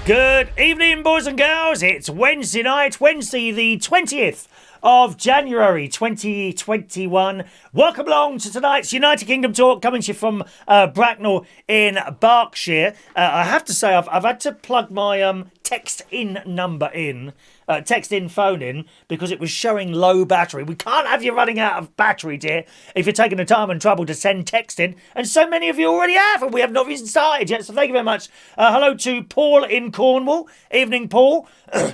Good evening, boys and girls. It's Wednesday night, Wednesday the 20th of January 2021. Welcome along to tonight's United Kingdom talk, coming to you from Bracknell in Berkshire. I have to say, I've had to plug my text in phone in, because it was showing low battery. We can't have you running out of battery, dear, if you're taking the time and trouble to send text in, and so many of you already have, and we have not even started yet, so thank you very much. Hello to Paul in Cornwall. Evening, Paul,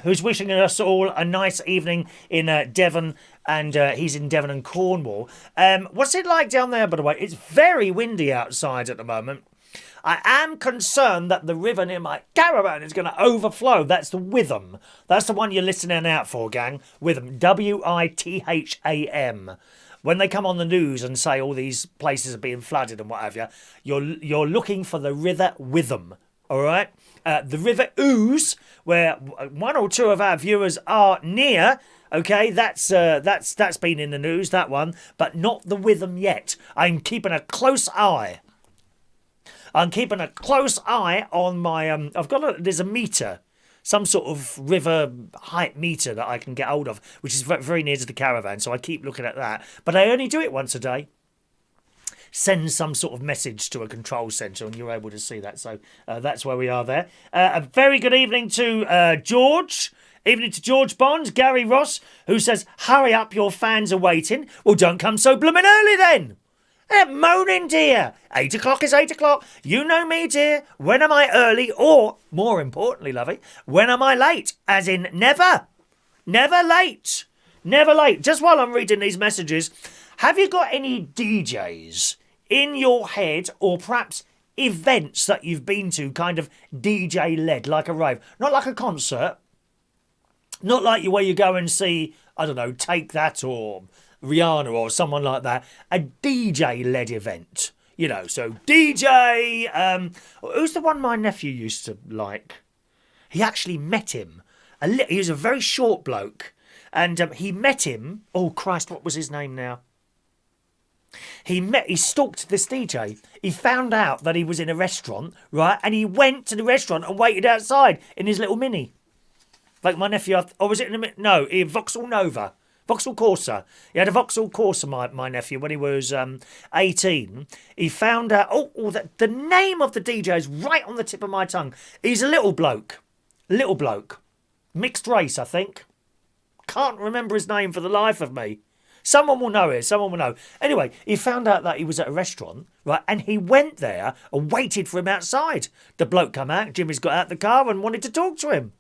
who's wishing us all a nice evening in Devon, and he's in Devon and Cornwall. What's it like down there, by the way? It's very windy outside at the moment. I am concerned that the river near my caravan is going to overflow. That's the Witham. That's the one you're listening out for, gang. Witham. Witham. When they come on the news and say all these places are being flooded and what have you, you're looking for the river Witham. All right? The River Ouse, where one or two of our viewers are near. Okay, that's been in the news, that one, but not the Witham yet. I'm keeping a close eye. I'm keeping a close eye on my, there's a meter, some sort of river height meter that I can get hold of, which is very near to the caravan, so I keep looking at that. But I only do it once a day. Send some sort of message to a control centre, and you're able to see that. So that's where we are there. A very good evening to George. Evening to George Bond, Gary Ross, who says, hurry up, your fans are waiting. Well, don't come so blooming early then. They're moaning, dear. 8 o'clock is 8 o'clock. You know me, dear. When am I early? Or, more importantly, lovey, when am I late? As in, never. Never late. Never late. Just while I'm reading these messages, have you got any DJs in your head, or perhaps events that you've been to, kind of DJ-led, like a rave? Not like a concert. Not like where you go and see, I don't know, Take That or Rihanna or someone like that. A DJ-led event. You know, so DJ... who's the one my nephew used to like? He actually met him. He was a very short bloke. And he met him... Oh, Christ, what was his name now? He stalked this DJ. He found out that he was in a restaurant, right? And he went to the restaurant and waited outside in his little Mini. Like my nephew, or was it in a... No, Vauxhall Nova. Vauxhall Corsa. He had a Vauxhall Corsa, my nephew, when he was 18. He found out... the name of the DJ is right on the tip of my tongue. He's a little bloke. Little bloke. Mixed race, I think. Can't remember his name for the life of me. Someone will know it. Someone will know. Anyway, he found out that he was at a restaurant, right? And he went there and waited for him outside. The bloke come out. Jimmy's got out the car and wanted to talk to him.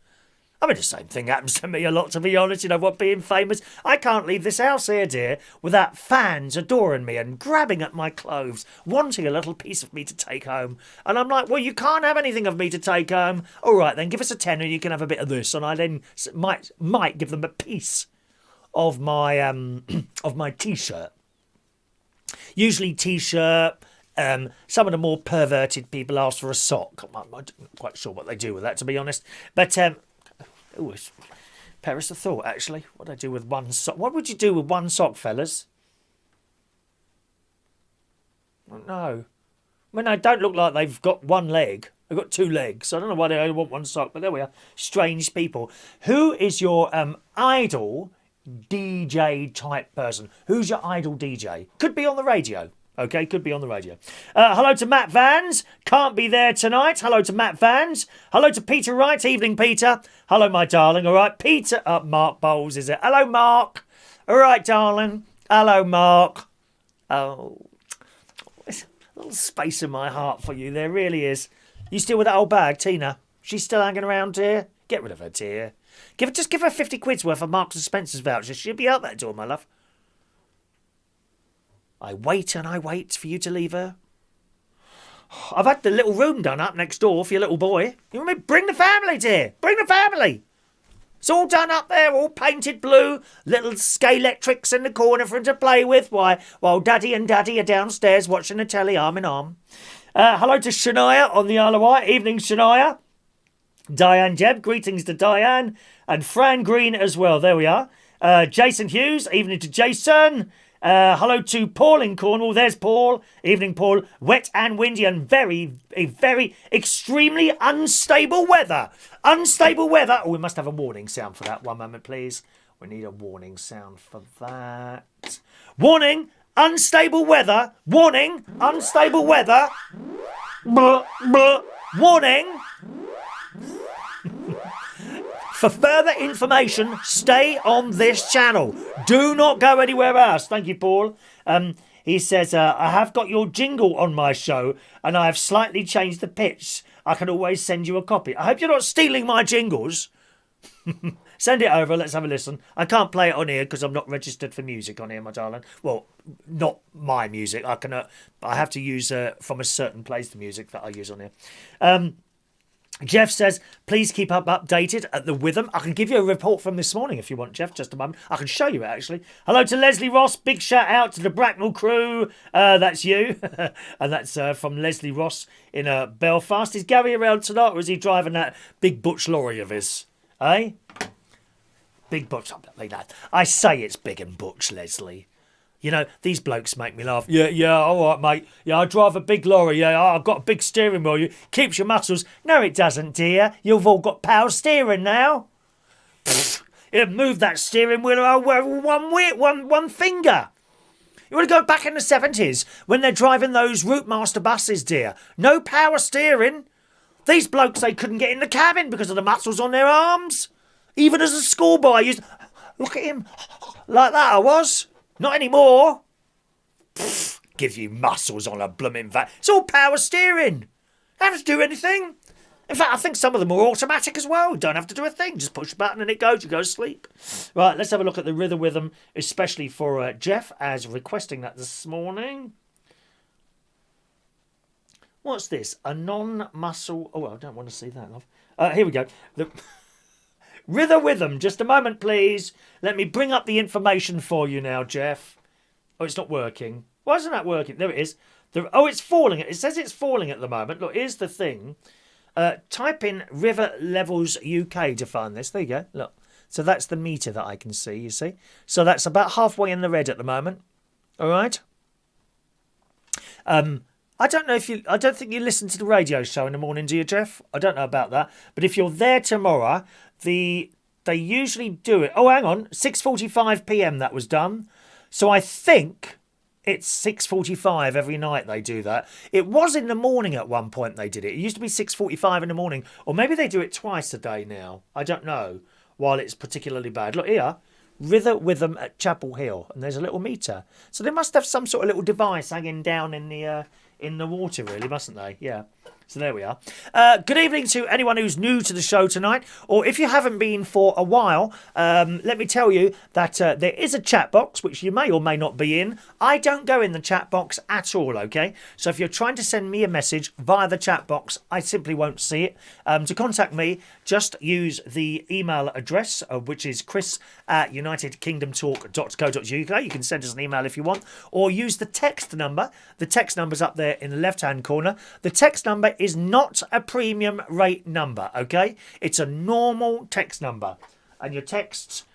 I mean, the same thing happens to me a lot, to be honest. You know what, being famous. I can't leave this house here, dear, without fans adoring me and grabbing at my clothes, wanting a little piece of me to take home. And I'm like, well, you can't have anything of me to take home. All right, then, give us a tenner, you can have a bit of this. And I then might give them a piece of my T-shirt. Usually T-shirt. Some of the more perverted people ask for a sock. I'm not quite sure what they do with that, to be honest. But... it's Paris of thought, actually. What do I do with one sock? What would you do with one sock, fellas? No. I mean, they don't look like they've got one leg. They've got two legs. I don't know why they only want one sock, but there we are. Strange people. Who is your idol DJ type person? Who's your idol DJ? Could be on the radio. Okay, could be on the radio. Hello to Matt Vans. Can't be there tonight. Hello to Matt Vans. Hello to Peter Wright. Evening, Peter. Hello, my darling. All right, Peter. Mark Bowles, is it? Hello, Mark. All right, darling. Hello, Mark. Oh, there's a little space in my heart for you. There really is. You still with that old bag, Tina? She's still hanging around here? Get rid of her, dear. Just give her 50 quid's worth of Marks and Spencer's vouchers. She'll be out that door, my love. I wait and I wait for you to leave her. I've had the little room done up next door for your little boy. You want me? Bring the family, dear. Bring the family. It's all done up there, all painted blue. Little Scalextrics in the corner for him to play with. While Daddy and Daddy are downstairs watching the telly arm in arm. Hello to Shania on the Isle of Wight. Evening, Shania. Diane Jebb. Greetings to Diane. And Fran Green as well. There we are. Jason Hughes. Evening to Jason. Hello to Paul in Cornwall. There's Paul. Evening, Paul. Wet and windy and very extremely unstable weather. Unstable weather. Oh, we must have a warning sound for that. One moment, please. We need a warning sound for that. Warning, unstable weather. Warning, unstable weather. Blah, blah. Warning. For further information, stay on this channel. Do not go anywhere else. Thank you, Paul. He says, I have got your jingle on my show and I have slightly changed the pitch. I can always send you a copy. I hope you're not stealing my jingles. Send it over. Let's have a listen. I can't play it on here because I'm not registered for music on here, my darling. Well, not my music. I have to use from a certain place the music that I use on here. Jeff says, please keep updated at the Witham. I can give you a report from this morning if you want, Jeff, just a moment. I can show you it, actually. Hello to Leslie Ross. Big shout out to the Bracknell crew. That's you. And that's from Leslie Ross in Belfast. Is Gary around tonight or is he driving that big butch lorry of his? Eh? Big butch. I say it's big and butch, Leslie. You know, these blokes make me laugh. Yeah, all right, mate. Yeah, I drive a big lorry. Yeah, I've got a big steering wheel. Keeps your muscles. No, it doesn't, dear. You've all got power steering now. Move that steering wheel over one finger. You want to go back in the 70s when they're driving those Routemaster buses, dear. No power steering. These blokes, they couldn't get in the cabin because of the muscles on their arms. Even as a schoolboy, I used look at him. Like that I was. Not anymore. Give you muscles on a blooming van. It's all power steering. Don't have to do anything. In fact, I think some of them are automatic as well. Don't have to do a thing. Just push a button and it goes. You go to sleep. Right, let's have a look at the rhythm, especially for Jeff, as requesting that this morning. What's this? A non-muscle... Oh, I don't want to see that, love. Here we go. The... Rhythm. Just a moment, please. Let me bring up the information for you now, Jeff. Oh, it's not working. Why isn't that working? There it is. It's falling. It says it's falling at the moment. Look, here's the thing. Type in River Levels UK to find this. There you go. Look. So that's the meter that I can see, you see. So that's about halfway in the red at the moment. All right. I don't think you listen to the radio show in the morning, do you, Jeff? I don't know about that. But if you're there tomorrow, they usually do it. Oh, hang on. 6:45 p.m. that was done. So I think it's 6:45 every night they do that. It was in the morning at one point they did it. It used to be 6:45 in the morning. Or maybe they do it twice a day now. I don't know. While it's particularly bad. Look here. Rhythm at Chapel Hill. And there's a little meter. So they must have some sort of little device hanging down in the water, really, mustn't they? Yeah. So there we are. Good evening to anyone who's new to the show tonight, or if you haven't been for a while, let me tell you that there is a chat box, which you may or may not be in. I don't go in the chat box at all, okay? So if you're trying to send me a message via the chat box, I simply won't see it. To contact me, just use the email address, which is chris@unitedkingdomtalk.co.uk. You can send us an email if you want, or use the text number. The text number's up there in the left-hand corner. The text number is not a premium rate number, okay? It's a normal text number. And your texts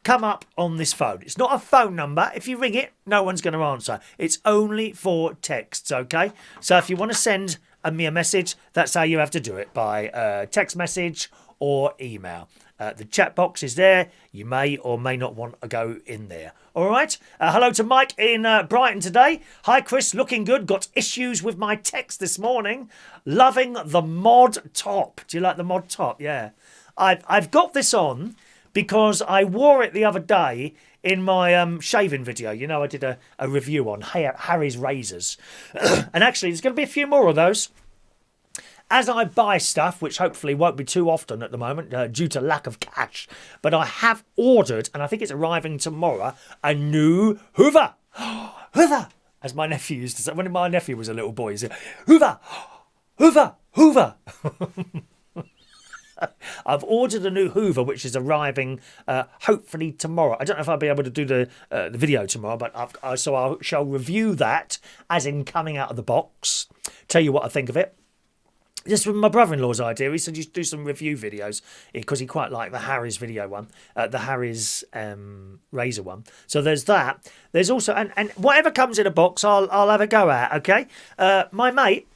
come up on this phone. It's not a phone number. If you ring it, no one's going to answer. It's only for texts, okay? So if you want to send me a message, that's how you have to do it, by text message or email. The chat box is there. You may or may not want to go in there. All right. Hello to Mike in Brighton today. Hi, Chris. Looking good. Got issues with my text this morning. Loving the mod top. Do you like the mod top? Yeah. I've got this on because I wore it the other day in my shaving video. You know, I did a review on Harry's razors. And actually, there's going to be a few more of those. As I buy stuff, which hopefully won't be too often at the moment due to lack of cash, but I have ordered, and I think it's arriving tomorrow, a new Hoover. Hoover! As my nephew used to say, when my nephew was a little boy, he said, Hoover! Hoover! Hoover! I've ordered a new Hoover, which is arriving hopefully tomorrow. I don't know if I'll be able to do the video tomorrow, but so I shall review that as in coming out of the box. Tell you what I think of it. This was my brother-in-law's idea. He said you should do some review videos because he quite liked the Harry's video one, the Harry's razor one. So there's that. There's also and whatever comes in a box, I'll have a go at. Okay, my mate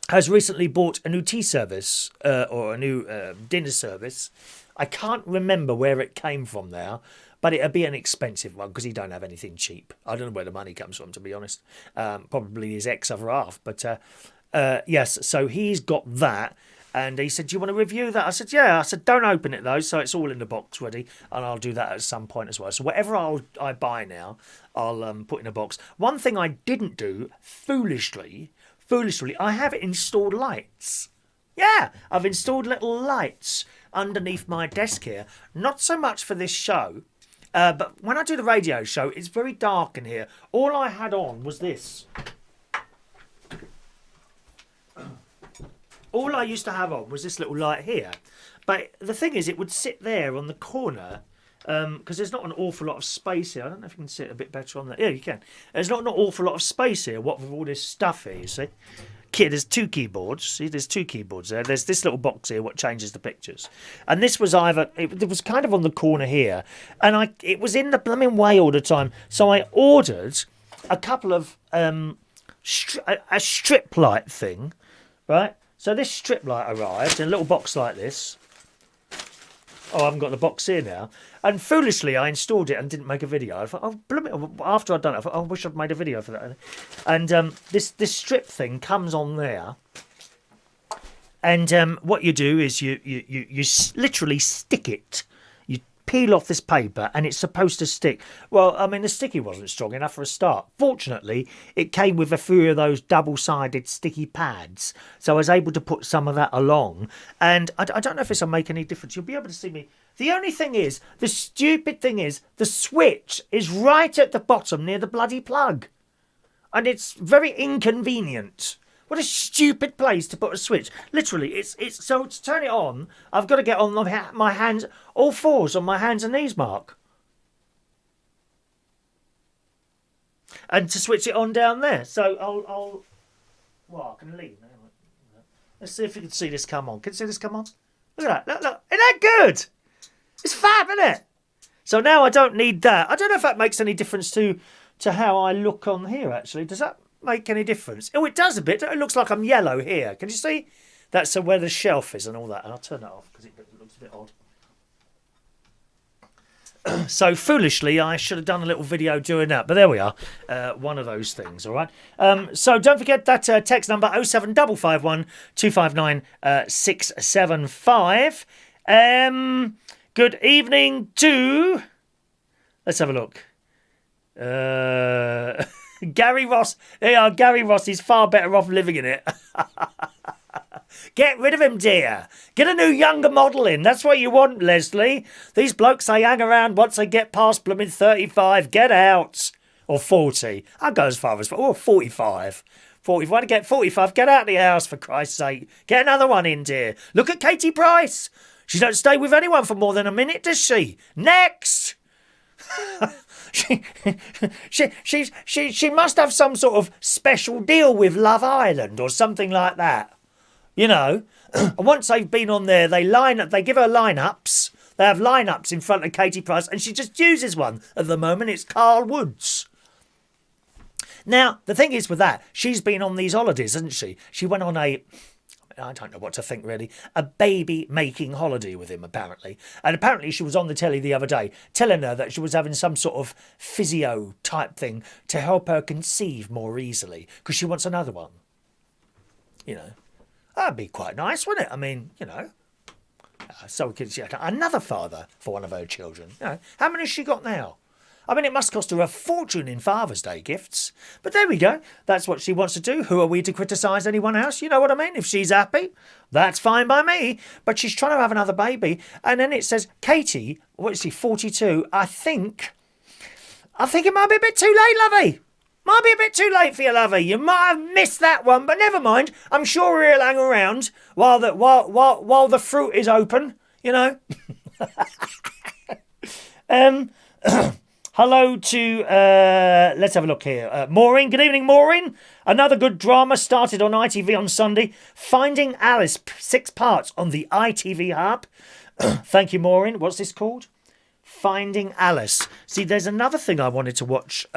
has recently bought a new tea service or a new dinner service. I can't remember where it came from now, but it'd be an expensive one because he don't have anything cheap. I don't know where the money comes from, to be honest. Probably his ex-other half, but. Yes, so he's got that, and he said, do you want to review that? I said, yeah. I said, don't open it, though, so it's all in the box ready, and I'll do that at some point as well. So whatever I buy now, I'll put in a box. One thing I didn't do, foolishly, I have installed lights. Yeah, I've installed little lights underneath my desk here. Not so much for this show, but when I do the radio show, it's very dark in here. All I had on was this. All I used to have on was this little light here. But the thing is, it would sit there on the corner because there's not an awful lot of space here. I don't know if you can see it a bit better on that. Yeah, you can. There's not an awful lot of space here, what with all this stuff here, you see. There's two keyboards. See, there's two keyboards there. There's this little box here, what changes the pictures. And this was it was kind of on the corner here. And it was in the blooming way all the time. So I ordered a couple of, a strip light thing, right? So this strip light arrived in a little box like this. Oh, I haven't got the box here now. And foolishly, I installed it and didn't make a video. I thought, oh, blooming. After I'd done it, I thought, oh, I wish I'd made a video for that. And this strip thing comes on there. And what you do is you literally stick it. You peel off this paper and it's supposed to stick. Well, I mean, the sticky wasn't strong enough for a start. Fortunately, it came with a few of those double-sided sticky pads. So I was able to put some of that along. And I don't know if this will make any difference. You'll be able to see me. The only thing is, the stupid thing is, the switch is right at the bottom near the bloody plug. And it's very inconvenient. What a stupid place to put a switch. Literally, it's so to turn it on, I've got to get on my hands, all fours on my hands and knees, Mark. And to switch it on down there. So I can leave. Let's see if you can see this come on. Can you see this come on? Look at that. Look. Isn't that good? It's fab, isn't it? So now I don't need that. I don't know if that makes any difference to how I look on here, actually. Does that make any difference? Oh, it does a bit. It looks like I'm yellow here. Can you see? That's where the shelf is and all that. And I'll turn that off because it looks a bit odd. So foolishly, I should have done a little video doing that. But there we are. One of those things, all right? So don't forget that text number 07551 259 675. Good evening to... Let's have a look. Gary Ross. Yeah, Gary Ross is far better off living in it. Get rid of him, dear. Get a new younger model in. That's what you want, Leslie. These blokes, they hang around once they get past blooming 35. Get out. Or 40. I'll go as far as... Or 45. 40. If you want to get 45, get out of the house, for Christ's sake. Get another one in, dear. Look at Katie Price. She don't stay with anyone for more than a minute, does she? Next! she must have some sort of special deal with Love Island or something like that. You know, and once they've been on there, they give her lineups. They have lineups in front of Katie Price, and she just uses one. At the moment, it's Carl Woods. Now, the thing is with that, she's been on these holidays, hasn't she? She went on I don't know what to think, really. A baby-making holiday with him, apparently. And apparently she was on the telly the other day telling her that she was having some sort of physio-type thing to help her conceive more easily because she wants another one. You know. That'd be quite nice, wouldn't it? I mean, you know. So we could see another father for one of her children. You know, how many has she got now? I mean, it must cost her a fortune in Father's Day gifts. But there we go. That's what she wants to do. Who are we to criticise anyone else? You know what I mean? If she's happy, that's fine by me. But she's trying to have another baby. And then it says, Katie, what is she, 42? I think it might be a bit too late, lovey. Might be a bit too late for you, lovey. You might have missed that one, but never mind. I'm sure he'll hang around while the fruit is open, you know. Hello to, let's have a look here. Maureen, good evening, Maureen. Another good drama started on ITV on Sunday. Finding Alice, 6 parts on the ITV hub. Thank you, Maureen. What's this called? Finding Alice. See, there's another thing I wanted to watch.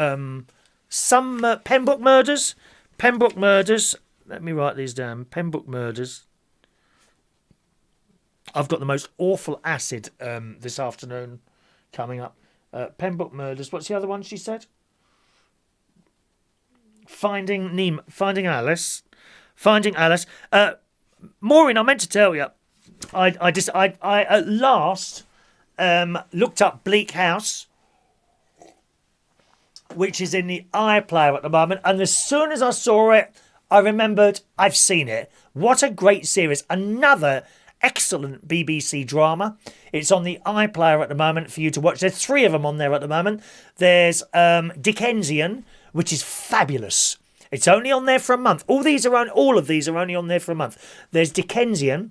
Some Pembroke Murders. Pembroke Murders. Let me write these down. Pembroke Murders. I've got the most awful acid this afternoon coming up. Pembroke Murders. What's the other one she said? Finding Alice. Finding Alice. Maureen, I meant to tell you. I at last looked up Bleak House, which is in the iPlayer at the moment, and as soon as I saw it, I remembered I've seen it. What a great series. Another excellent BBC drama. It's on the iPlayer at the moment for you to watch. There's 3 of them on there at the moment. There's Dickensian, which is fabulous. It's only on there for a month. All of these are only on there for a month. There's Dickensian.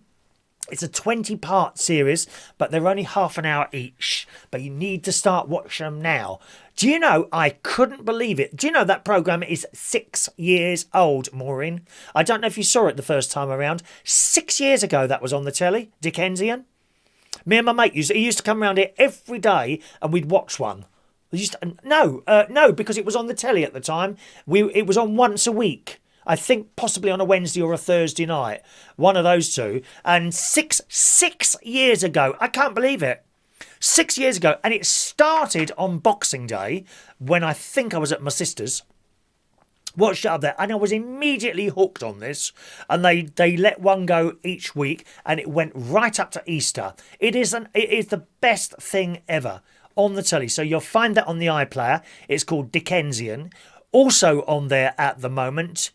It's a 20-part series, but they're only half an hour each. But you need to start watching them now. Do you know, I couldn't believe it. Do you know that programme is 6 years old, Maureen? I don't know if you saw it the first time around. 6 years ago that was on the telly, Dickensian. Me and my mate he used to come around here every day and we'd watch one. No, because it was on the telly at the time. It was on once a week. I think possibly on a Wednesday or a Thursday night. One of those two. And six years ago. I can't believe it. 6 years ago. And it started on Boxing Day when I think I was at my sister's. Watched it up there. And I was immediately hooked on this. And they let one go each week. And it went right up to Easter. It is the best thing ever on the telly. So you'll find that on the iPlayer. It's called Dickensian. Also on there at the moment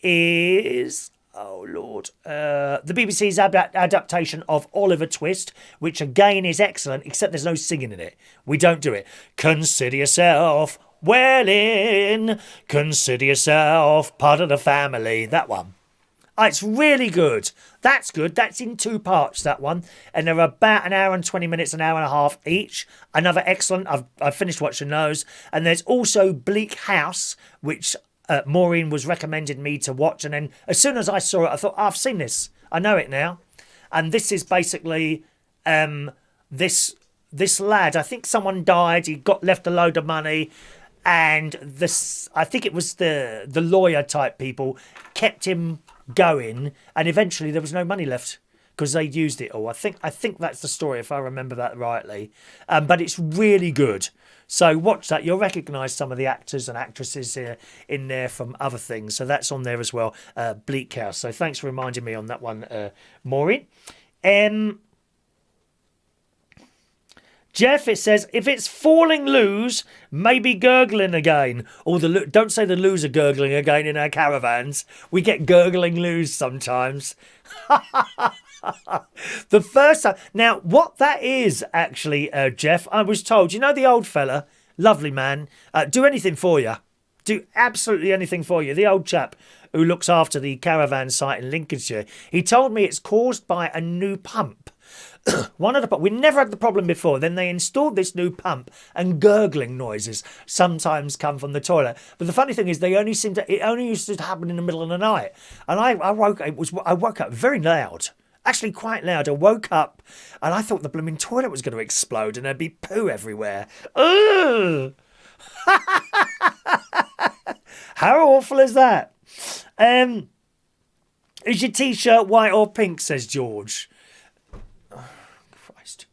is, the BBC's adaptation of Oliver Twist, which again is excellent, except there's no singing in it. We don't do it. Consider yourself well in. Consider yourself part of the family. That one. It's really good. That's good. That's in 2 parts, that one. And they're about an hour and 20 minutes, an hour and a half each. Another excellent. I've finished watching those. And there's also Bleak House, which Maureen was recommending me to watch, and then as soon as I saw it, I thought, I've seen this. I know it now. And this is basically this lad. I think someone died. He got left a load of money, and I think it was the lawyer type people kept him going, and eventually there was no money left because they'd used it all. I think that's the story, if I remember that rightly. But it's really good. So watch that. You'll recognise some of the actors and actresses in there from other things. So that's on there as well. Bleak House. So thanks for reminding me on that one, Maureen. Jeff, it says, if it's falling loos, maybe gurgling again. Or don't say the loos are gurgling again in our caravans. We get gurgling loos sometimes. The first time. Now, what that is, actually, Jeff, I was told, you know the old fella, lovely man, do anything for you. Do absolutely anything for you. The old chap who looks after the Caravan site in Lincolnshire. He told me it's caused by a new pump. We never had the problem before. Then they installed this new pump, and gurgling noises sometimes come from the toilet. But the funny thing is, it only used to happen in the middle of the night. And I woke up very loud. Actually quite loud. I woke up and I thought the blooming toilet was going to explode and there'd be poo everywhere. Ugh! How awful is that? Is your t-shirt white or pink, says George. Oh, Christ.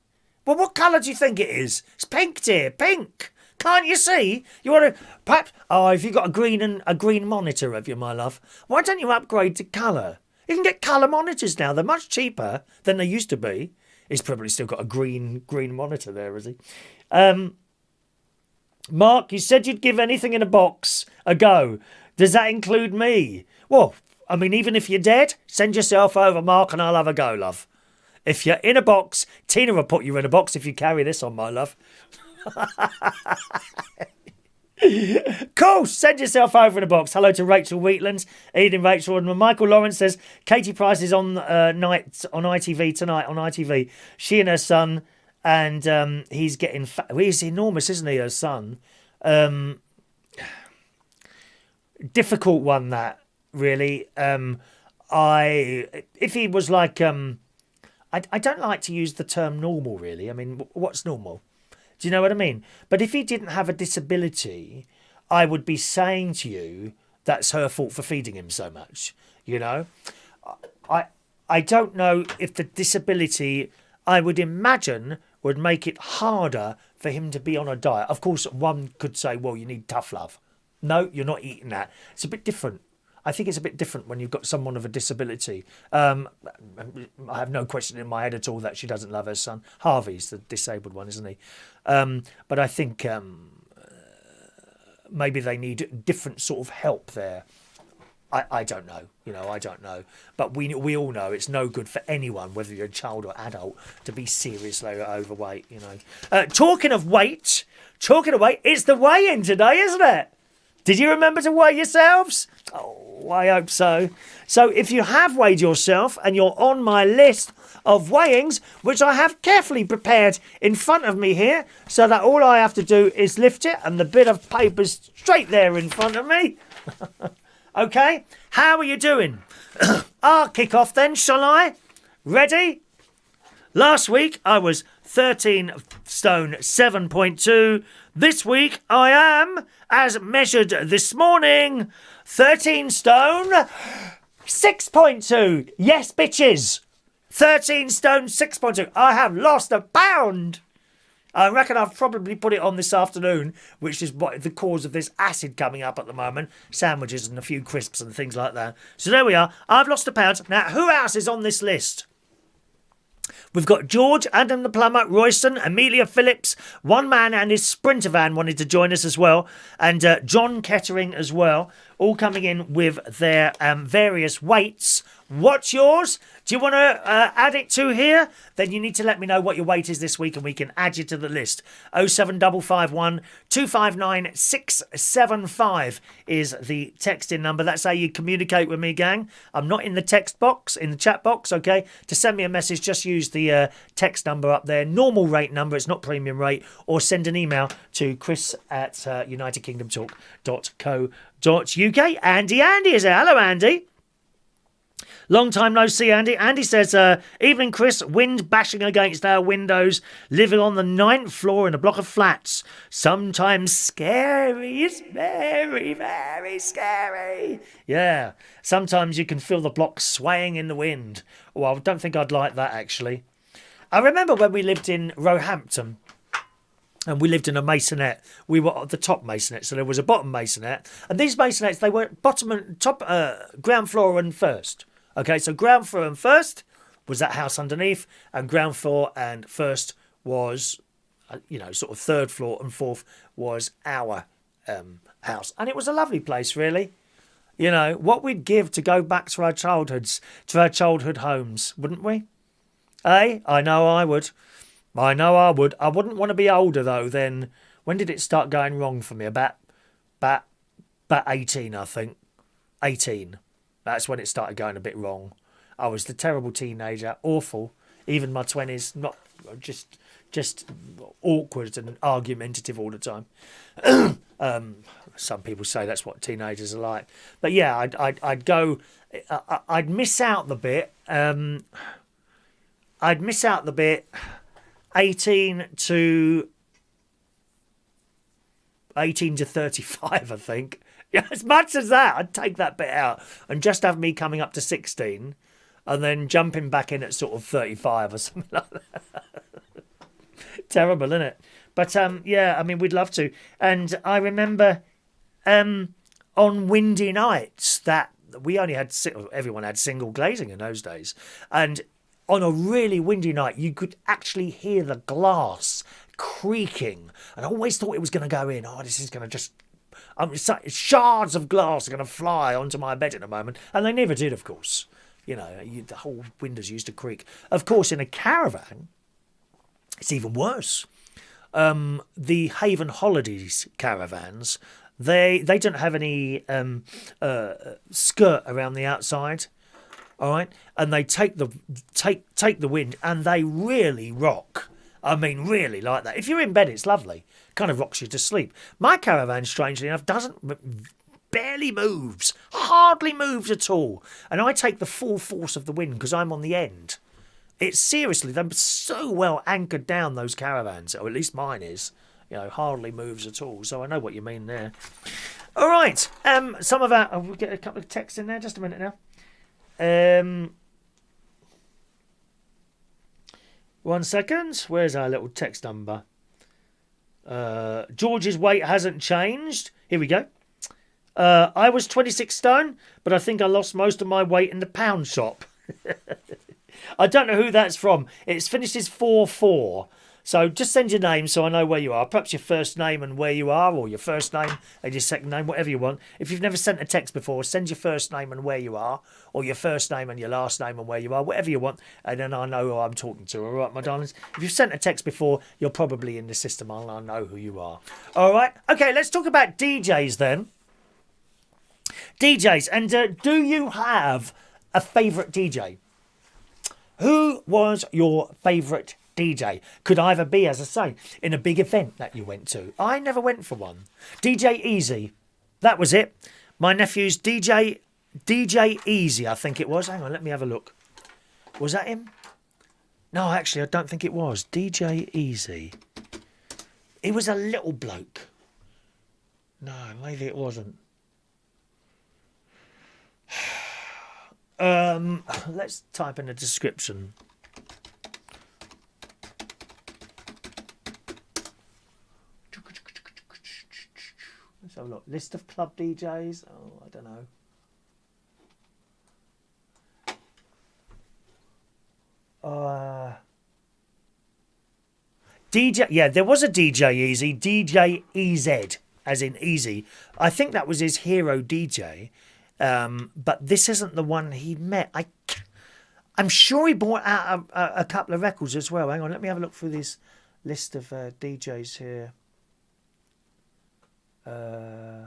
Well, what colour do you think it is? It's pink, dear. Pink. Can't you see? You want to... Perhaps... Oh, have you got a green monitor, have you, my love? Why don't you upgrade to colour? You can get colour monitors now. They're much cheaper than they used to be. He's probably still got a green monitor there, has he? Mark, you said you'd give anything in a box a go. Does that include me? Well, I mean, even if you're dead, send yourself over, Mark, and I'll have a go, love. If you're in a box, Tina will put you in a box if you carry this on, my love. Cool, send yourself over in a box. Hello to Rachel Wheatland, Eden Rachel, and Michael Lawrence says Katie Price is on night on ITV tonight on ITV. She and her son and he's getting fat. He's enormous, isn't he, her son? Difficult one, that, really. If he was like... I don't like to use the term normal, really. I mean, what's normal? Do you know what I mean? But if he didn't have a disability, I would be saying to you that's her fault for feeding him so much, you know? I don't know if the disability, I would imagine, would make it harder for him to be on a diet. Of course, one could say, well, you need tough love. No, you're not eating that. It's a bit different. I think it's a bit different when you've got someone with a disability. I have no question in my head at all that she doesn't love her son. Harvey's the disabled one, isn't he? But I think maybe they need different sort of help there. I don't know. I don't know. But we all know it's no good for anyone, whether you're a child or adult, to be seriously overweight, Talking of weight, it's the weigh-in today, isn't it? Did you remember to weigh yourselves? Oh, I hope so. So if you have weighed yourself and you're on my list of weighings, which I have carefully prepared in front of me here, so that all I have to do is lift it and the bit of paper's straight there in front of me. Okay, how are you doing? I'll kick off then, shall I? Ready? Last week I was 13 stone 7.2. This week I am, as measured this morning, 13 stone 6.2. Yes, bitches. 13 stone 6.2. I have lost a pound. I reckon I've probably put it on this afternoon, which is what the cause of this acid coming up at the moment. Sandwiches and a few crisps and things like that. So there we are. I've lost a pound. Now, who else is on this list? We've got George, Adam the Plumber, Royston, Amelia Phillips, one man and his Sprinter van wanted to join us as well, and John Kettering as well, all coming in with their various weights. What's yours? Do you want to add it to here? Then you need to let me know what your weight is this week and we can add you to the list. 07551 259 675 is the texting number. That's how you communicate with me, gang. I'm not in the text box, in the chat box, okay? To send me a message, just use the text number up there. Normal rate number, it's not premium rate. Or send an email to chris@unitedkingdomtalk.co.uk. Andy is there. Hello, Andy. Long time no see, Andy. Andy says, evening, Chris. Wind bashing against our windows. Living on the 9th floor in a block of flats. Sometimes scary. It's very, very scary. Yeah. Sometimes you can feel the block swaying in the wind. Well, I don't think I'd like that, actually. I remember when we lived in Roehampton. And we lived in a masonette. We were at the top masonette, so there was a bottom masonette. And these masonettes, they were bottom and top, ground floor and first. Okay, so ground floor and first was that house underneath, and ground floor and first was, sort of third floor, and fourth was our house. And it was a lovely place, really. What we'd give to go back to our childhoods, to our childhood homes, wouldn't we? Eh? I know I would. I know I would. I wouldn't want to be older, though, then. When did it start going wrong for me? About 18, I think. 18. That's when it started going a bit wrong. I was the terrible teenager, awful. Even my 20s, not just awkward and argumentative all the time. Some people say that's what teenagers are like. But yeah, I'd go. I'd miss out the bit. I'd miss out the bit. 18 to 35, I think. Yeah, as much as that, I'd take that bit out and just have me coming up to 16 and then jumping back in at sort of 35 or something like that. Terrible, isn't it? But, yeah, I mean, we'd love to. And I remember on windy nights that we only had, everyone had single glazing in those days. And on a really windy night, you could actually hear the glass creaking. And I always thought it was going to go in. Oh, this is going to just... shards of glass are going to fly onto my bed in a moment. And they never did, of course. The whole windows used to creak. Of course, in a caravan, it's even worse. The Haven Holidays caravans, they don't have any skirt around the outside. All right, and they take the wind, and they really rock. I mean, really like that. If you're in bed, it's lovely. Kind of rocks you to sleep. My Caravan, strangely enough, barely moves. Hardly moves at all. And I take the full force of the wind because I'm on the end. It's seriously, they're so well anchored down, those Caravans, or at least mine is. You know, hardly moves at all. So I know what you mean there. All right. Some of our... we'll get a couple of texts in there. Just a minute now. 1 second. Where's our little text number? George's weight hasn't changed. Here we go. I was 26 stone, but I think I lost most of my weight in the pound shop. I don't know who that's from. It finishes 44. So just send your name so I know where you are. Perhaps your first name and where you are, or your first name and your second name, whatever you want. If you've never sent a text before, send your first name and where you are, or your first name and your last name and where you are, whatever you want, and then I know who I'm talking to. All right, my darlings? If you've sent a text before, you're probably in the system. I'll know who you are. All right? Okay, let's talk about DJs then. DJs, and do you have a favourite DJ? Who was your favourite DJ? Could either be, as I say, in a big event that you went to. I never went for one. DJ Easy. That was it. My nephew's DJ Easy, I think it was. Hang on, let me have a look. Was that him? No, actually, I don't think it was. DJ Easy. He was a little bloke. No, maybe it wasn't. Let's type in a description. Let's have a look. List of club DJs. Oh, I don't know. DJ. Yeah, there was a DJ Easy. DJ EZ, as in Easy. I think that was his hero DJ. But this isn't the one he met. I'm sure he bought out a couple of records as well. Hang on, let me have a look through this list of DJs here. Oh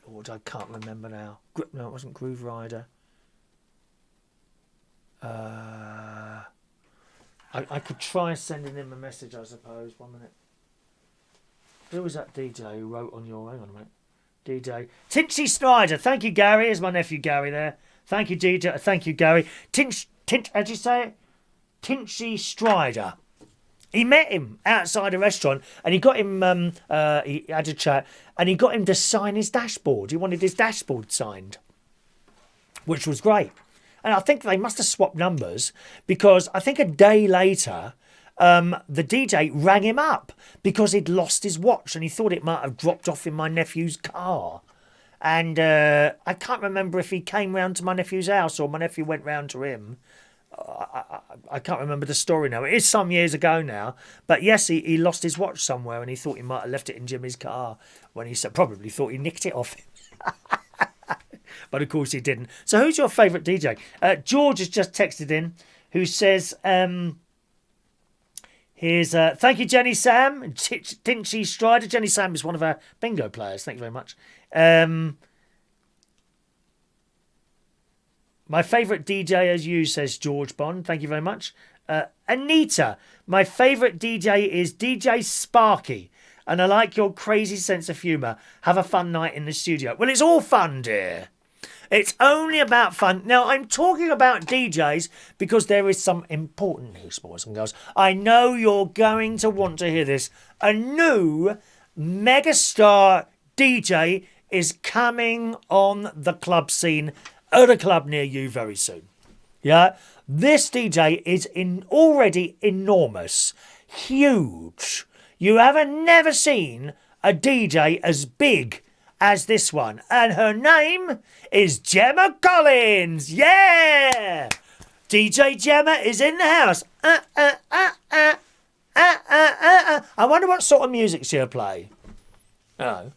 Lord, I can't remember now. No, it wasn't Groove Rider. I could try sending him a message, I suppose. 1 minute. Who was that DJ who wrote on your... Hang on a minute. DJ Tinchy Strider. Thank you, Gary. Here's my nephew Gary there. Thank you, DJ. Thank you, Gary. How'd you say it? Tinchy Strider. He met him outside a restaurant and he got him, he had a chat and he got him to sign his dashboard. He wanted his dashboard signed, which was great. And I think they must have swapped numbers because I think a day later, the DJ rang him up because he'd lost his watch and he thought it might have dropped off in my nephew's car. And I can't remember if he came round to my nephew's house or my nephew went round to him. I can't remember the story now. It is some years ago now. But yes, he lost his watch somewhere and he thought he might have left it in Jimmy's car when he probably thought he nicked it off him. But of course he didn't. So who's your favourite DJ? George has just texted in who says... Here's thank you, Jenny Sam. Tinchy Strider. Jenny Sam is one of our bingo players. Thank you very much. My favourite DJ as you, says George Bond. Thank you very much. Anita. My favourite DJ is DJ Sparky. And I like your crazy sense of humour. Have a fun night in the studio. Well, it's all fun, dear. It's only about fun. Now, I'm talking about DJs because there is some important news, boys and girls. I know you're going to want to hear this. A new megastar DJ is coming on the club scene at a club near you very soon. Yeah? This DJ is already enormous. Huge. You haven't never seen a DJ as big as this one. And her name is Gemma Collins. Yeah! DJ Gemma is in the house. I wonder what sort of music she'll play. Oh.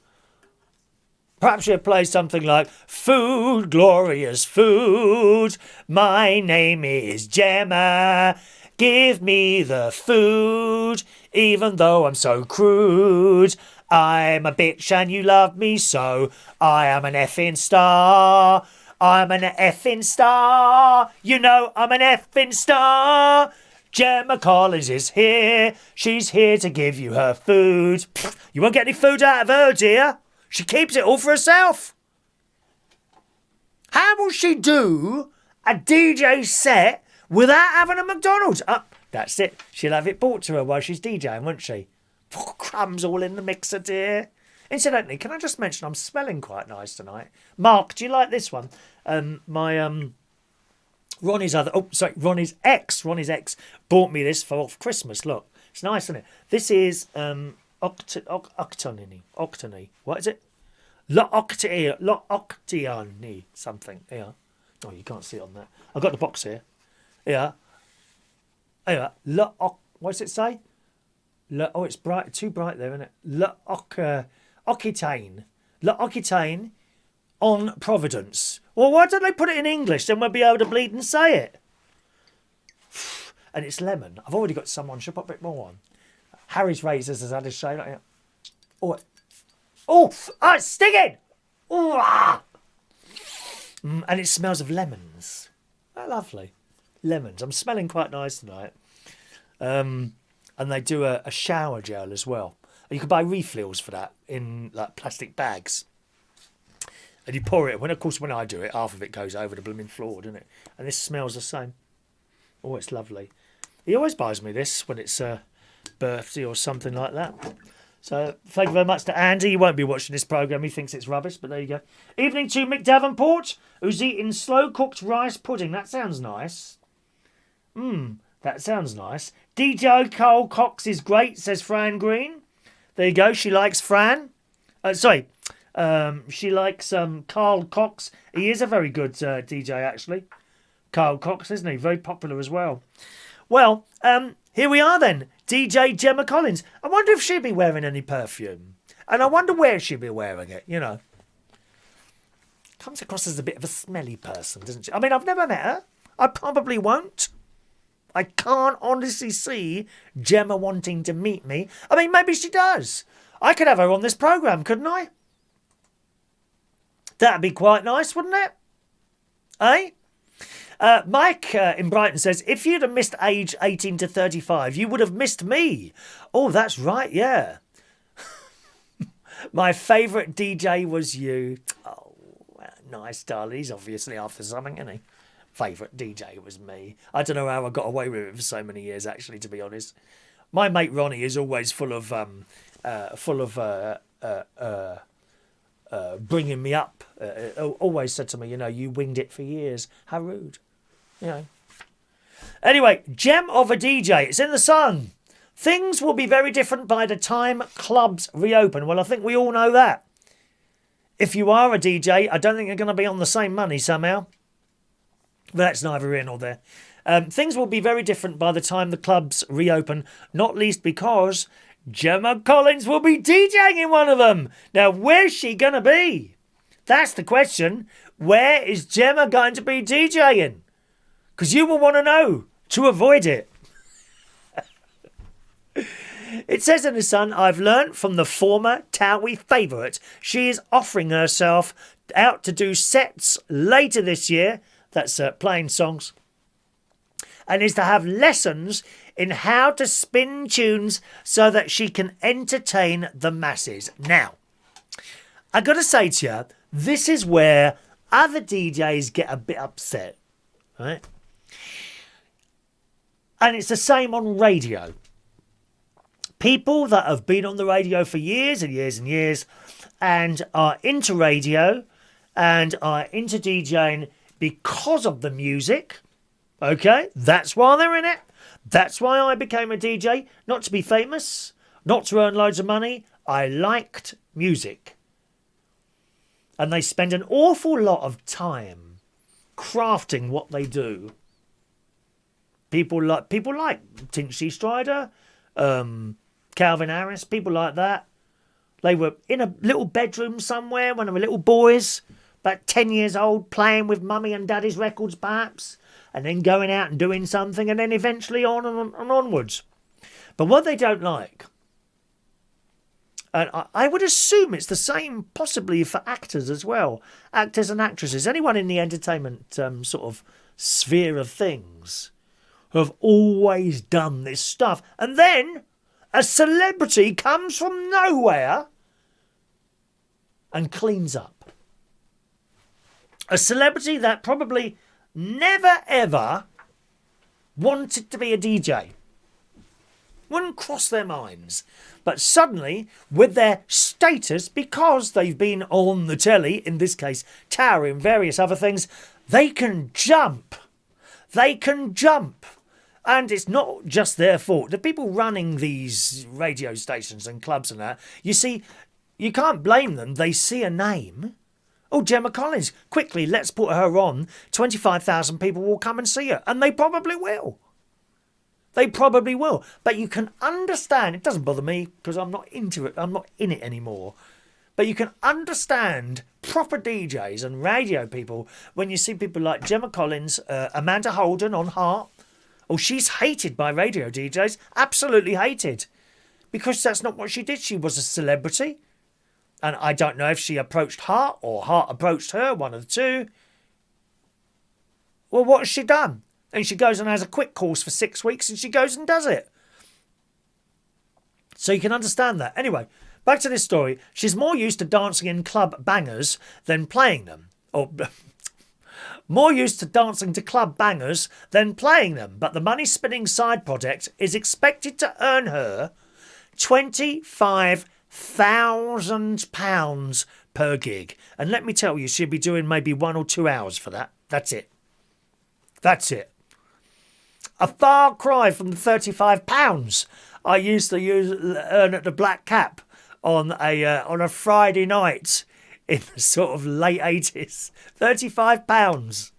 Perhaps she'll play something like, food, glorious food. My name is Gemma. Give me the food, even though I'm so crude. I'm a bitch and you love me so. I am an effing star. I'm an effing star. You know I'm an effing star. Gemma Collins is here. She's here to give you her food. You won't get any food out of her, dear. She keeps it all for herself. How will she do a DJ set without having a McDonald's? That's it. She'll have it brought to her while she's DJing, won't she? Crumbs all in the mixer, dear. Incidentally, can I just mention I'm smelling quite nice tonight? Mark, do you like this one? Ronnie's ex bought me this for off Christmas. Look, it's nice, isn't it? This is Octony. What is it? L'Octiani something. Yeah. Oh, you can't see it on that. I've got the box here. Yeah. Yeah. What does it say? Oh, it's bright. Too bright there, isn't it? L'Occitane on Providence. Well, why don't they put it in English? Then we'll be able to bleed and say it. And it's lemon. I've already got some on. Should I put a bit more on? Harry's Razors has had a shave like that. Oh, it's stinging! And it smells of lemons. Oh, lovely. Lemons. I'm smelling quite nice tonight. And they do a shower gel as well. You can buy refills for that in like plastic bags. And you pour it. When I do it, half of it goes over the blooming floor, doesn't it? And this smells the same. Oh, it's lovely. He always buys me this when it's a birthday or something like that. So thank you very much to Andy. He won't be watching this programme. He thinks it's rubbish, but there you go. Evening to Mick Davenport, who's eating slow-cooked rice pudding. That sounds nice. That sounds nice. DJ Cole Cox is great, says Fran Green. There you go. She likes Fran. She likes Carl Cox. He is a very good DJ, actually. Carl Cox, isn't he? Very popular as well. Well, here we are then. DJ Gemma Collins. I wonder if she'd be wearing any perfume. And I wonder where she'd be wearing it, you know. Comes across as a bit of a smelly person, doesn't she? I mean, I've never met her. I probably won't. I can't honestly see Gemma wanting to meet me. I mean, maybe she does. I could have her on this programme, couldn't I? That'd be quite nice, wouldn't it? Eh? Mike in Brighton says, if you'd have missed age 18 to 35, you would have missed me. Oh, that's right, yeah. My favourite DJ was you. Oh, nice, darling. He's obviously after something, isn't he? Favourite DJ was me. I don't know how I got away with it for so many years, actually, to be honest. My mate Ronnie is always full of bringing me up. Always said to me, you know, you winged it for years. How rude. You know. Anyway, gem of a DJ. It's in the sun. Things will be very different by the time clubs reopen. Well, I think we all know that. If you are a DJ, I don't think you're going to be on the same money somehow. But that's neither here nor there. Things will be very different by the time the clubs reopen, not least because Gemma Collins will be DJing in one of them. Now, where's she going to be? That's the question. Where is Gemma going to be DJing? Because you will want to know to avoid it. It says in The Sun, I've learnt from the former Towie favourite she is offering herself out to do sets later this year. That's playing songs. And is to have lessons in how to spin tunes so that she can entertain the masses. Now, I got to say to you, this is where other DJs get a bit upset, right? And it's the same on radio. People that have been on the radio for years and years and years and are into radio and are into DJing because of the music, okay? That's why they're in it. That's why I became a DJ. Not to be famous, not to earn loads of money. I liked music. And they spend an awful lot of time crafting what they do. People like Tinchy Strider, Calvin Harris, people like that. They were in a little bedroom somewhere when they were little boys, about 10 years old, playing with mummy and daddy's records perhaps, and then going out and doing something, and then eventually on and onwards. But what they don't like, and I would assume it's the same possibly for actors as well, actors and actresses, anyone in the entertainment sort of sphere of things, have always done this stuff. And then a celebrity comes from nowhere and cleans up. A celebrity that probably never ever wanted to be a DJ. Wouldn't cross their minds. But suddenly, with their status, because they've been on the telly, in this case, Tower and various other things, they can jump. They can jump. And it's not just their fault. The people running these radio stations and clubs and that, you see, you can't blame them. They see a name. Oh, Gemma Collins, quickly, let's put her on. 25,000 people will come and see her. And they probably will. They probably will. But you can understand, it doesn't bother me because I'm not into it, I'm not in it anymore. But you can understand proper DJs and radio people when you see people like Gemma Collins, Amanda Holden on Heart. Oh, she's hated by radio DJs, absolutely hated. Because that's not what she did. She was a celebrity. And I don't know if she approached Heart or Heart approached her, one of the two. Well, what has she done? And she goes and has a quick course for 6 weeks and she goes and does it. So you can understand that. Anyway, back to this story. She's more used to dancing in club bangers than playing them. Or more used to dancing to club bangers than playing them. But the money-spinning side project is expected to earn her £25,000 per gig. And let me tell you, she'll be doing maybe 1 or 2 hours for that. That's it. That's it. A far cry from the £35 I used to earn at the Black Cap on a Friday night in the sort of late 80s. £35.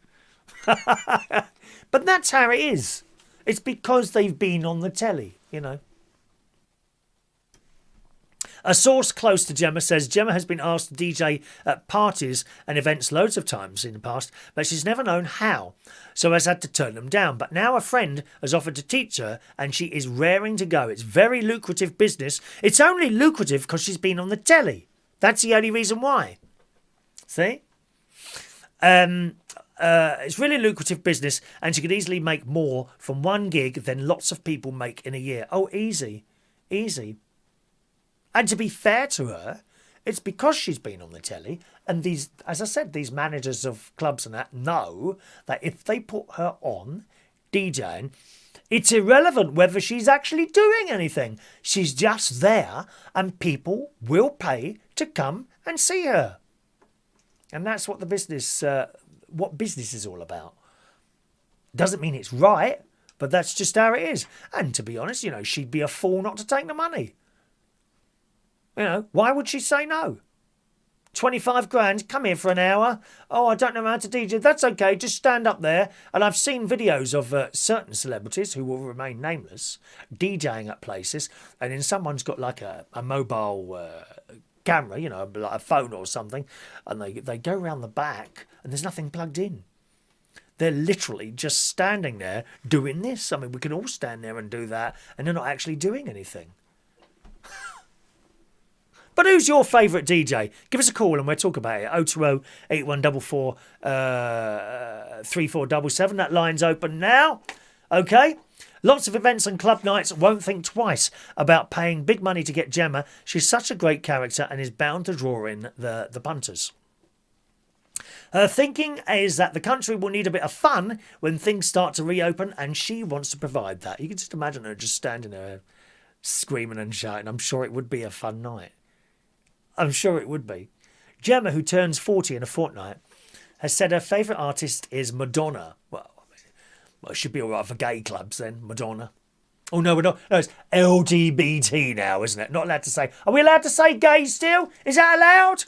But that's how it is. It's because they've been on the telly, you know. A source close to Gemma says Gemma has been asked to DJ at parties and events loads of times in the past, but she's never known how, so has had to turn them down. But now a friend has offered to teach her and she is raring to go. It's very lucrative business. It's only lucrative because she's been on the telly. That's the only reason why. See? It's really lucrative business and she could easily make more from one gig than lots of people make in a year. Oh, easy. Easy. And to be fair to her, it's because she's been on the telly. And these, as I said, these managers of clubs and that know that if they put her on DJing, it's irrelevant whether she's actually doing anything. She's just there and people will pay to come and see her. And that's what the business, what business is all about. Doesn't mean it's right, but that's just how it is. And to be honest, you know, she'd be a fool not to take the money. You know, why would she say no? 25 grand, come here for an hour. Oh, I don't know how to DJ. That's okay, just stand up there. And I've seen videos of certain celebrities who will remain nameless DJing at places. And then someone's got like a mobile camera, you know, like a phone or something. And they go around the back and there's nothing plugged in. They're literally just standing there doing this. I mean, we can all stand there and do that. And they're not actually doing anything. But who's your favourite DJ? Give us a call and we'll talk about it. 020 8144 3477. That line's open now. Okay? Lots of events and club nights won't think twice about paying big money to get Gemma. She's such a great character and is bound to draw in the punters. Her thinking is that the country will need a bit of fun when things start to reopen and she wants to provide that. You can just imagine her just standing there screaming and shouting. I'm sure it would be a fun night. I'm sure it would be. Gemma, who turns 40 in a fortnight, has said her favourite artist is Madonna. Well, it should be all right for gay clubs then, Madonna. Oh, no, we're not. No, it's LGBT now, isn't it? Not allowed to say. Are we allowed to say gay still? Is that allowed?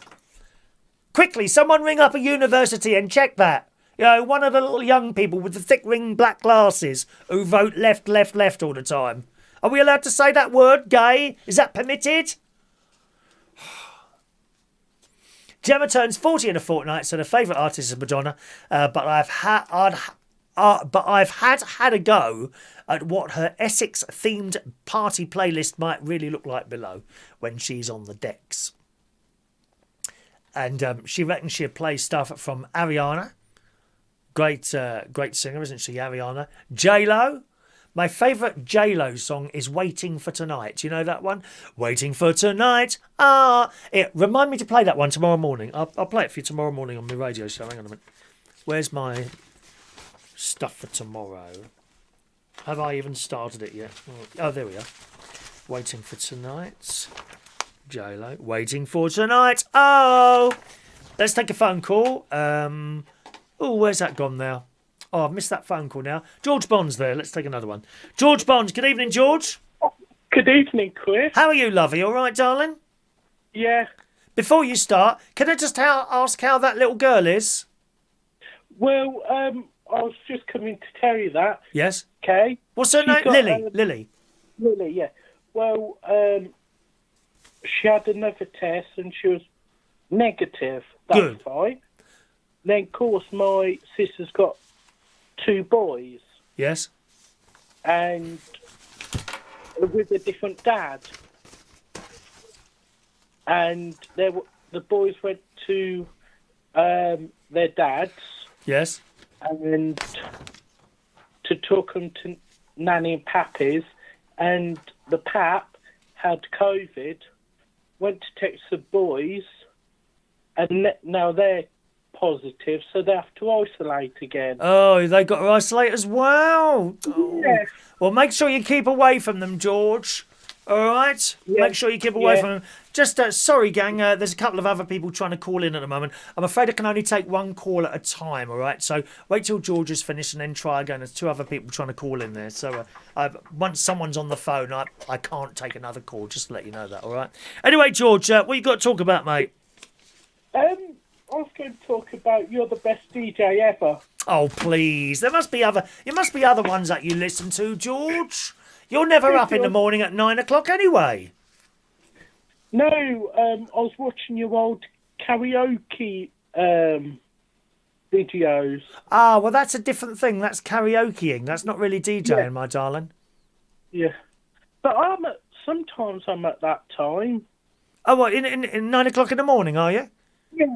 Quickly, someone ring up a university and check that. You know, one of the little young people with the thick ring black glasses who vote left, left, left all the time. Are we allowed to say that word, gay? Is that permitted? Gemma turns 40 in a fortnight, so her favourite artist is Madonna. But I've had a go at what her Essex-themed party playlist might really look like below when she's on the decks. And she reckons she'll play stuff from Ariana, great singer, isn't she, Ariana? J-Lo, My favourite J-Lo song is Waiting for Tonight. You know that one? Waiting for Tonight. Remind me to play that one tomorrow morning. I'll play it for you tomorrow morning on my radio show. Hang on a minute. Where's my stuff for tomorrow? Have I even started it yet? Oh, there we are. Waiting for Tonight. J-Lo. Waiting for Tonight. Oh! Let's take a phone call. Where's that gone now? Oh, I've missed that phone call now. George Bond's there. Let's take another one. George Bond. Good evening, George. Good evening, Chris. How are you, lovey? All right, darling? Yeah. Before you start, can I just ask how that little girl is? Well, I was just coming to tell you that. Yes. Okay. What's her name? Lily. Lily. Lily, yeah. Well, she had another test and she was negative. That's Good. fine. Then, of course, my sister's got 2 boys. Yes. And with a different dad. And the boys went to their dads. Yes. And to took them to Nanny and Pappy's. And the pap had COVID, went to text the boys, and now they're positive, so they have to isolate again. Oh, they got to isolate as well. Oh. Yeah. Well, make sure you keep away from them, George. All right? Yeah. Make sure you keep away from them. Just, sorry, gang, there's a couple of other people trying to call in at the moment. I'm afraid I can only take one call at a time, all right? So wait till George is finished and then try again. There's 2 other people trying to call in there. So once someone's on the phone, I can't take another call, just to let you know that, all right? Anyway, George, what you got to talk about, mate? I was going to talk about you're the best DJ ever. Oh, please. There must be other ones that you listen to, George. You're never up in the morning at 9 o'clock anyway. No, I was watching your old karaoke videos. Ah, well, that's a different thing. That's karaokeing. That's not really DJing, my darling. Yeah. But sometimes I'm at that time. Oh, what, in 9 o'clock in the morning, are you? Yes.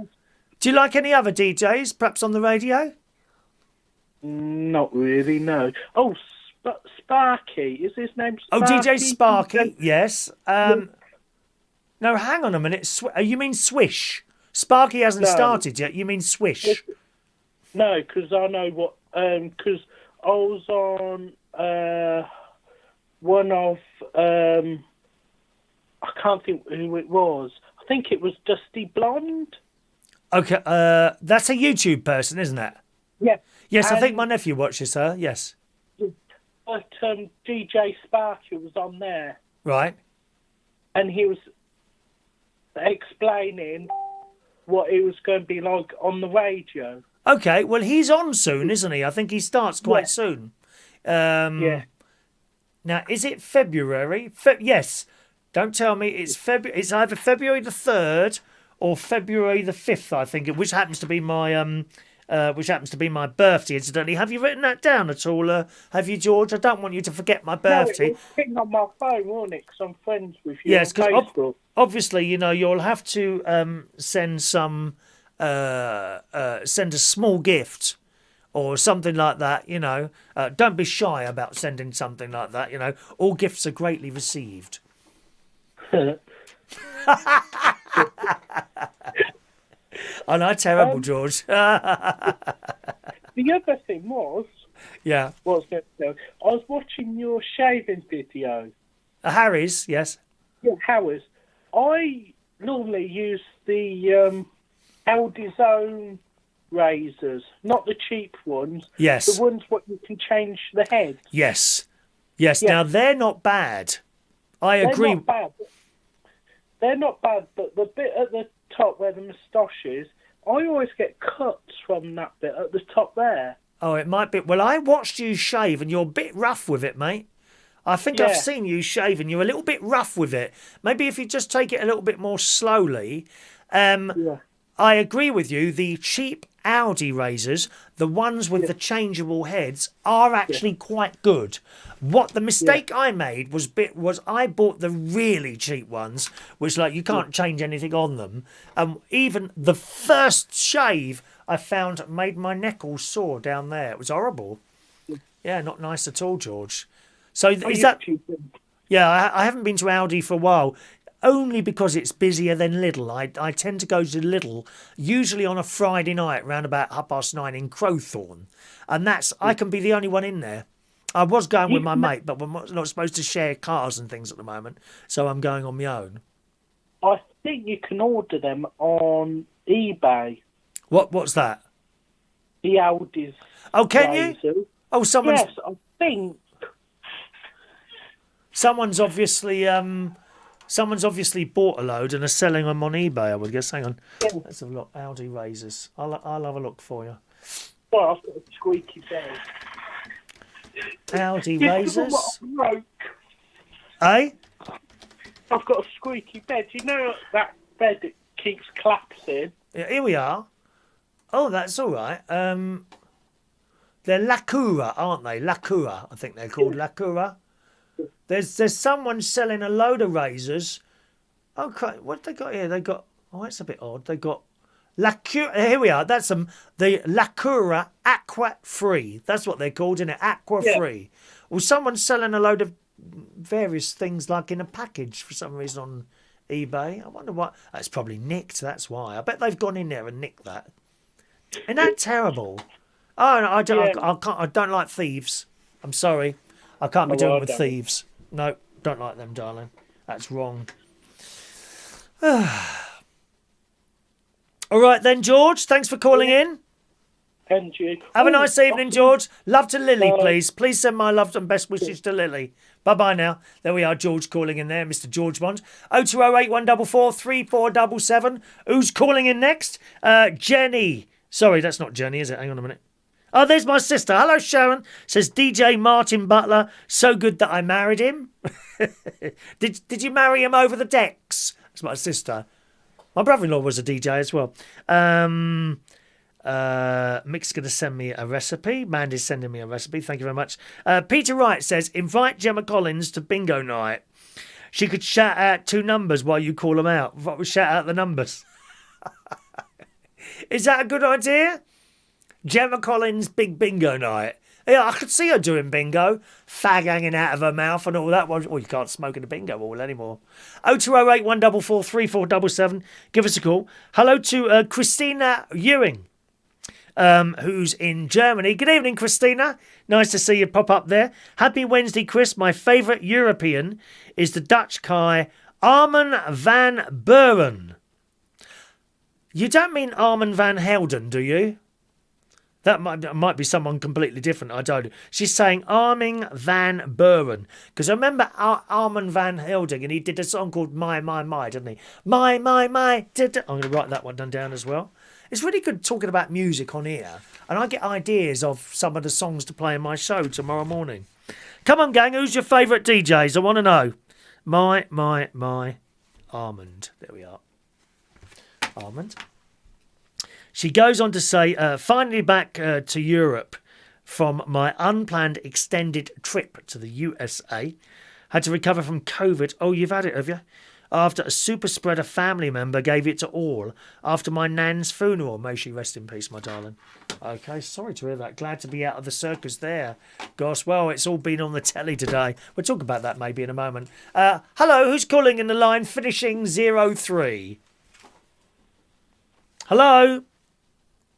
Do you like any other DJs, perhaps on the radio? Not really, no. Oh, Sparky. Is his name Sparky? Oh, DJ Sparky, yes. No, hang on a minute. You mean Swish? Sparky hasn't started yet. You mean Swish? No, because I know what... Because I was on one of... I can't think who it was. I think it was Dusty Blonde. Okay, that's a YouTube person, isn't it? Yeah. Yes, I think my nephew watches her, yes. But DJ Sparky was on there. Right. And he was explaining what it was going to be like on the radio. Okay, well, he's on soon, isn't he? I think he starts quite soon. Yeah. Now, is it February? Yes. Don't tell me it's February. It's either February the 3rd or February the 5th, I think, which happens to be my birthday, incidentally. Have you written that down at all? Have you, George? I don't want you to forget my birthday. No, it was sitting on my phone, wasn't it? Because I'm friends with you. Yes, because obviously, you'll have to send send a small gift or something like that. Don't be shy about sending something like that. All gifts are greatly received. I know, terrible, George. The other thing was... Yeah. What I was going to say, I was watching your shaving video. Harry's, yes. Yeah, Howard's. I normally use the Aldi's own razors, not the cheap ones. Yes. The ones what you can change the head. Yes. Yes, yeah. Now they're not bad. I agree. They're not bad, but the bit at the top where the moustache is, I always get cuts from that bit at the top there. Oh, it might be. Well, I watched you shave and you're a bit rough with it, mate. I think I've seen you shave and you're a little bit rough with it. Maybe if you just take it a little bit more slowly. I agree with you. The cheap Aldi razors, the ones with the changeable heads, are actually quite good. What the mistake I made was I bought the really cheap ones, which you can't change anything on them. Even the first shave I found made my neck all sore down there. It was horrible. Yeah, not nice at all, George. So is that? Yeah, I haven't been to Aldi for a while. Only because it's busier than Lidl. I tend to go to Lidl usually on a Friday night around about 9:30 in Crowthorne, and I can be the only one in there. I was going with my mate, but we're not supposed to share cars and things at the moment, so I'm going on my own. I think you can order them on eBay. What's that? The Aldi's. Oh, can you? Oh, Yes, I think. Someone's obviously bought a load and are selling them on eBay, I would guess. Hang on. Yeah. Let's have a look. Aldi razors. I'll have a look for you. Well, I've got a squeaky bed. Aldi razors. I've got a squeaky bed. You know that bed that keeps collapsing? Yeah, here we are. Oh, that's all right. They're Lacura, aren't they? Lacura, I think they're called. Lacura. There's someone selling a load of razors. Okay, what they got here? They got. Oh, it's a bit odd. They got Lacura. Here we are. That's them. The Lacura Aqua Free. That's what they're called, isn't it? Aqua Free. Well, someone's selling a load of various things like in a package for some reason on eBay. I wonder what. That's probably nicked. That's why. I bet they've gone in there and nicked that. Isn't that terrible? Oh, no, I don't. I can't. I don't like thieves. I'm sorry. I can't be doing with thieves. No, don't like them, darling. That's wrong. All right then, George. Thanks for calling in. And you. Have a nice evening, George. Love to Lily, please. Please send my love and best wishes to Lily. Bye-bye now. There we are, George calling in there, Mr. George Bond. 0208 144 3477. Who's calling in next? Jenny. Sorry, that's not Jenny, is it? Hang on a minute. Oh, there's my sister. Hello, Sharon. Says DJ Martin Butler. So good that I married him. Did you marry him over the decks? That's my sister. My brother-in-law was a DJ as well. Mick's going to send me a recipe. Mandy's sending me a recipe. Thank you very much. Peter Wright says, invite Gemma Collins to bingo night. She could shout out 2 numbers while you call them out. Shout out the numbers. Is that a good idea? Gemma Collins' big bingo night. Yeah, I could see her doing bingo. Fag hanging out of her mouth and all that. Well, you can't smoke in a bingo hall anymore. 0208 144 3477. Give us a call. Hello to Christina Ewing, who's in Germany. Good evening, Christina. Nice to see you pop up there. Happy Wednesday, Chris. My favourite European is the Dutch guy Armin van Buren. You don't mean Armin van Helden, do you? That might be someone completely different. I don't know. She's saying Armin van Buren. Because I remember Armin van Helden, and he did a song called My, didn't he? My. I'm going to write that one down as well. It's really good talking about music on here. And I get ideas of some of the songs to play in my show tomorrow morning. Come on, gang. Who's your favourite DJs? I want to know. My. Armand. There we are. Armand. She goes on to say, finally back to Europe from my unplanned extended trip to the USA. Had to recover from COVID. Oh, you've had it, have you? After a super spreader family member gave it to all after my nan's funeral. May she rest in peace, my darling. Okay, sorry to hear that. Glad to be out of the circus there. Gosh, well, it's all been on the telly today. We'll talk about that maybe in a moment. Hello, who's calling in the line finishing 03? Hello?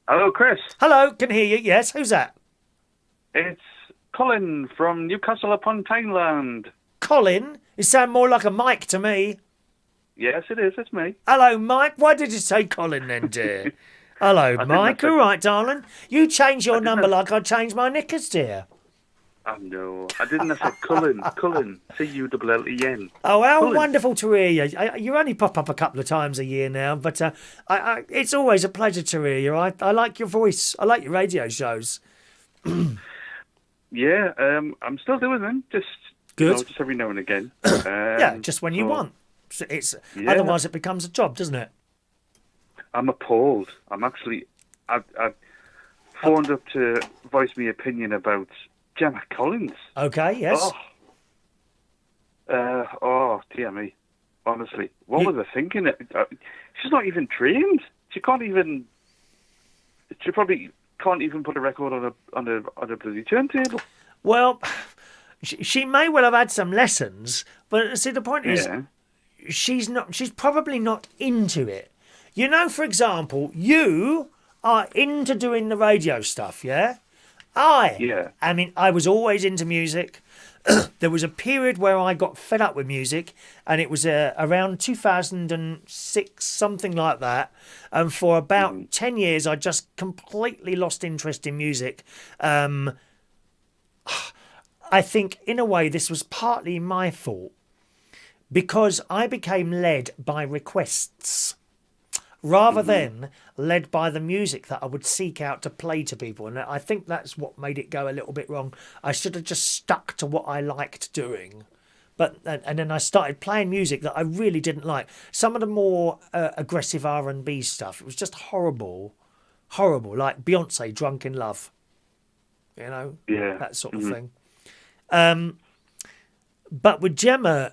Hello, Chris. Hello, can hear you. Yes, who's that? It's Colin from Newcastle upon Tyneland. Colin? You sound more like a Mike to me. Yes, it is. It's me. Hello, Mike. Why did you say Colin then, dear? Hello, Mike. All right, darling. You change your number like I changed my knickers, dear. Oh, no. I didn't have to say Cullen. Cullen. C-U-L-L-E-N. Oh, how Cullen. wonderful to hear you. You only pop up a couple of times a year now, but it's always a pleasure to hear you. I like your voice. I like your radio shows. Yeah, I'm still doing them. Just good. Just every now and again. Yeah, just when you want. Otherwise, it becomes a job, doesn't it? I'm appalled. I've phoned up to voice my opinion about Gemma Collins. Okay, yes. Oh, dear me. Honestly, what was I thinking? She's not even trained. She probably can't even put a record on a bloody turntable. Well, she may well have had some lessons, but see, the point is, Yeah. she's probably not into it. You know, for example, you are into doing the radio stuff, yeah? Yeah. I mean, I was always into music. There was a period where I got fed up with music, and it was around 2006, something like that. And for about 10 years, I just completely lost interest in music. I think, in a way, this was partly my fault, because I became led by requests rather than led by the music that I would seek out to play to people. And I think that's what made it go a little bit wrong. I should have just stuck to what I liked doing. And then I started playing music that I really didn't like. Some of the more aggressive R&B stuff, it was just horrible. Horrible, like Beyonce, Drunk in Love. You know? Yeah. That sort of thing. But with Gemma,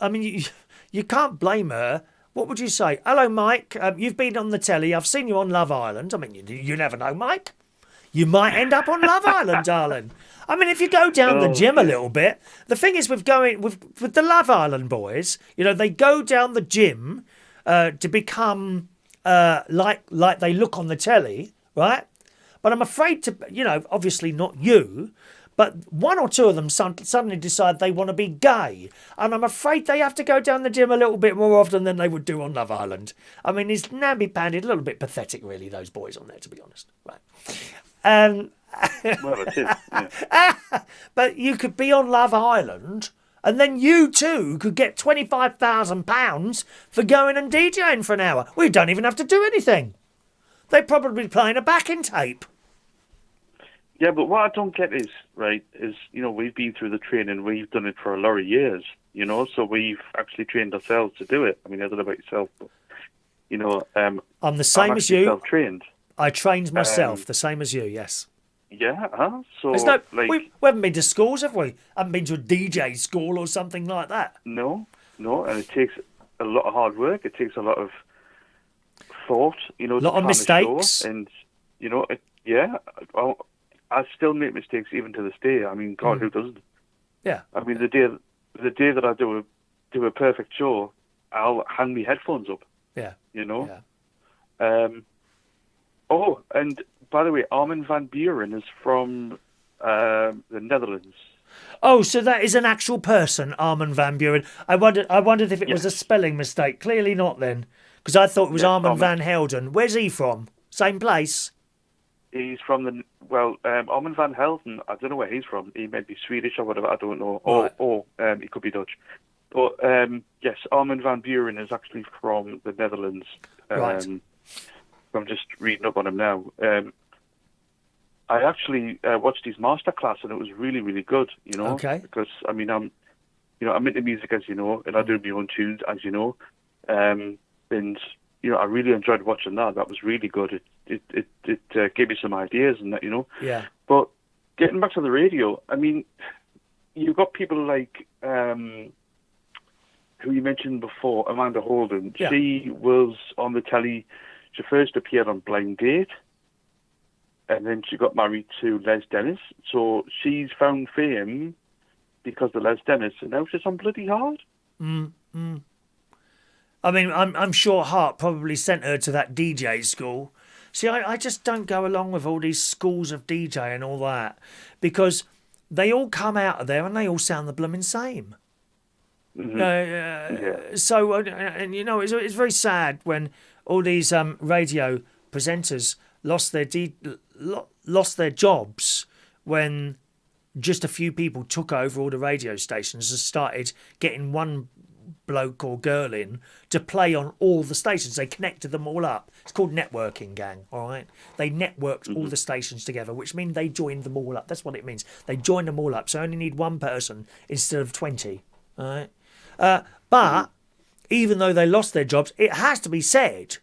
I mean, you can't blame her. What would you say? Hello, Mike. You've been on the telly. I've seen you on Love Island. I mean, you never know, Mike. You might end up on Love Island, darling. I mean, if you go down the gym a little bit, the thing is with the Love Island boys, you know, they go down the gym to become like they look on the telly, right? But I'm afraid to, you know, obviously not you, but one or two of them suddenly decide they want to be gay. And I'm afraid they have to go down the gym a little bit more often than they would do on Love Island. I mean, it's namby-pandy, a little bit pathetic, really, those boys on there, to be honest. Right. Well, it is. Yeah. But you could be on Love Island, and then you too could get £25,000 for going and DJing for an hour. We don't even have to do anything. They'd probably be playing a backing tape. Yeah, but what I don't get is, you know, we've been through the training, we've done it for a lot of years, you know, so we've actually trained ourselves to do it. I mean, I don't know about yourself, but, you know, I'm the same as you. Self-trained. I trained myself, the same as you, yes. Yeah, huh? So, we haven't been to schools, have we? Haven't been to a DJ school or something like that. No, and it takes a lot of hard work. It takes a lot of thought, you know. A lot of mistakes. And, you know, I still make mistakes even to this day. I mean, God, who doesn't? Yeah. I mean, the day that I do a perfect show, I'll hang my headphones up. Yeah. You know? Yeah. Oh, and by the way, Armin van Buren is from the Netherlands. Oh, so that is an actual person, Armin van Buren. I wondered if it was a spelling mistake. Clearly not then, because I thought it was Armin van Helden. Where's he from? Same place? He's from Armin van Helden. I don't know where he's from. He may be Swedish or whatever. I don't know. Right. Or he could be Dutch. But yes, Armin van Buren is actually from the Netherlands. Right. I'm just reading up on him now. I actually watched his masterclass, and it was really, really good. You know, okay. Because I mean, I'm into music, as you know, and I do my own tunes, as you know, and you know, I really enjoyed watching that. That was really good. It gave me some ideas and that, you know. Yeah. But getting back to the radio, I mean, you've got people like who you mentioned before, Amanda Holden. Yeah. She was on the telly. She first appeared on Blind Date, and then she got married to Les Dennis. So she's found fame because of Les Dennis, and now she's on Bloody Hard. I mean, I'm sure Hart probably sent her to that DJ school. See, I just don't go along with all these schools of DJ and all that, because they all come out of there and they all sound the blooming same. Yeah. So, and you know, it's very sad when all these radio presenters lost their jobs when just a few people took over all the radio stations and started getting one bloke or girl in to play on all the stations. They connected them all up. It's called networking, gang, all right? They networked all the stations together, which means they joined them all up. That's what it means. They joined them all up, so I only need one person instead of 20, all right? But even though they lost their jobs, it has to be said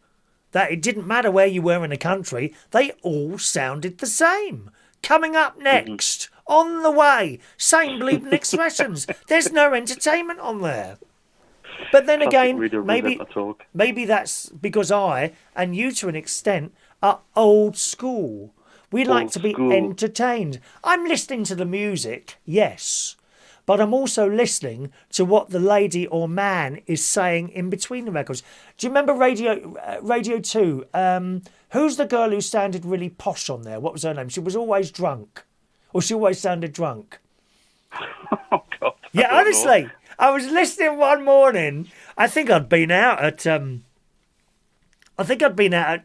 that it didn't matter where you were in the country, they all sounded the same. Coming up next, on the way, same bleeping expressions. There's no entertainment on there. But then again, maybe that's because I, and you to an extent, are old school. We like Old to be school. entertained. I'm listening to the music, yes, but I'm also listening to what the lady or man is saying in between the records. Do you remember Radio 2? Who's the girl who sounded really posh on there? What was her name? She was always drunk. Or she always sounded drunk. Oh, God. Yeah, honestly. I was listening one morning. I think I'd been out at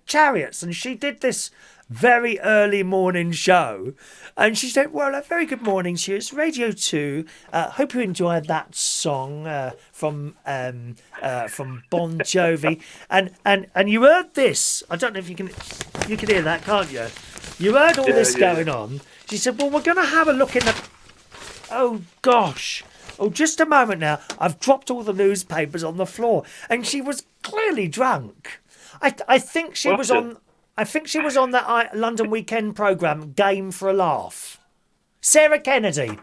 Chariots, and she did this very early morning show, and she said, "Well, a very good morning to you. It's Radio 2. Hope you enjoyed that song from Bon Jovi." And you heard this. I don't know if you can hear that, can't you? You heard all this going on. She said, "Well, we're going to have a look in the." Oh gosh. Oh, just a moment now. I've dropped all the newspapers on the floor, and she was clearly drunk. I think she was on. I think she was on that London Weekend programme, Game for a Laugh. Sarah Kennedy.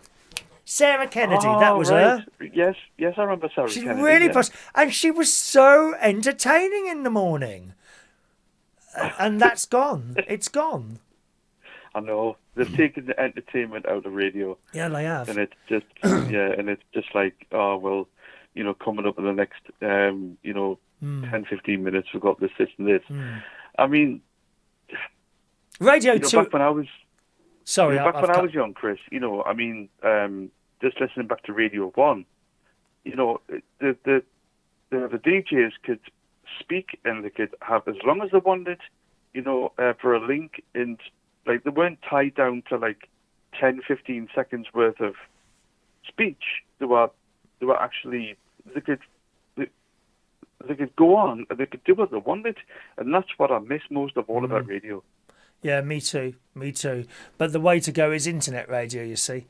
That was her. Yes, I remember Sarah She's Kennedy. really and she was so entertaining in the morning. And that's gone. It's gone. I know. They've taken the entertainment out of radio. Yeah, they have. And it's just, and it's just like, oh, well, coming up in the next, 10, 15 minutes, we've got this, and this. I mean, Radio 2. Back when I was, sorry, when I was young, Chris, just listening back to Radio 1, the DJs could speak and they could have, as long as they wanted, for a link, and like they weren't tied down to like 10, 15 seconds worth of speech. They were actually, they could go on and they could do what they wanted, and that's what I miss most of all about radio. Yeah, me too. But the way to go is internet radio, you see.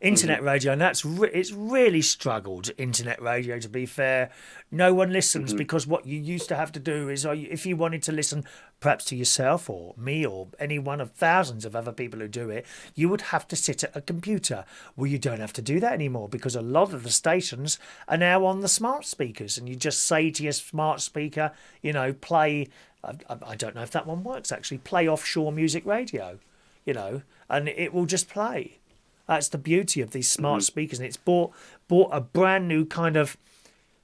Internet radio, and it's really struggled, internet radio, to be fair. No one listens because what you used to have to do is, if you wanted to listen perhaps to yourself or me or any one of thousands of other people who do it, you would have to sit at a computer. Well, you don't have to do that anymore because a lot of the stations are now on the smart speakers, and you just say to your smart speaker, play... I don't know if that one works, actually. Play offshore music radio, and it will just play. That's the beauty of these smart speakers. And it's brought a brand new kind of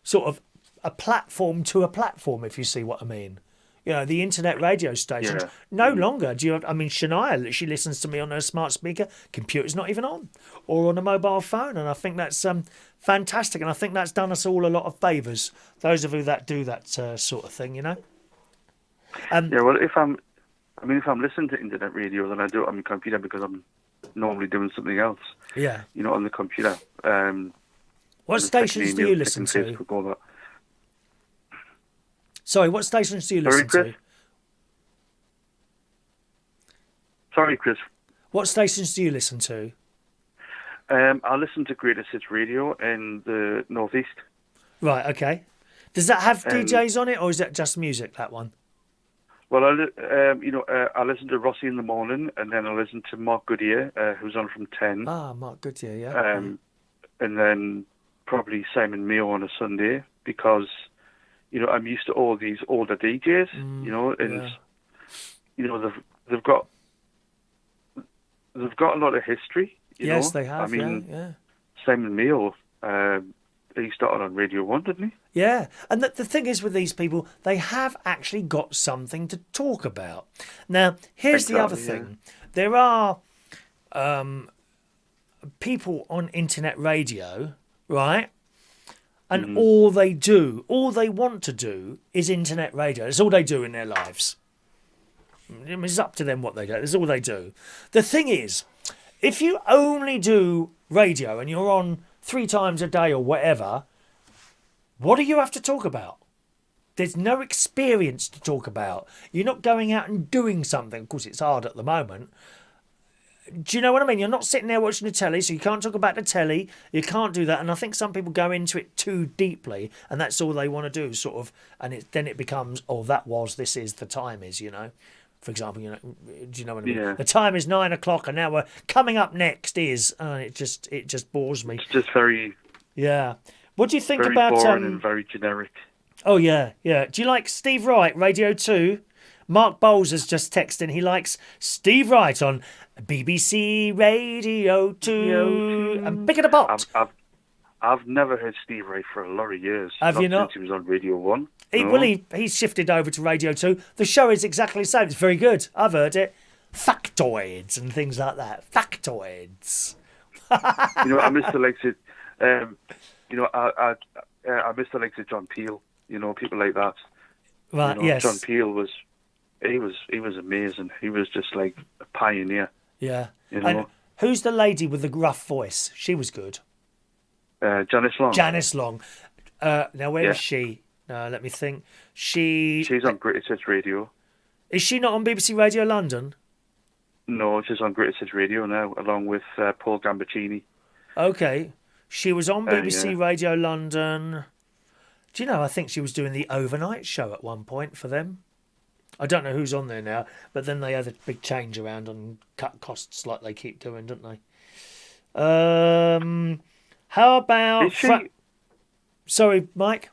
sort of a platform to a platform, if you see what I mean. The internet radio stations no longer. Shania, she listens to me on her smart speaker. Computer's not even on, or on a mobile phone. And I think that's fantastic. And I think that's done us all a lot of favours. Those of you that do that sort of thing, well, if I'm listening to internet radio, then I do it on my computer because I'm normally doing something else. Yeah. On the computer. What stations do you listen to? Facebook, all that. Sorry, what stations do you listen to? Sorry, Chris. What stations do you listen to? I listen to Greatest Hits Radio in the Northeast. Right, okay. Does that have DJs on it, or is that just music, that one? Well, I listen to Rossi in the morning, and then I listen to Mark Goodyear, who's on from 10. Ah, Mark Goodyear, yeah. And then probably Simon Mayo on a Sunday, because, I'm used to all these older DJs, they've got a lot of history. Yes, they have. Yeah. Simon Mayo, he started on Radio 1, didn't he? Yeah, and the thing is with these people, they have actually got something to talk about. Now, here's the other thing. There are people on internet radio, right? And all they want to do is internet radio. It's all they do in their lives. It's up to them what they do. It's all they do. The thing is, if you only do radio and you're on 3 times a day or whatever, what do you have to talk about? There's no experience to talk about. You're not going out and doing something. Of course, it's hard at the moment. Do you know what I mean? You're not sitting there watching the telly, so you can't talk about the telly. You can't do that. And I think some people go into it too deeply, and that's all they want to do, sort of. And then it becomes, this is, the time is, For example, do you know what I mean? Yeah. The time is 9 o'clock, and now we're coming up next is. It just bores me. It's just very. Yeah. What do you think very about? Boring and very generic. Oh yeah. Do you like Steve Wright, Radio 2? Mark Bowles has just texted. He likes Steve Wright on BBC Radio 2. And Pick It Apart. I've never heard Steve Wright for a lot of years. Have you not? Since he was on Radio 1. Well, he's shifted over to Radio 2. The show is exactly the same. It's very good. I've heard it. Factoids and things like that. Factoids. I miss the likes of, I miss the likes of John Peel. People like that. Right. Yes. John Peel was amazing. He was just like a pioneer. Yeah. And who's the lady with the gruff voice? She was good. Janice Long. Janice Long. Now where is she? Let me think. She's on Greatest Hits Radio. Is she not on BBC Radio London? No, she's on Greatest Hits Radio now, along with Paul Gambaccini. Okay. She was on BBC Radio London. Do you know, I think she was doing the overnight show at one point for them. I don't know who's on there now, but then they had a big change around and cut costs like they keep doing, don't they? How about... Sorry, Mike?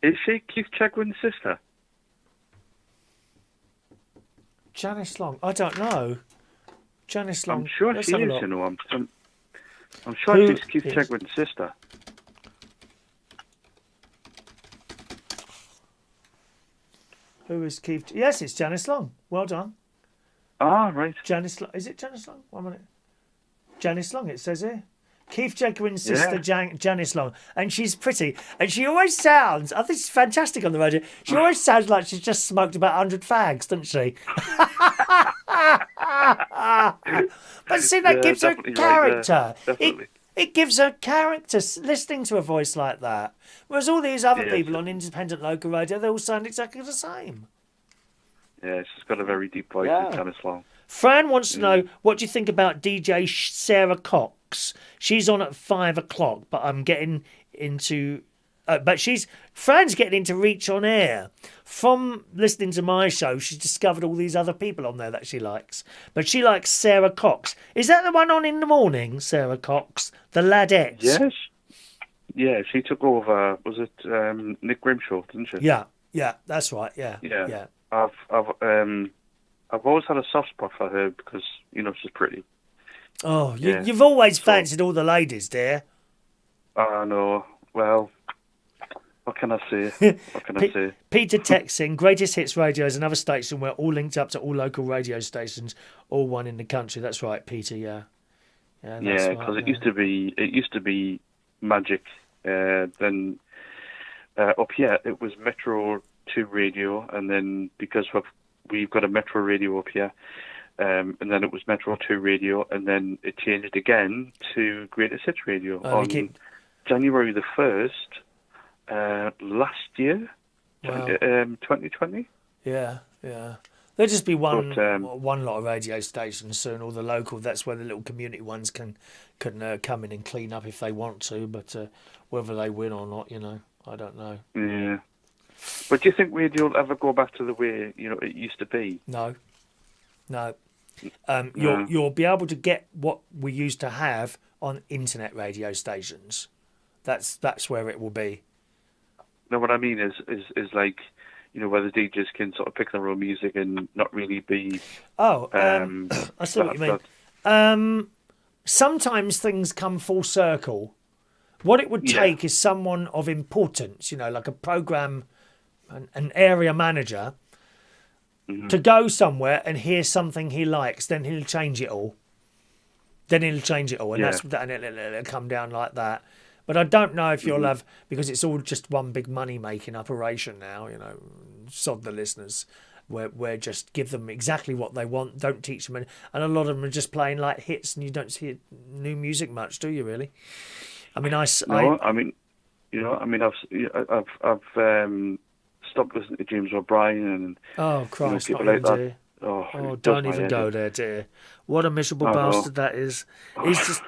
Is she Keith Chegwin's sister? Janice Long? I don't know. Janice Long. I'm sure Let's she have a is, look. I'm sure she's Keith Chegwin's sister. Who is Keith? Yes, it's Janice Long. Well done. Ah, right. Janice Long. Is it Janice Long? 1 minute. Janice Long, it says here. Keith Chegwin's sister, Janice Long. And she's pretty. And she always sounds, I think it's fantastic on the radio, she always sounds like she's just smoked about 100 fags, doesn't she? But see, that gives her character. Right, it gives her character listening to a voice like that. Whereas all these other people on independent local radio, they all sound exactly the same. Yeah, she's got a very deep voice, Janice Long. Fran wants to know, what do you think about DJ Sarah Cox? She's on at 5 o'clock, but I'm getting into... Fran's getting into Reach on Air. From listening to my show, she's discovered all these other people on there that she likes. But she likes Sarah Cox. Is that the one on in the morning, Sarah Cox? The Ladettes? Yes. Yeah, she took over, was it Nick Grimshaw, didn't she? Yeah, that's right, yeah. I've always had a soft spot for her because, she's pretty. Oh, you've always fancied all the ladies, dear. I know. Well, what can I say? Peter texting, Greatest Hits Radio is another station where all linked up to all local radio stations, all one in the country. That's right, Peter, yeah. Yeah, because it used to be Magic. Then up here, it was Metro 2 Radio, and then because we've got a Metro Radio up here, and then it was Metro 2 Radio, and then it changed again to Greatest Hits Radio on January the 1st last year, 2020. Yeah. There'll just be one lot of radio stations soon, all the local. That's where the little community ones can come in and clean up if they want to. But whether they win or not, I don't know. Yeah. But do you think radio will ever go back to the way it used to be? No. You'll be able to get what we used to have on internet radio stations. That's where it will be. No, what I mean is like, where the DJs can sort of pick their own music and not really be... I see what you mean. Sometimes things come full circle. What it would take is someone of importance, like a programme, an area manager, to go somewhere and hear something he likes, then he'll change it all. And it'll come down like that. But I don't know if you'll have, because it's all just one big money-making operation now, sod the listeners. Where just give them exactly what they want, don't teach them, and a lot of them are just playing like hits, and you don't see new music much, do you? Really? I mean, I've stopped listening to James O'Brien and Christ, people like that. Dear. Oh, don't even go there, dear. What a miserable bastard that is. He's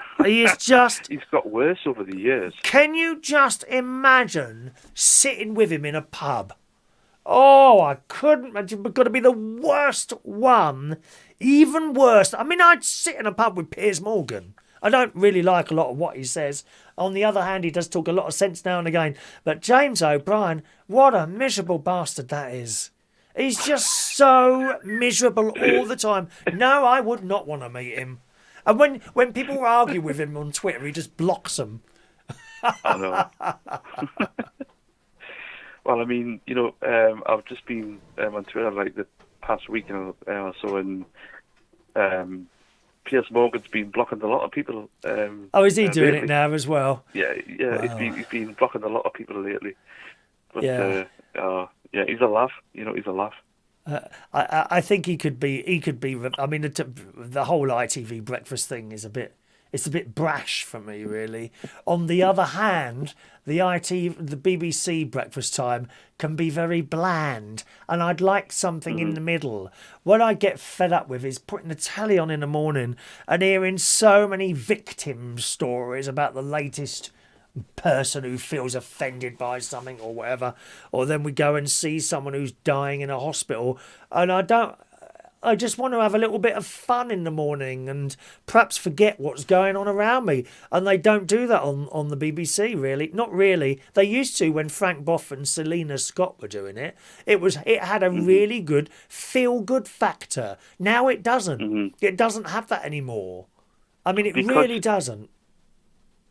got worse over the years. Can you just imagine sitting with him in a pub? Oh, I couldn't. It's got to be the worst one. Even worse. I mean, I'd sit in a pub with Piers Morgan. I don't really like a lot of what he says. On the other hand, he does talk a lot of sense now and again. But James O'Brien, what a miserable bastard that is. He's just so miserable all the time. No, I would not want to meet him. And when people argue with him on Twitter, he just blocks them. I know. Well, I mean, I've just been on Twitter like the past week or so, and Piers Morgan's been blocking a lot of people. Is he doing it now as well? Yeah, Wow. he's been blocking a lot of people lately. But, Yeah. He's a laugh. He's a laugh. I think he could be. I mean, the whole ITV breakfast thing is it's a bit brash for me, really. On the other hand, the BBC breakfast time can be very bland, and I'd like something in the middle. What I get fed up with is putting the telly on in the morning and hearing so many victim stories about the latest person who feels offended by something or whatever, or then we go and see someone who's dying in a hospital, and I just want to have a little bit of fun in the morning and perhaps forget what's going on around me. And they don't do that on the BBC, really. Not really. They used to when Frank Boff and Selena Scott were doing it. It had a really good feel-good factor. Now it doesn't. It doesn't have that anymore. I mean, it really doesn't.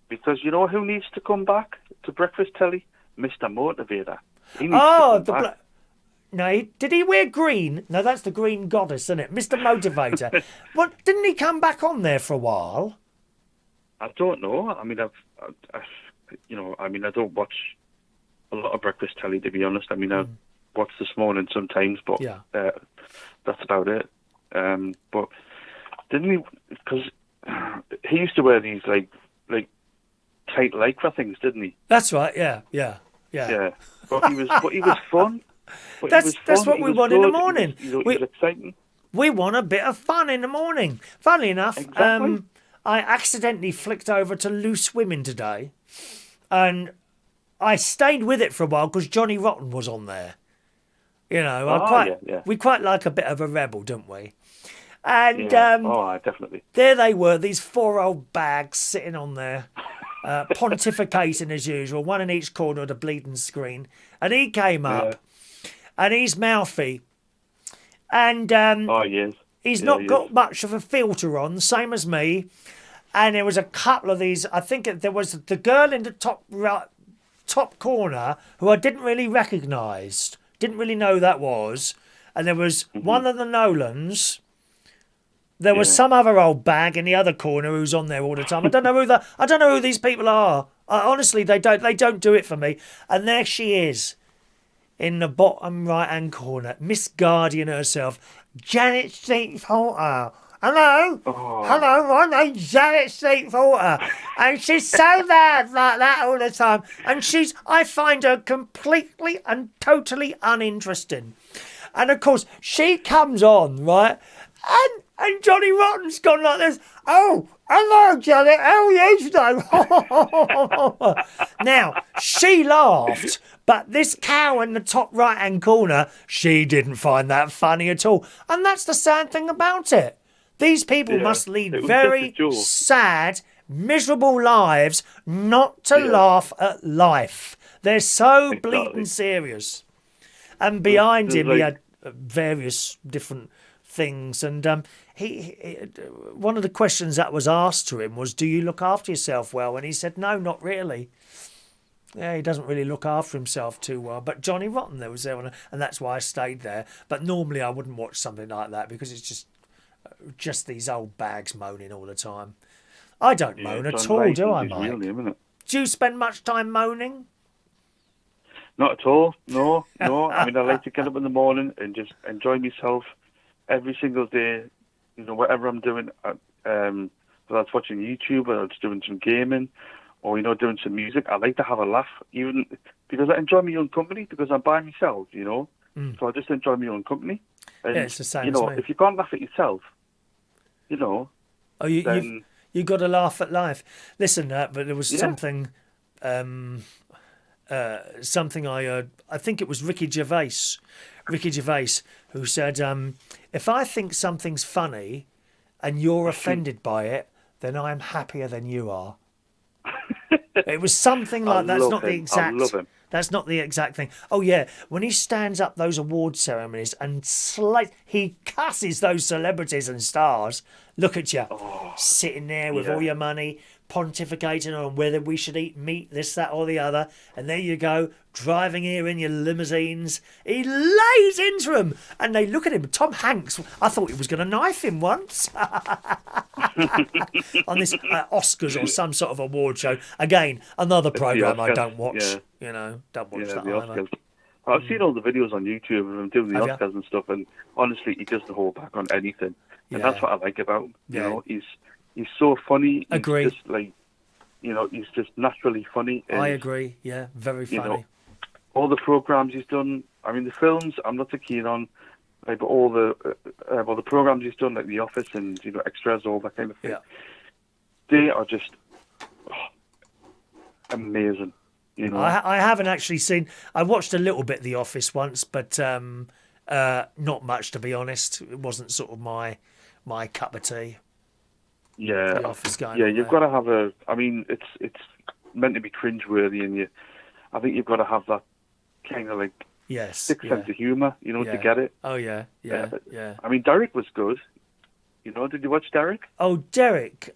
Because you know who needs to come back to breakfast telly? Mr. Motivator. He needs to come back. No, did he wear green? No, that's the Green Goddess, isn't it? Mr. Motivator. What? Didn't he come back on there for a while? I don't know. I mean, I don't watch a lot of breakfast telly, to be honest. I mean, I watch This Morning sometimes, but that's about it. But didn't he? Because he used to wear these like tight lycra things, didn't he? That's right. Yeah. Yeah, but he was fun. That's what we want in the morning. It was exciting. We want a bit of fun in the morning. Funnily enough, Exactly. I accidentally flicked over to Loose Women today, and I stayed with it for a while because Johnny Rotten was on there. We quite like a bit of a rebel, don't we? And definitely. There they were, these four old bags sitting on there, pontificating as usual, one in each corner of the bleeding screen. And he came up, and he's mouthy, and he's not got much of a filter on, same as me. And there was a couple of these. I think there was the girl in the top corner who I didn't really recognise, didn't really know that was, and there was one of the Nolans. There was some other old bag in the other corner who's on there all the time. I don't know who these people are. Honestly, they don't do it for me. And there she is, in the bottom right-hand corner, Miss Guardian herself, Janet Street-Porter. Hello, my name's Janet Street-Porter, and she's so loud like that all the time. And I find her completely and totally uninteresting. And of course, she comes on, right, and Johnny Rotten's gone like this. Oh, hello, Janet. How are you today? Now, she laughed, but this cow in the top right-hand corner, she didn't find that funny at all. And that's the sad thing about it. These people must lead very sad, miserable lives not to laugh at life. They're so bleeding serious. And behind him, he had various different things, and he one of the questions that was asked to him was, do you look after yourself well? And he said, no, not really. Yeah, he doesn't really look after himself too well. But Johnny Rotten was there, and that's why I stayed there. But normally I wouldn't watch something like that because it's just these old bags moaning all the time. I don't moan at all, do I, Mike? Do you spend much time moaning? Not at all, no. I mean, I like to get up in the morning and just enjoy myself every single day, whatever I'm doing, whether it's watching YouTube, or it's doing some gaming, or, doing some music. I like to have a laugh, even because I enjoy my own company, because I'm by myself, So I just enjoy my own company. And, it's the same as me. If you can't laugh at yourself, you got to laugh at life. Listen, but there was something I heard. I think it was Ricky Gervais, who said, if I think something's funny and you're offended by it, then I'm happier than you are. It was something like that. That's not the exact. That's not the exact thing. Oh yeah, when he stands up those award ceremonies and he cusses those celebrities and stars. Look at you, sitting there with all your money, pontificating on whether we should eat meat, this, that, or the other. And there you go, driving here in your limousines. He lays into them, and they look at him. Tom Hanks, I thought he was going to knife him once on this Oscars or some sort of award show. Again, another program I don't watch. Yeah. You know, don't watch Yeah, that the either. Oscars. I've seen all the videos on YouTube of him doing the Have ya? Oscars and stuff, and honestly, he doesn't hold back on anything. And Yeah. that's what I like about him. You Yeah. know, he's so funny. He's Agree. just like, you know, he's just naturally funny. And, I agree. Yeah, very you funny. know, all the programs he's done. I mean, the films I'm not so keen on, like, but all the programs he's done, like The Office and Extras, all that kind of thing. Yeah. They are just amazing. You know, I haven't actually seen. I watched a little bit The Office once, but not much, to be honest. It wasn't sort of my cup of tea. yeah, The Office going yeah. on You've there. got to have a. I mean, it's meant to be cringeworthy, and I think you've got to have that kind of like Yes. sixth Yeah. sense of humour, to Yeah. get it. Oh yeah. Yeah. Yeah. I mean, Derek was good. You know, did you watch Derek? Oh, Derek.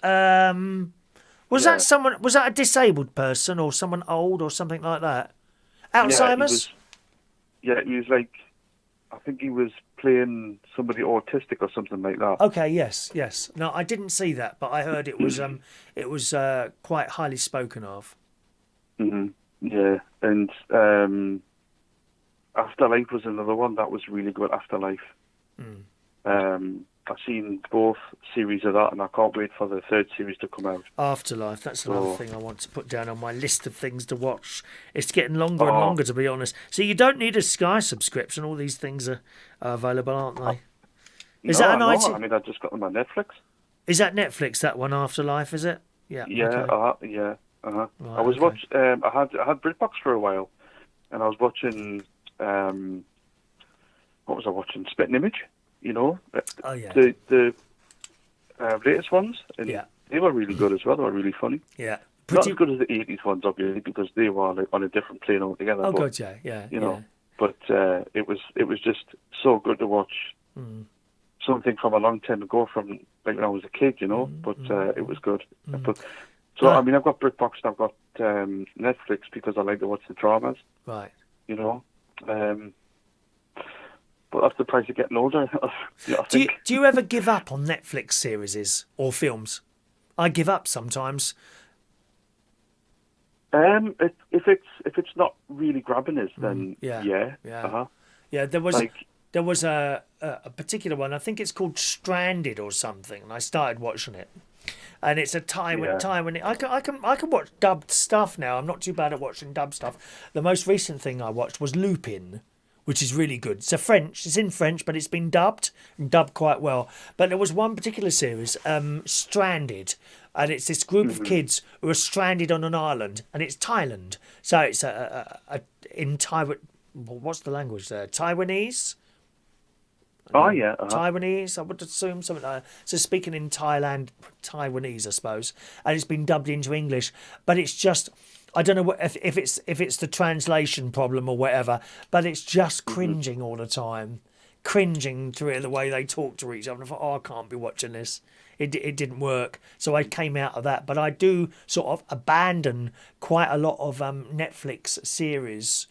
Was Yeah. that someone? Was that a disabled person or someone old or something like that? Yeah, he Alzheimer's. was, he was like, I think he was playing somebody autistic or something like that. Okay. Yes. Yes. No, I didn't see that, but I heard it was quite highly spoken of. Hmm. Yeah, and Afterlife was another one that was really good. Afterlife. I've seen both series of that, and I can't wait for the third series to come out. Afterlife. That's another Oh. thing I want to put down on my list of things to watch. It's getting longer and Oh. longer, to be honest. So you don't need a Sky subscription. All these things are available, aren't they? Is that an no, item? I mean, I just got them on Netflix. Is that Netflix? That one, Afterlife, is it? Yeah. Yeah, Okay. yeah. Right, I was okay. I had BritBox for a while, and I was watching. What was I watching? Spit and Image. You know, Oh yeah. the latest ones, and Yeah. they were really good as well. They were really funny. Yeah. Not as good as the '80s ones, obviously, because they were like on a different plane altogether. Oh, but, good. Yeah. Yeah. You know, but it was just so good to watch something from a long time ago, from like when I was a kid. You know, but it was good. So I mean, I've got BritBox and I've got Netflix because I like to watch the dramas. Right. You know. But that's the price of getting older. I think. Do you ever give up on Netflix series or films? I give up sometimes. If it's not really grabbing us, then yeah, yeah. yeah. Uh-huh. Yeah, there was Like- a particular one. I think it's called Stranded or something, and I started watching it. And it's a time when I can watch dubbed stuff now. I'm not too bad at watching dubbed stuff. The most recent thing I watched was Lupin, which is really good. It's in French, but it's been dubbed and dubbed quite well. But there was one particular series, Stranded, and it's this group of kids who are stranded on an island, and it's Thailand. So it's in Taiwan. What's the language there? Taiwanese. Oh yeah. Taiwanese, I would assume something like that. So speaking in Taiwanese, I suppose, and it's been dubbed into English. But it's just, I don't know if it's the translation problem or whatever, but it's just cringing all the time, cringing through the way they talk to each other. And I thought, I can't be watching this. It didn't work, so I came out of that. But I do sort of abandon quite a lot of Netflix series.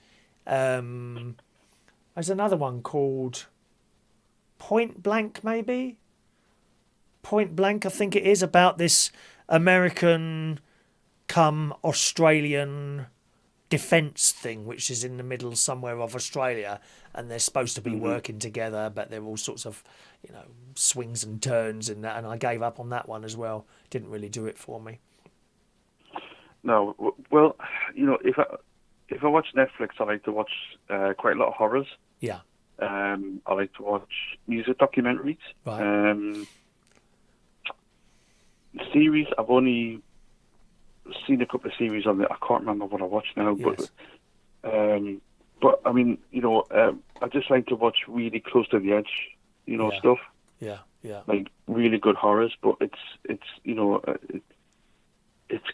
There's another one called Point Blank, maybe? Point Blank, I think it is, about this American come Australian defence thing, which is in the middle somewhere of Australia, and they're supposed to be working together, but there are all sorts of, swings and turns in that, and I gave up on that one as well. Didn't really do it for me. No, well, if I watch Netflix, I like to watch quite a lot of horrors. Yeah. I like to watch music documentaries. Right. Series, I've only seen a couple of series on it. I can't remember what I watched now, Yes. but I mean, I just like to watch really close to the edge, Yeah. stuff Yeah, yeah. like really good horrors. But it's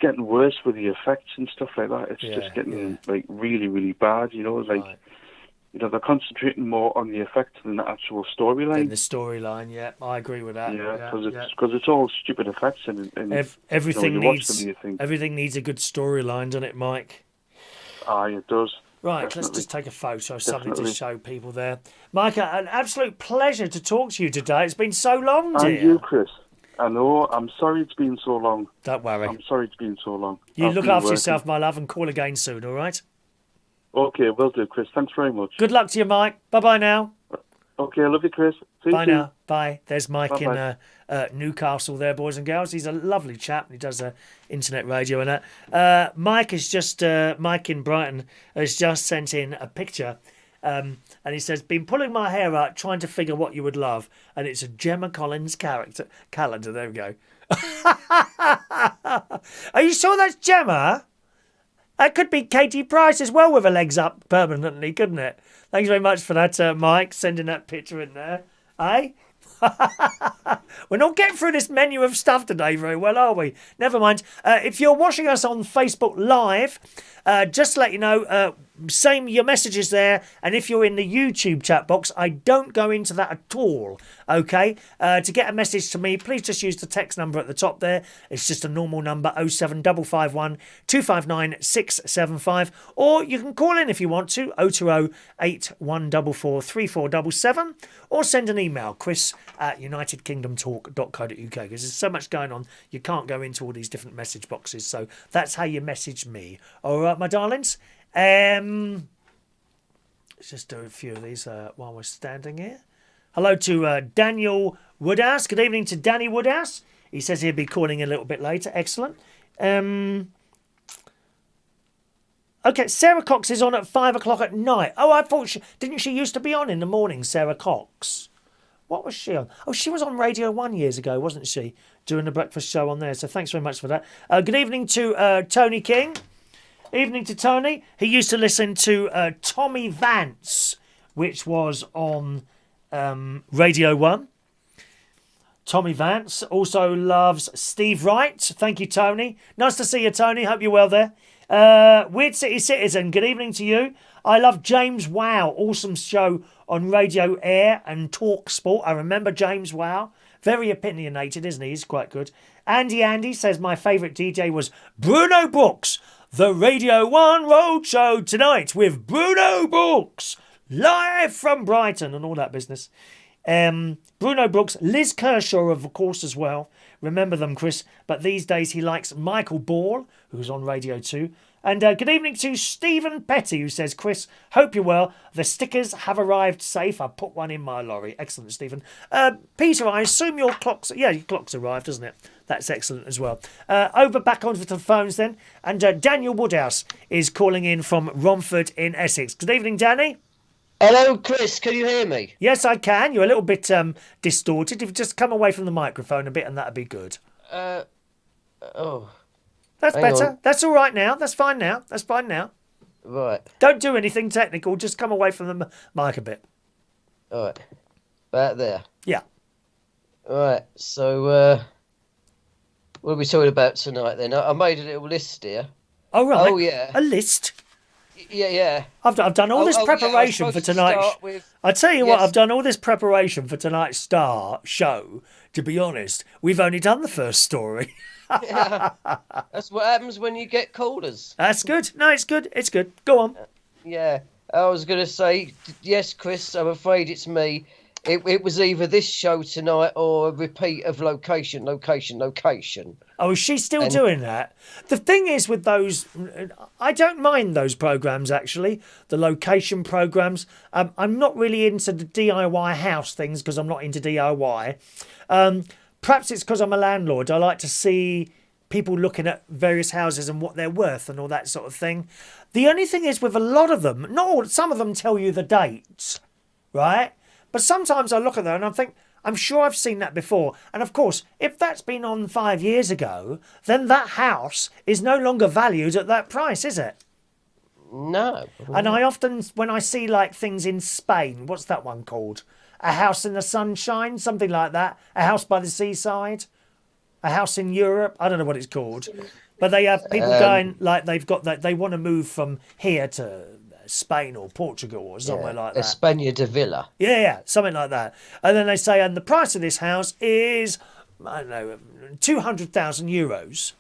getting worse with the effects and stuff like that. It's Yeah, just getting yeah. like really, really bad. Right. They're concentrating more on the effects than the actual In storyline. the storyline, yeah, I agree with that. Yeah, because it's all stupid effects and Everything you watch needs them and you think, everything needs a good storyline, doesn't it, Mike? it does. Right, let's Definitely. just take a photo, something to Definitely. show people there. Mike, an absolute pleasure to talk to you today. It's been so long, And dear. you, Chris. I know. I'm sorry it's been so long. Don't worry. I'm sorry it's been so long. You I've look been after working. yourself, my love, and call again soon, all right? Okay, will do, Chris. Thanks very much. Good luck to you, Mike. Bye-bye now. Okay, I love you, Chris. See Bye you soon. now. Bye. There's Mike Bye-bye. in Newcastle there, boys and girls. He's a lovely chap. He does internet radio and that. Mike in Brighton has just sent in a picture. And he says, been pulling my hair out trying to figure what you would love. And it's a Gemma Collins calendar. There we go. Are you sure that's Gemma? That could be Katie Price as well with her legs up permanently, couldn't it? Thanks very much for that, Mike, sending that picture in there. Eh? We're not getting through this menu of stuff today very well, are we? Never mind. If you're watching us on Facebook Live, just to let you know, same your messages there. And if you're in the YouTube chat box, I don't go into that at all. Okay? To get a message to me, please just use the text number at the top there. It's just a normal number, 07551 259 675. Or you can call in if you want to, 020 8144 3477. Or send an email, chris@unitedkingdomtalk.co.uk, because there's so much going on, you can't go into all these different message boxes. So that's how you message me. All right, my darlings. Let's just do a few of these while we're standing here. Hello to Daniel Woodhouse. Good evening to Danny Woodhouse. He says he'll be calling a little bit later. Excellent. Okay, Sarah Cox is on at 5 o'clock at night. Oh, I thought didn't she used to be on in the morning, Sarah Cox? What was she on? Oh, she was on Radio 1 years ago, wasn't she? Doing the breakfast show on there. So thanks very much for that. Good evening to Tony King. Evening to Tony. He used to listen to Tommy Vance, which was on Radio 1. Tommy Vance also loves Steve Wright. Thank you, Tony. Nice to see you, Tony. Hope you're well there. Weird City Citizen, good evening to you. I love James Wow. Awesome show on Radio Air and Talk Sport. I remember James Wow. Very opinionated, isn't he? He's quite good. Andy says my favourite DJ was Bruno Brooks. The Radio 1 Road Show tonight with Bruno Brooks. Live from Brighton and all that business. Bruno Brooks, Liz Kershaw, of course, as well. Remember them, Chris. But these days he likes Michael Ball, who's on Radio 2. And good evening to Stephen Petty, who says, Chris, hope you're well. The stickers have arrived safe. I put one in my lorry. Excellent, Stephen. Peter, I assume your clock's... Yeah, your clock's arrived, doesn't it? That's excellent as well. Back onto the phones then. And Daniel Woodhouse is calling in from Romford in Essex. Good evening, Danny. Hello, Chris. Can you hear me? Yes, I can. You're a little bit distorted. If you just come away from the microphone a bit, and that'd be good. That's better. On. That's all right now. That's fine now. That's fine now. Right. Don't do anything technical. Just come away from the mic a bit. All right. About there. Yeah. All right. So, what are we talking about tonight then? I made a little list here. Oh, right. Oh, yeah. A list? Yeah. I've done all this preparation for tonight. I tell you what, I've done all this preparation for tonight's show. To be honest, we've only done the first story. Yeah. That's what happens when you get callers. That's good. No, it's good. It's good. Go on. Yeah. I was going to say, yes, Chris, I'm afraid it's me. It was either this show tonight or a repeat of location. Oh, is she still doing that? The thing is with those, I don't mind those programmes, actually, the location programmes. I'm not really into the DIY house things because I'm not into DIY. Perhaps it's because I'm a landlord. I like to see people looking at various houses and what they're worth and all that sort of thing. The only thing is with a lot of them, not all, some of them tell you the dates, right? But sometimes I look at them and I think, I'm sure I've seen that before. And of course, if that's been on 5 years ago, then that house is no longer valued at that price, is it? No. And I often, when I see like things in Spain, what's that one called? A house in the sunshine, something like that. A house by the seaside. A house in Europe. I don't know what it's called. But they have people going like they've got that they want to move from here to Spain or Portugal or somewhere like that. España de Villa. Yeah, something like that. And then they say, and the price of this house is, I don't know, 200,000 euros.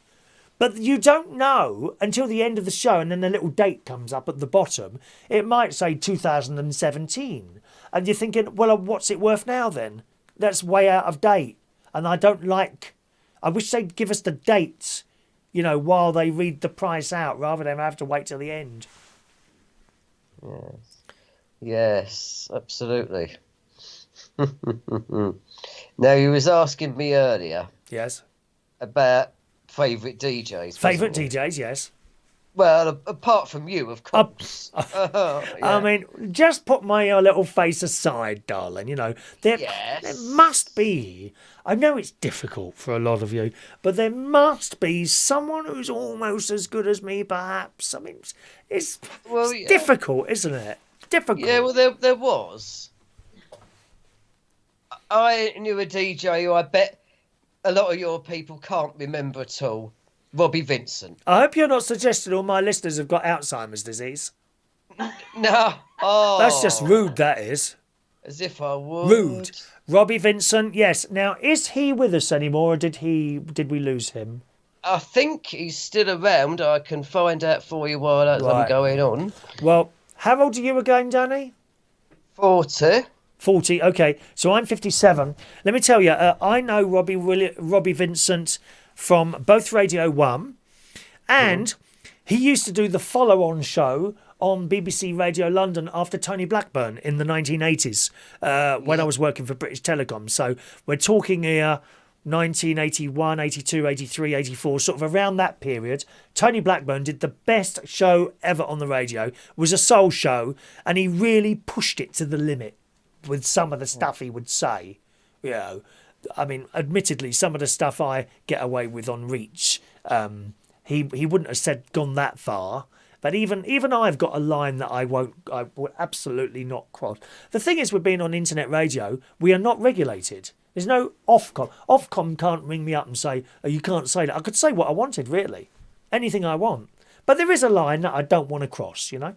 But you don't know until the end of the show, and then the little date comes up at the bottom. It might say 2017. And you're thinking, well, what's it worth now then? That's way out of date. And I wish they'd give us the dates, while they read the price out, rather than have to wait till the end. Yes, absolutely. Now, you was asking me earlier. Yes. About favourite DJs. Favourite DJs, yes. Well, apart from you, of course. I mean, just put my little face aside, darling. There must be. I know it's difficult for a lot of you, but there must be someone who's almost as good as me, perhaps. I mean, it's difficult, isn't it? Difficult. Yeah, well, there was. I knew a DJ who I bet a lot of your people can't remember at all. Robbie Vincent. I hope you're not suggesting all my listeners have got Alzheimer's disease. No. Oh. That's just rude, that is. As if I would. Rude. Robbie Vincent, yes. Now, is he with us anymore, or did we lose him? I think he's still around. I can find out for you while I'm going on. Well, how old are you again, Danny? 40. 40, okay. So I'm 57. Let me tell you, I know Robbie Vincent from both Radio 1, and he used to do the follow-on show on BBC Radio London after Tony Blackburn in the 1980s when I was working for British Telecom. So we're talking here 1981, 82, 83, 84, sort of around that period. Tony Blackburn did the best show ever on the radio. It was a soul show, and he really pushed it to the limit with some of the stuff he would say. I mean, admittedly, some of the stuff I get away with on Reach, he wouldn't have gone that far. But even I've got a line that I would absolutely not cross. The thing is, with being on internet radio, we are not regulated. There's no Ofcom. Ofcom can't ring me up and say, oh, you can't say that. I could say what I wanted, really. Anything I want. But there is a line that I don't want to cross, Yes,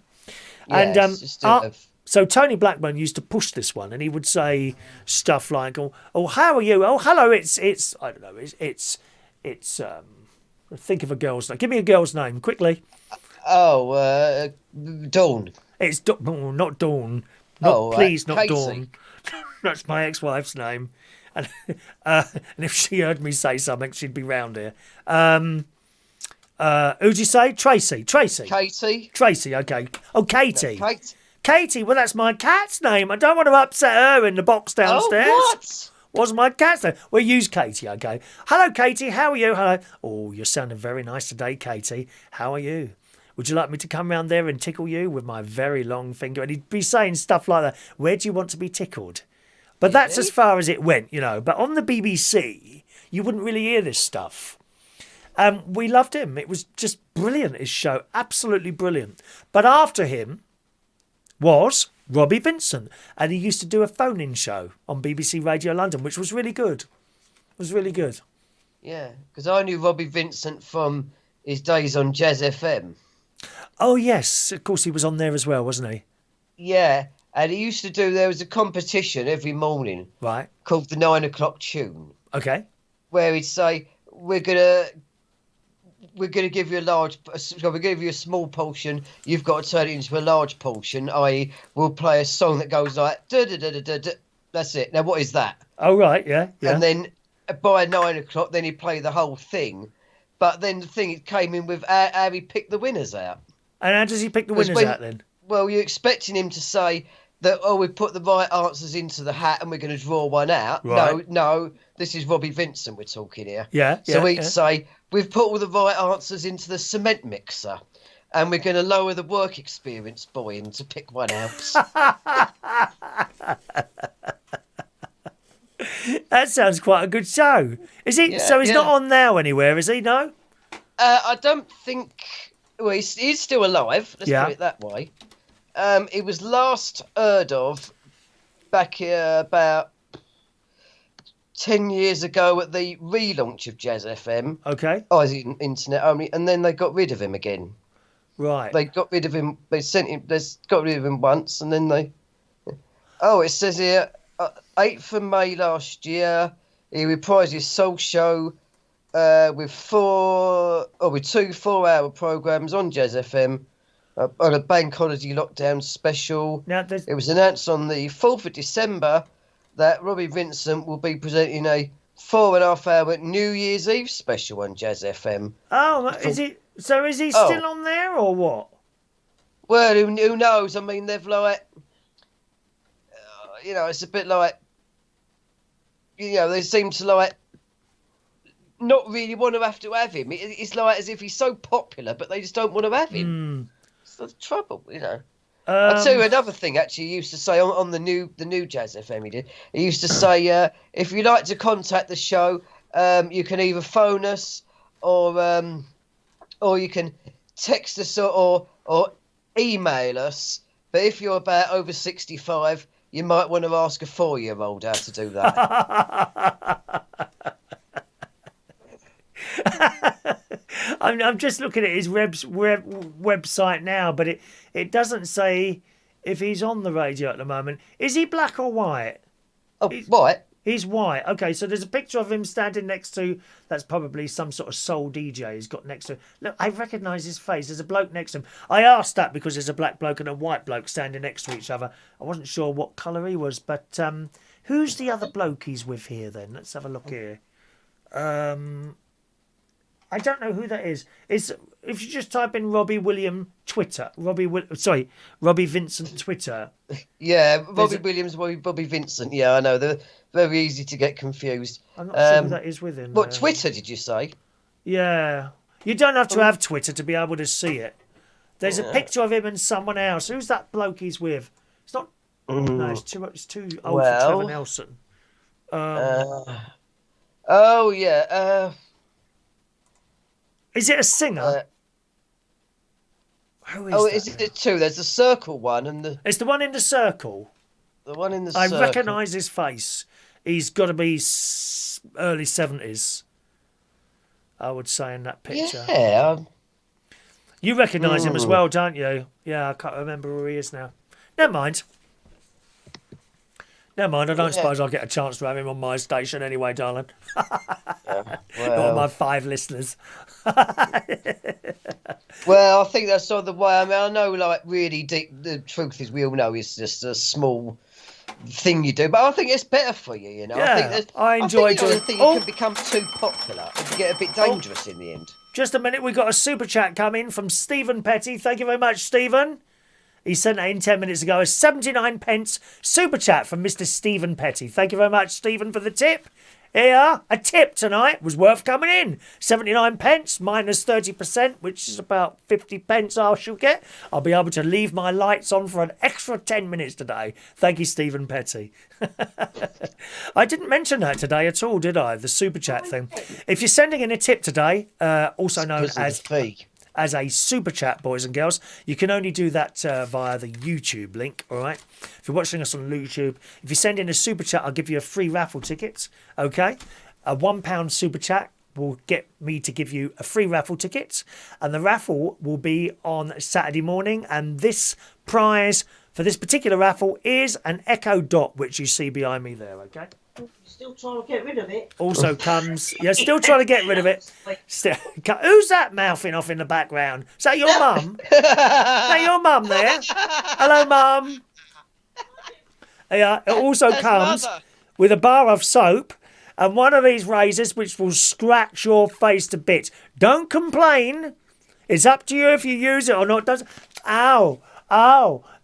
and so Tony Blackburn used to push this one, and he would say stuff like, "Oh, how are you? Oh, hello. It's I don't know. It's think of a girl's name. Give me a girl's name quickly." Oh, Dawn. It's not Dawn. Not Katie. Dawn. That's my ex-wife's name, and if she heard me say something, she'd be round here. Who'd you say? Tracy. Katie. Tracy. Okay. Oh, Katie. No, Kate. Katie, well, that's my cat's name. I don't want to upset her in the box downstairs. Oh, what? What's my cat's name? We'll use Katie, okay? Hello, Katie. How are you? Hello. Oh, you're sounding very nice today, Katie. How are you? Would you like me to come round there and tickle you with my very long finger? And he'd be saying stuff like that. Where do you want to be tickled? But that's as far as it went, But on the BBC, you wouldn't really hear this stuff. We loved him. It was just brilliant, his show. Absolutely brilliant. But after him was Robbie Vincent, and he used to do a phone-in show on BBC Radio London, which was really good. It was really good. Yeah, because I knew Robbie Vincent from his days on Jazz FM. Oh, yes. Of course, he was on there as well, wasn't he? Yeah, and he used to there was a competition every morning. Right. Called the 9 o'clock tune. Okay. Where he'd say, we're gonna give you we'll give you a small portion. You've got to turn it into a large portion. I will play a song that goes like da da da da da da. That's it. Now what is that? Oh right, yeah. And then by 9 o'clock, then he'd play the whole thing. But then the thing, it came in with how he picked the winners out. And how does he pick the winners out then? Well, you're expecting him to say that, we put the right answers into the hat and we're going to draw one out. Right. No, this is Robbie Vincent we're talking here. Yeah. So he'd say, we've put all the right answers into the cement mixer and we're going to lower the work experience boy in to pick one out. That sounds quite a good show. Is he? Yeah, so he's not on now anywhere, is he? No? I don't think... Well, he's still alive. Let's put it that way. It was last heard of back about 10 years ago at the relaunch of Jazz FM. Okay. Oh, is it internet only? And then they got rid of him again. Right. They got rid of him. They got rid of him once, and then they. Oh, it says here, 8th of May last year, he reprised his Soul Show with 2 4-hour programs on Jazz FM on a bank holiday lockdown special. Now, it was announced on the 4th of December that Robbie Vincent will be presenting a 4.5-hour New Year's Eve special on Jazz FM. Oh, is he? So is he still on there or what? Well, who knows? I mean, they've like, it's a bit like, they seem to like not really want to have him. It's like as if he's so popular, but they just don't want to have him. It's the trouble, I'll tell you another thing. Actually, he used to say on the new Jazz FM he did. He used to say, if you'd like to contact the show, you can either phone us or you can text us or email us. But if you're about over 65, you might want to ask a 4-year-old how to do that. I'm just looking at his website now, but it doesn't say if he's on the radio at the moment. Is he black or white? Oh, white. He's white. Okay, so there's a picture of him standing next to, that's probably some sort of soul DJ he's got next to him. Look, I recognise his face. There's a bloke next to him. I asked that because there's a black bloke and a white bloke standing next to each other. I wasn't sure what colour he was, but who's the other bloke he's with here then? Let's have a look here. I don't know who that is. If you just type in Robbie William Twitter, Robbie Vincent Twitter. Yeah, Robbie Williams, Bobby Vincent. Yeah, I know. They're very easy to get confused. I'm not sure who that is with him. What, Twitter, did you say? Yeah. You don't have to have Twitter to be able to see it. There's a picture of him and someone else. Who's that bloke he's with? It's not... No, it's too old for Trevor Nelson. Oh, yeah. Is it a singer? Who is that? Is it two? There's the circle one and the... It's the one in the circle. The one in the circle. I recognise his face. He's got to be early 70s, I would say, in that picture. Yeah. You recognise him as well, don't you? Yeah, I can't remember who he is now. Never mind. I don't suppose I'll get a chance to have him on my station anyway, darling. Not my 5 listeners. Well, I think that's sort of the way. I mean, I know, like, really deep. The truth is, we all know it's just a small thing you do, but I think it's better for you. Yeah, I enjoy doing. I think you can become too popular and get a bit dangerous in the end. Just a minute, we've got a super chat coming from Stephen Petty. Thank you very much, Stephen. He sent that in 10 minutes ago. A 79 pence super chat from Mr. Stephen Petty. Thank you very much, Stephen, for the tip. Here, a tip tonight was worth coming in. 79 pence minus 30%, which is about 50 pence I shall get. I'll be able to leave my lights on for an extra 10 minutes today. Thank you, Stephen Petty. I didn't mention that today at all, did I? The super chat thing. If you're sending in a tip today, also known as a super chat, boys and girls, you can only do that via the YouTube link, all right? If you're watching us on YouTube, if you send in a super chat, I'll give you a free raffle ticket, okay? A £1 super chat will get me to give you a free raffle ticket, and the raffle will be on Saturday morning, and this prize for this particular raffle is an Echo Dot, which you see behind me there, okay? Still trying to get rid of it. Also comes... You're still trying to get rid of it. Who's that mouthing off in the background? Is that your mum? Is that your mum there? Hello, mum. Yeah, it also comes with a bar of soap and one of these razors which will scratch your face to bits. Don't complain. It's up to you if you use it or not. Ow.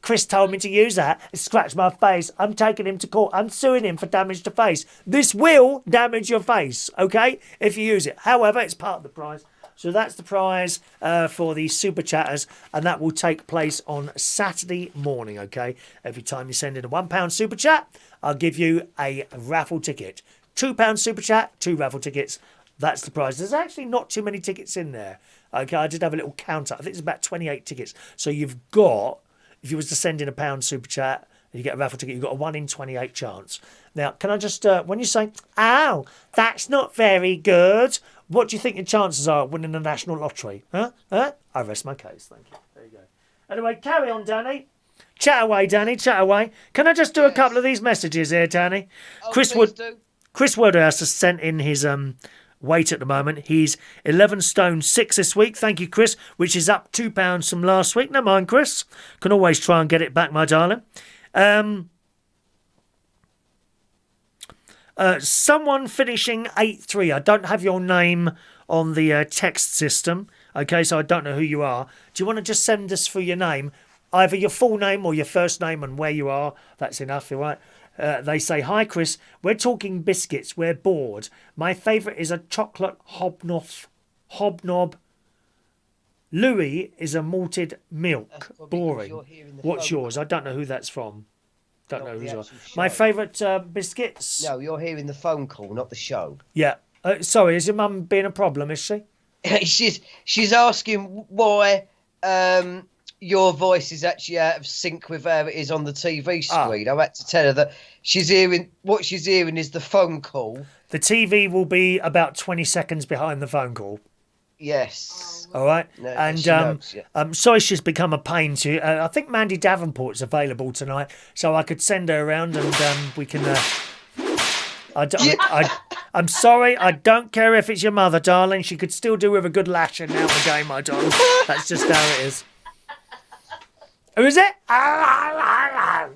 Chris told me to use that. It scratched my face. I'm taking him to court. I'm suing him for damage to face. This will damage your face, okay, if you use it. However, it's part of the prize. So that's the prize for the super chatters, and that will take place on Saturday morning, okay? Every time you send in a £1 super chat, I'll give you a raffle ticket. £2 super chat, 2 raffle tickets. That's the prize. There's actually not too many tickets in there. Okay, I did have a little counter. I think it's about 28 tickets. So you've got... If you was to send in a £1 super chat, You get a raffle ticket. You've got a 1 in 28 chance. Now, can I just, when you say, "Oh, that's not very good," what do you think your chances are of winning the national lottery? Huh? I rest my case. Thank you. There you go. Anyway, carry on, Danny. Chat away, Danny. Chat away. Can I just do a couple of these messages here, Danny? Oh, Chris Woodhouse has sent in his weight at the moment. He's 11 stone 6 this week. Thank you, Chris, which is up £2 from last week. Never mind, Chris. Can always try and get it back, my darling. Someone finishing 8-3. I don't have your name on the text system. Okay, so I don't know who you are. Do you want to just send us through your name? Either your full name or your first name and where you are. That's enough, all right? They say, "Hi, Chris. We're talking biscuits. We're bored. My favourite is a chocolate hobnob. Louis is a malted milk. Boring. What's yours? I don't know who that's from. Don't know who's yours. My favourite biscuits. No, you're hearing the phone call, not the show. Yeah. Sorry, is your mum being a problem, is she? she's asking why your voice is actually out of sync with how it is on the TV screen. I had to tell her that what she's hearing is the phone call. The TV will be about 20 seconds behind the phone call. Yes. All right. No, and I'm sorry she's become a pain to you. I think Mandy Davenport's available tonight, so I could send her around and we can. I'm sorry. I don't care if it's your mother, darling. She could still do with a good lashing now and again, my darling. That's just how it is. Who is it?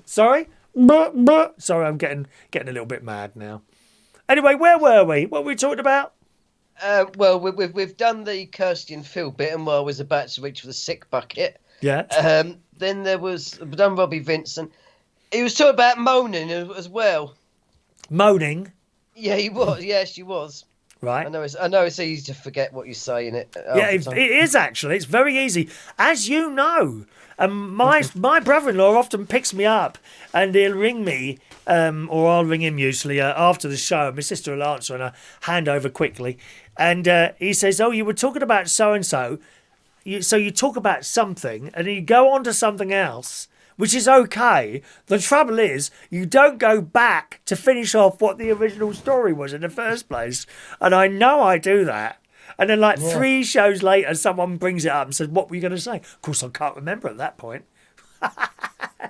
Sorry. Sorry, I'm getting a little bit mad now. Anyway, where were we? What were we talking about? Well, we've done the Kirsty and Phil bit, and I was about to reach for the sick bucket. Yeah. Then we've done Robbie Vincent. He was talking about moaning as well. Moaning? Yeah, he was. Yes, she was. Right. I know it's easy to forget what you say in it. Yeah, it is actually. It's very easy. As you know, my brother-in-law often picks me up and he'll ring me, or I'll ring him usually after the show. My sister will answer and I hand over quickly. And he says, "Oh, you were talking about so-and-so. So you talk about something and you go on to something else, which is okay. The trouble is you don't go back to finish off what the original story was in the first place." And I know I do that. And then 3 shows later, someone brings it up and says, "What were you going to say?" Of course, I can't remember at that point.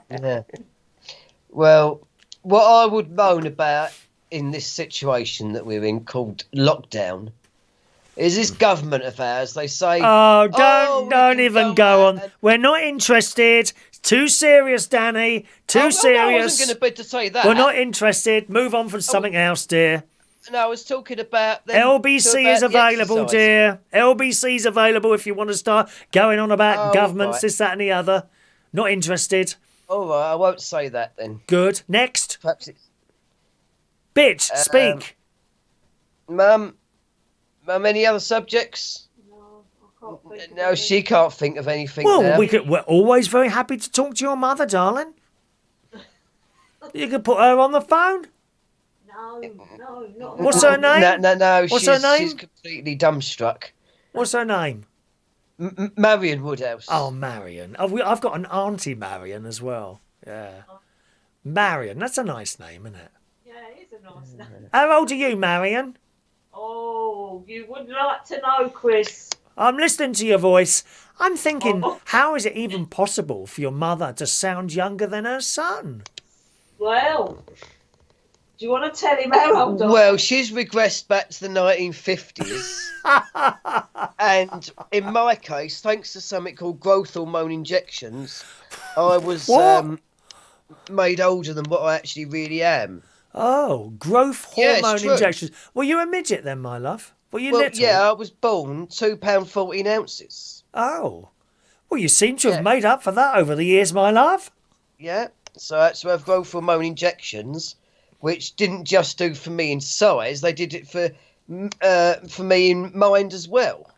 Yeah. Well, what I would moan about in this situation that we're in called lockdown is this government of ours. They say, "Oh, don't even go on. We're not interested. It's too serious, Danny. Too serious. No, I wasn't going to say that. We're not interested. Move on from something else, dear." No, I was talking about... LBC is available, dear. LBC's available if you want to start going on about governments, right. this, that and the other. Not interested. All right, I won't say that then. Good. Next. Perhaps it's... Bitch, speak. Mum, any other subjects? No, I can't think. No, she can't think of anything Well, now. we're always very happy to talk to your mother, darling. You could put her on the phone. No, not. What's her name? No. What's her name? She's completely dumbstruck. What's her name? Marion Woodhouse. Oh, Marion. I've got an auntie Marion as well. Yeah. Marion. That's a nice name, isn't it? Yeah, it is a nice name. How old are you, Marion? Oh, you would like to know, Chris. I'm listening to your voice. I'm thinking, how is it even possible for your mother to sound younger than her son? Well, do you want to tell him how old I am? Well, she's regressed back to the 1950s. And in my case, thanks to something called growth hormone injections, I was made older than what I actually really am. Oh, growth hormone injections. Were you a midget then, my love? Were you little? Yeah, I was born 2 pound 14 ounces. Oh. Well, you seem to have made up for that over the years, my love. Yeah, so I had to have growth hormone injections, which didn't just do for me in size, they did it for me in mind as well.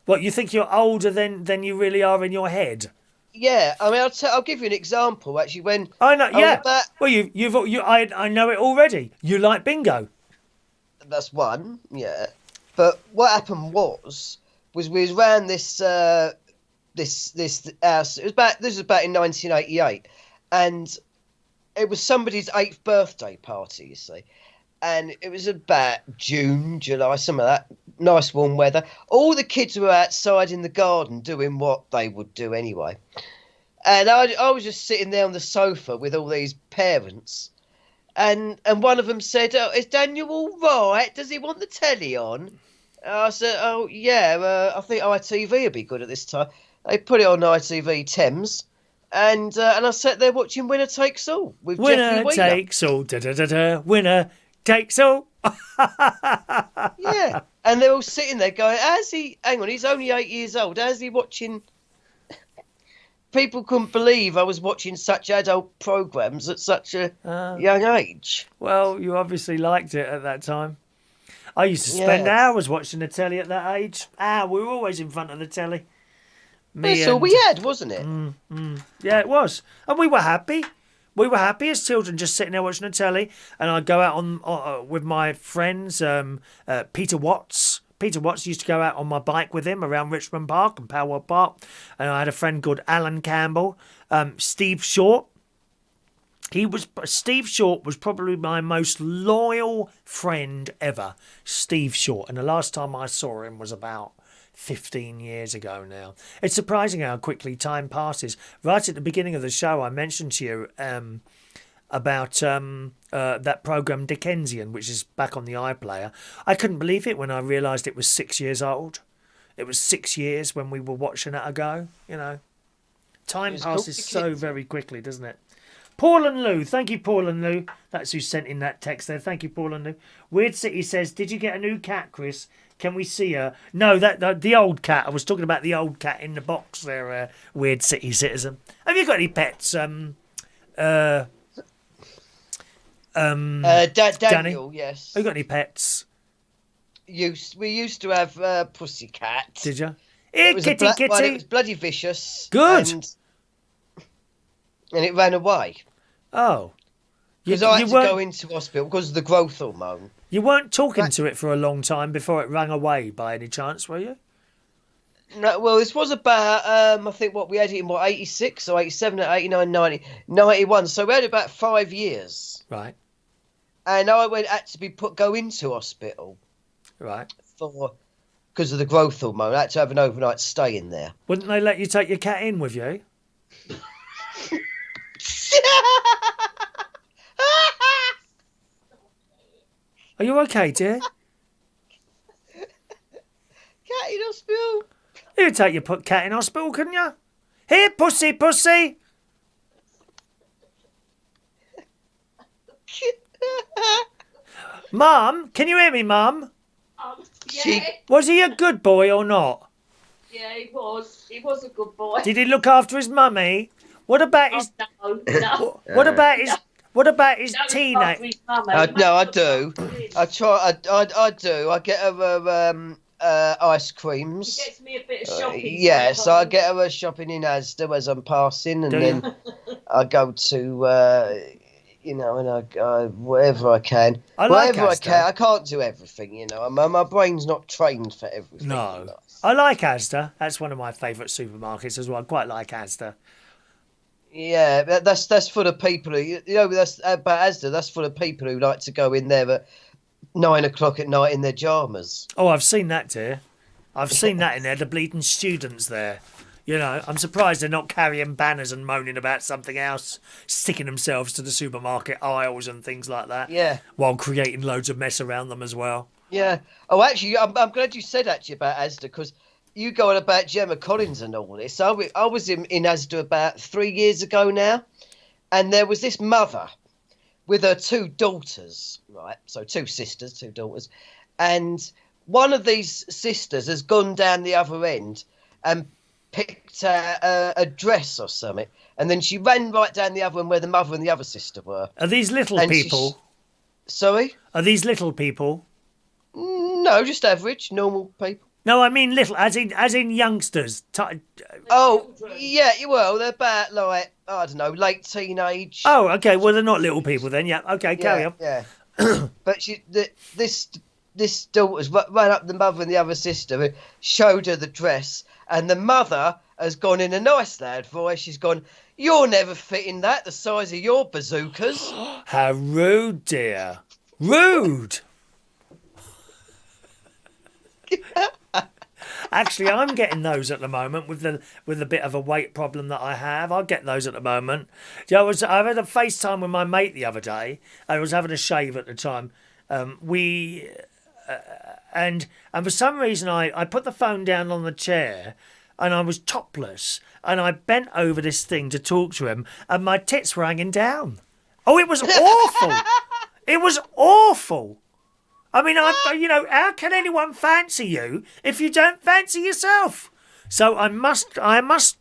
What, you think you're older than you really are in your head? Yeah, I mean, I'll give you an example. Actually, when I know, yeah. Well, I know it already. You like bingo. That's one, yeah. But what happened was we was around this house. This was back in 1988, and it was somebody's 8th birthday party, you see. And it was about June, July, some of that. Nice warm weather. All the kids were outside in the garden doing what they would do anyway. And I was just sitting there on the sofa with all these parents. And one of them said, "Oh, is Daniel all right? Does he want the telly on?" I said, "Oh, yeah, I think ITV would be good at this time." They put it on ITV Thames. And I sat there watching Winner Takes All with Jeffrey Winner Wheeler. takes all. Da, da, da, da. Winner takes all. Yeah, and they're all sitting there going, "How's he? Hang on, he's only 8 years old. How's he watching?" People couldn't believe I was watching such adult programs at such a young age. Well, you obviously liked it at that time. I used to spend hours watching the telly at that age. We were always in front of the telly. That's all we had, wasn't it? Yeah, it was. And we were happy. We were happy as children just sitting there watching the telly. And I'd go out on with my friends, Peter Watts. Peter Watts used to go out on my bike with him around Richmond Park and Powerwood Park. And I had a friend called Alan Campbell. Steve Short. Steve Short was probably my most loyal friend ever. Steve Short. And the last time I saw him was about 15 years ago now. It's surprising how quickly time passes. Right at the beginning of the show, I mentioned to you about that programme Dickensian, which is back on the iPlayer. I couldn't believe it when I realised it was 6 years old. It was 6 years when we were watching it ago, you know. Time passes so very quickly, doesn't it? Paul and Lou. Thank you, Paul and Lou. That's who sent in that text there. Thank you, Paul and Lou. Weird City says, "Did you get a new cat, Chris? Can we see her?" No, the old cat. I was talking about the old cat in the box there, Weird City citizen. Have you got any pets? Daniel, yes. Have you got any pets? We used to have Pussycat. Did you? Here, kitty. Well, it was bloody vicious. Good. And it ran away. Oh. Because I had to go into hospital because of the growth hormone. You weren't talking to it for a long time before it ran away by any chance, were you? No, well, this was about, I think we had it in 86 or 87, 89, 90, 91. So we had about 5 years. Right. And I had to go into hospital. Right. Because of the growth hormone. I had to have an overnight stay in there. Wouldn't they let you take your cat in with you? Are you okay, dear? Cat in hospital. You could take your cat in hospital, couldn't you? Here, pussy. Mum, can you hear me, Mum? Yeah. Was he a good boy or not? Yeah, he was. He was a good boy. Did he look after his mummy? What about his? No. What about his? What about his teenage? No, I do. I try. I do. I get her ice creams. He gets me a bit of shopping. Yeah, so I get her shopping in Asda as I'm passing, and then I go to, and I wherever I can. Wherever I can. I can't do everything, you know. My brain's not trained for everything. No. I like Asda. That's one of my favourite supermarkets as well. I quite like Asda. Yeah, that's for the people who, that's about Asda. That's for the people who like to go in there at 9 o'clock at night in their pyjamas. Oh, I've seen that, dear. I've seen that in there. The bleeding students there. You know, I'm surprised they're not carrying banners and moaning about something else, sticking themselves to the supermarket aisles and things like that. Yeah. While creating loads of mess around them as well. Yeah. Oh, actually, I'm glad you said actually about Asda, because you go on about Gemma Collins and all this. I was in Asda about 3 years ago now, and there was this mother with her 2 daughters, right? So 2 sisters, 2 daughters. And one of these sisters has gone down the other end and picked a dress or something. And then she ran right down the other one where the mother and the other sister were. Are these little people? Sorry? Are these little people? No, just average, normal people. No, I mean little, as in youngsters. Oh, yeah, well, they're about, like, I don't know, late teenage. Oh, okay, well, they're not little people then, yeah. Okay, carry on. Yeah, but this daughter's ran up the mother and the other sister, showed her the dress, and the mother has gone in a nice lad voice. She's gone, "You're never fitting that, the size of your bazookas." How rude, dear. Rude. Actually, I'm getting those at the moment with the bit of a weight problem that I have. I get those at the moment. I had a FaceTime with my mate the other day. I was having a shave at the time. And for some reason I put the phone down on the chair and I was topless and I bent over this thing to talk to him and my tits were hanging down. Oh, it was awful. It was awful. I mean, how can anyone fancy you if you don't fancy yourself? So I must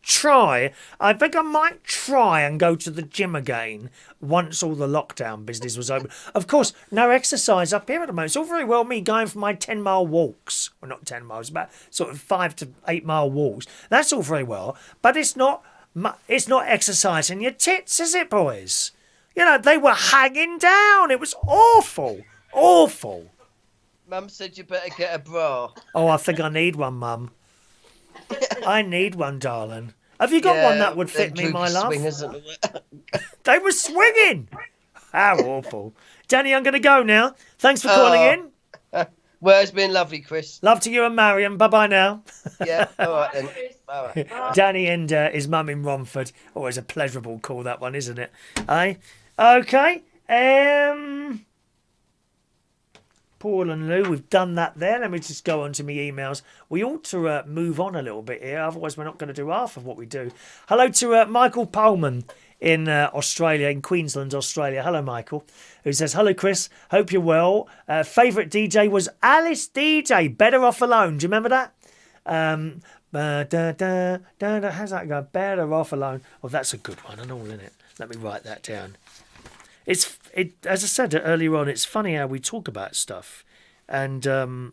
try. I think I might try and go to the gym again once all the lockdown business was over. Of course, no exercise up here at the moment. It's all very well me going for my 10-mile walks. Well, not 10 miles, about sort of 5 to 8 mile walks. That's all very well, but it's not exercising your tits, is it, boys? They were hanging down. It was awful. Awful. Mum said you better get a bra. Oh, I think I need one, Mum. I need one, darling. Have you got one that would fit me, my love? They were swinging. How awful. Danny, I'm going to go now. Thanks for calling in. Well, it's been lovely, Chris. Love to you and Marion. Bye-bye now. Yeah, all right then. Bye. Danny and his mum in Romford. Always a pleasurable call, that one, isn't it? Okay. Paul and Lou, we've done that there. Let me just go on to my emails. We ought to move on a little bit here, otherwise we're not going to do half of what we do. Hello to Michael Pullman in Australia, in Queensland, Australia. Hello, Michael, who says, "Hello, Chris. Hope you're well. Favourite DJ was Alice DJ, Better Off Alone. Do you remember that? How's that go? Better Off Alone. Oh, that's a good one and all, isn't it? Let me write that down. As I said earlier on, it's funny how we talk about stuff, and I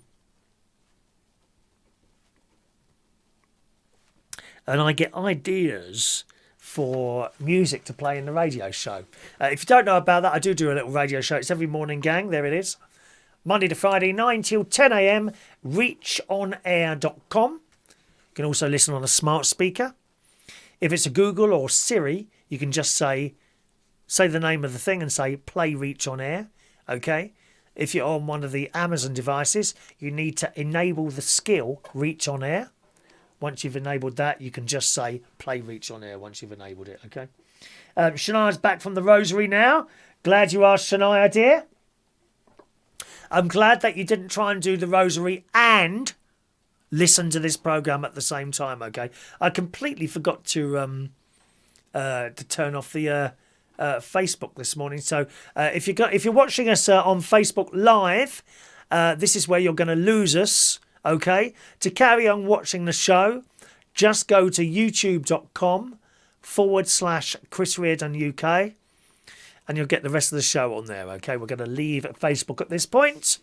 get ideas for music to play in the radio show. If you don't know about that, I do a little radio show. It's every morning, gang. There it is. Monday to Friday, 9 till 10 a.m. reachonair.com. You can also listen on a smart speaker. If it's a Google or Siri, you can just say the name of the thing and say play Reach on Air. Okay. If you're on one of the Amazon devices, you need to enable the skill Reach on Air. Once you've enabled that, you can just say play Reach on Air once you've enabled it. Okay. Shania's back from the Rosary now. Glad you asked, Shania, dear. I'm glad that you didn't try and do the Rosary and listen to this programme at the same time. Okay. I completely forgot to turn off the Facebook this morning. So if you're watching us on Facebook Live, this is where you're going to lose us. Okay, to carry on watching the show, just go to youtube.com/Chris Reardon UK, and you'll get the rest of the show on there. Okay, we're going to leave Facebook at this point.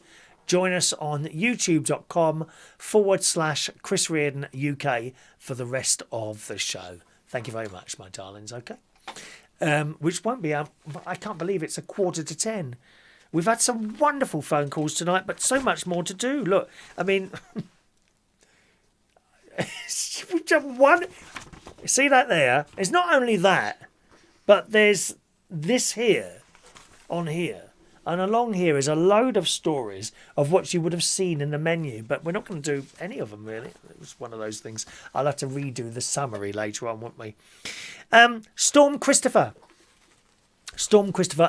Join us on youtube.com/Chris Reardon UK for the rest of the show. Thank you very much, my darlings. Okay. Which won't be out. I can't believe it's 9:45. We've had some wonderful phone calls tonight, but so much more to do. Look, I mean, we've done one. See that there? It's not only that, but there's this here, on here, and along here is a load of stories of what you would have seen in the menu, but we're not going to do any of them, really. It was one of those things. I'll have to redo the summary later on, won't we? Storm Christopher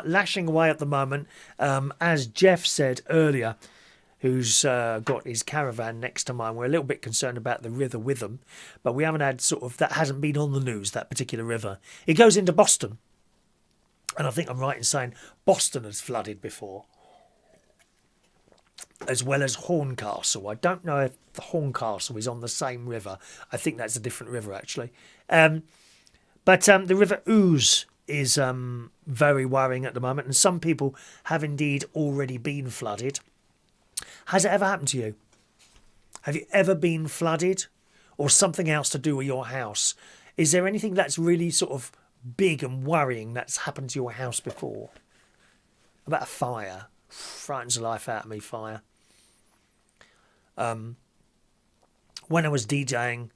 lashing away at the moment, as Jeff said earlier, who's got his caravan next to mine. We're a little bit concerned about the river Witham, but we haven't had that hasn't been on the news, that particular river. It goes into Boston, and I think I'm right in saying Boston has flooded before, as well as Horncastle. I don't know if the Horncastle is on the same river. I think that's a different river, actually. But the River Ouse is very worrying at the moment, and some people have indeed already been flooded. Has it ever happened to you? Have you ever been flooded, or something else to do with your house? Is there anything that's really sort of big and worrying that's happened to your house before? About a fire. Frightens the life out of me, fire. When I was DJing,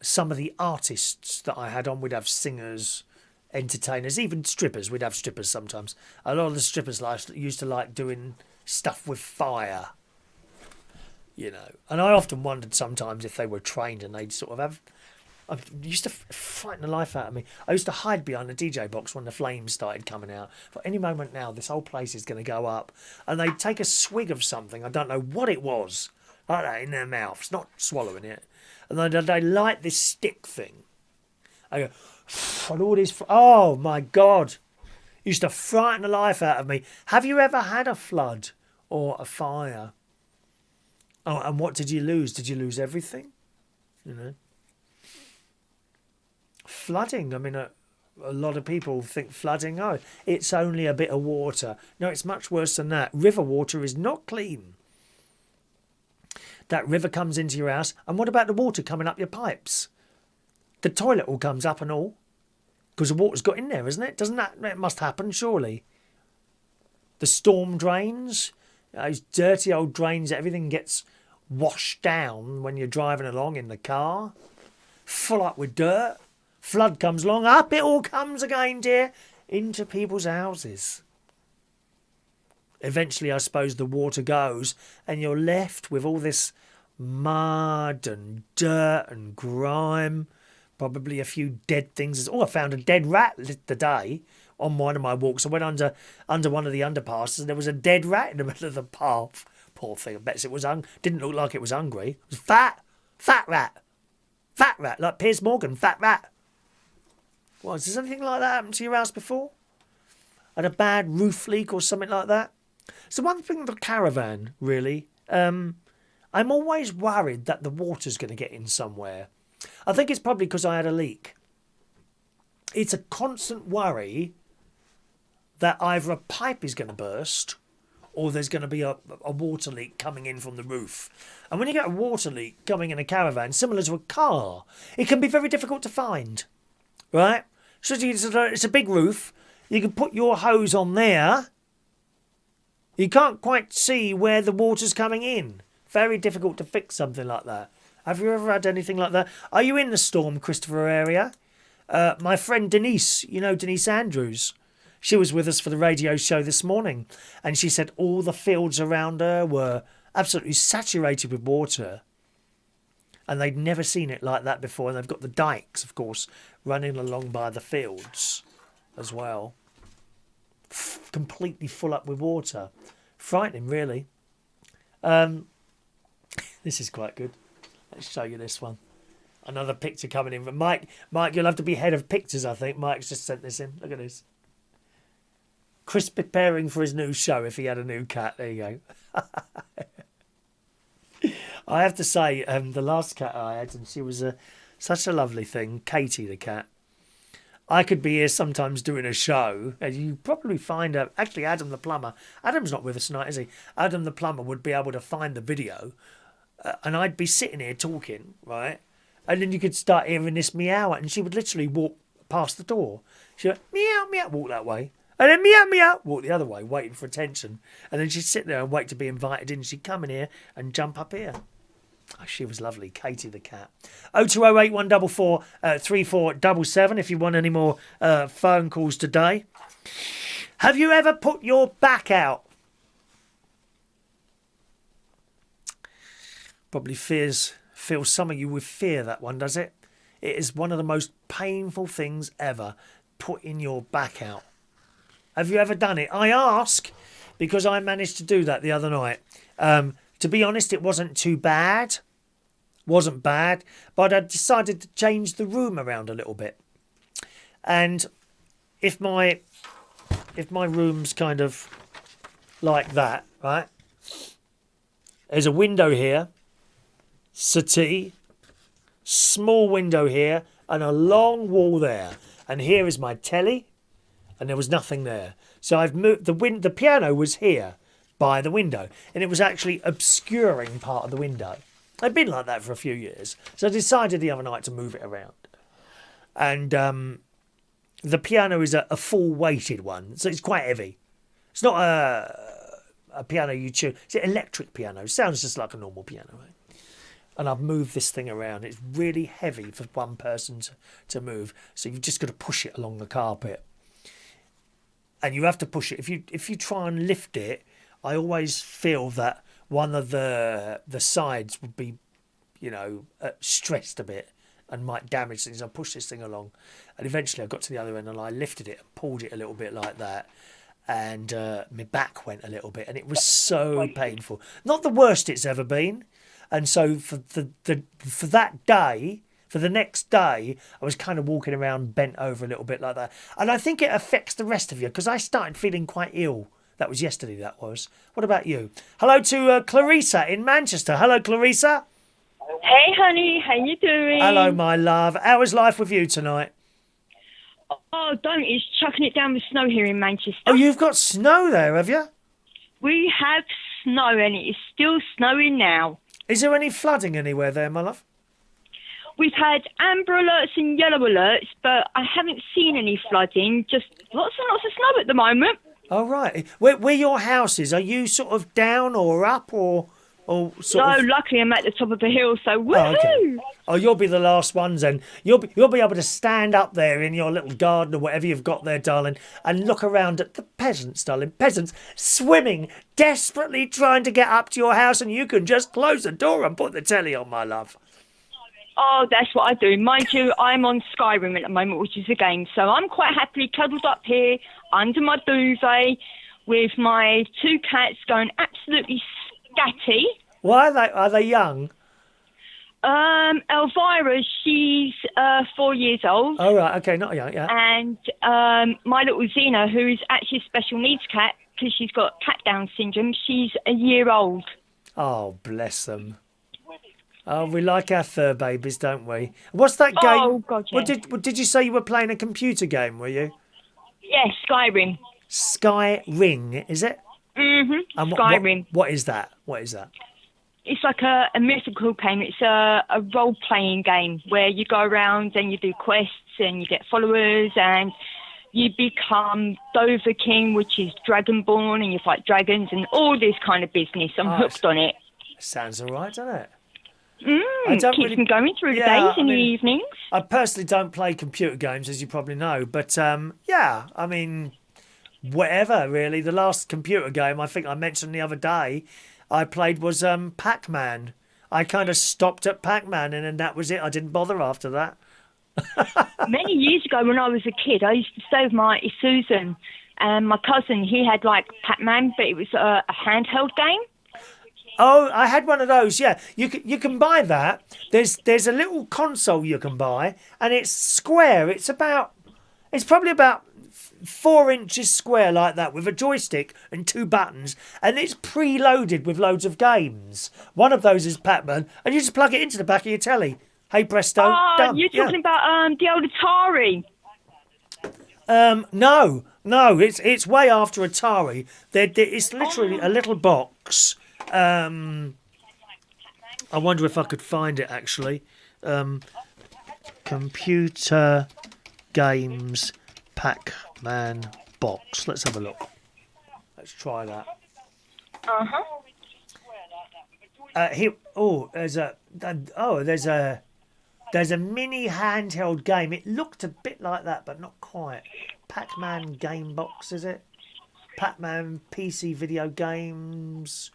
some of the artists that I had on, we'd have singers, entertainers, even strippers. We'd have strippers sometimes. A lot of the strippers used to like doing stuff with fire, you know. And I often wondered sometimes if they were trained and they'd sort of have... It used to frighten the life out of me. I used to hide behind the DJ box when the flames started coming out. For any moment now, this whole place is going to go up. And they'd take a swig of something, I don't know what it was, like that in their mouths, not swallowing it. And then they light this stick thing. I go, and all this, oh my God. Used to frighten the life out of me. Have you ever had a flood or a fire? Oh, and what did you lose? Did you lose everything? You know? Flooding, I mean, a lot of people think flooding, oh, it's only a bit of water. No, it's much worse than that. River water is not clean. That river comes into your house, and what about the water coming up your pipes? The toilet all comes up and all, because the water's got in there, isn't it? Doesn't that, it must happen, surely. The storm drains, those dirty old drains, everything gets washed down when you're driving along in the car, full up with dirt. Flood comes along, up it all comes again, dear, into people's houses. Eventually, I suppose the water goes and you're left with all this mud and dirt and grime, probably a few dead things. Oh, I found a dead rat today on one of my walks. I went under one of the underpasses and there was a dead rat in the middle of the path. Poor thing, I bet it was didn't look like it was hungry. It was fat rat, like Piers Morgan, fat rat. What, has anything like that happened to your house before? Had a bad roof leak or something like that? So one thing with the Caravan, really, I'm always worried that the water's going to get in somewhere. I think it's probably because I had a leak. It's a constant worry that either a pipe is going to burst or there's going to be a water leak coming in from the roof. And when you get a water leak coming in a Caravan, similar to a car, it can be very difficult to find. Right? So it's a big roof. You can put your hose on there. You can't quite see where the water's coming in. Very difficult to fix something like that. Have you ever had anything like that? Are you in the Storm Christopher area? My friend Denise, you know Denise Andrews, she was with us for the radio show this morning. And she said all the fields around her were absolutely saturated with water. And they'd never seen it like that before. And they've got the dikes, of course, running along by the fields as well. Completely full up with water. Frightening, really. This is quite good. Let's show you this one. Another picture coming in. Mike, you'll have to be head of pictures, I think. Mike's just sent this in. Look at this. Chris preparing for his new show if he had a new cat. There you go. I have to say, the last cat I had, and she was such a lovely thing, Katie the cat. I could be here sometimes doing a show, and you probably find out. Actually, Adam the plumber. Adam's not with us tonight, is he? Adam the plumber would be able to find the video, and I'd be sitting here talking, right? And then you could start hearing this meow, and she would literally walk past the door. She went meow meow, walk that way, and then meow meow, walk the other way, waiting for attention. And then she'd sit there and wait to be invited in. She'd come in here and jump up here. Oh, she was lovely, Katie the cat. 0208 144 3477 if you want any more phone calls today. Have you ever put your back out? Probably fills some of you with fear, that one, does it? It is one of the most painful things ever, putting your back out. Have you ever done it? I ask because I managed to do that the other night. To be honest, it wasn't too bad. Wasn't bad, but I decided to change the room around a little bit. And if my room's kind of like that, right? There's a window here, settee, small window here, and a long wall there. And here is my telly, and there was nothing there. So I've moved the piano was here by the window, and it was actually obscuring part of the window. I'd been like that for a few years, so I decided the other night to move it around. And the piano is a full weighted one, so it's quite heavy. It's not a piano you tune. It's an electric piano. It sounds just like a normal piano, right? and I've moved this thing around. It's really heavy for one person to move, so you've just got to push it along the carpet. And you have to push it. If you try and lift it, I always feel that one of the sides would be, stressed a bit and might damage things. I pushed this thing along, and eventually I got to the other end and I lifted it and pulled it a little bit like that, and my back went a little bit, and it was so painful. Not the worst it's ever been, and so for that day. For the next day, I was kind of walking around bent over a little bit like that. And I think it affects the rest of you because I started feeling quite ill. That was yesterday, that was. What about you? Hello to Claricea in Manchester. Hello, Claricea. Hey, honey. How you doing? Hello, my love. How was life with you tonight? Oh, don't. It's chucking it down with snow here in Manchester. Oh, you've got snow there, have you? We have snow, and it is still snowing now. Is there any flooding anywhere there, my love? We've had amber alerts and yellow alerts, but I haven't seen any flooding, just lots and lots of snow at the moment. Oh, right. Where your house is, are you sort of down or up or sort of... No, luckily I'm at the top of a hill, so woohoo! Oh, okay. Oh, you'll be the last ones then. You'll be able to stand up there in your little garden or whatever you've got there, darling, and look around at the peasants, darling. Peasants swimming, desperately trying to get up to your house, and you can just close the door and put the telly on, my love. Oh, that's what I do. Mind you, I'm on Skyrim at the moment, which is a game. So I'm quite happily cuddled up here under my duvet with my 2 cats going absolutely scatty. Why are they young? Elvira, she's 4 years old. Oh, right. Okay, not young, yeah. And my little Xena, who is actually a special needs cat because she's got cat Down syndrome, she's a year old. Oh, bless them. Oh, we like our fur babies, don't we? What's that game? Oh, God, yeah. What did you say you were playing a computer game, were you? Yeah, Skyrim. Skyrim, is it? Mm-hmm, And Skyrim. What is that? What is that? It's like a mythical game. It's a role-playing game where you go around and you do quests and you get followers and you become Dover King, which is Dragonborn, and you fight dragons and all this kind of business. I'm hooked on it. Sounds all right, doesn't it? Keeps me going through the days and the evenings. I personally don't play computer games, as you probably know, but whatever, really. The last computer game I think I mentioned the other day I played was Pac-Man. I kind of stopped at Pac-Man, and then that was it. I didn't bother after that. Many years ago when I was a kid, I used to stay with my Susan, and my cousin, he had like Pac-Man, but it was a handheld game. Oh, I had one of those. Yeah, you can buy that. There's a little console you can buy, and it's square. It's probably about 4 inches square like that, with a joystick and 2 buttons, and it's preloaded with loads of games. One of those is Pac-Man, and you just plug it into the back of your telly. Hey presto, done. You're talking about the old Atari. No, it's way after Atari. It's literally a little box. I wonder if I could find it actually. Computer games Pac-Man box. Let's have a look. Let's try that. There's a mini handheld game. It looked a bit like that, but not quite. Pac-Man game box, is it? Pac-Man PC video games.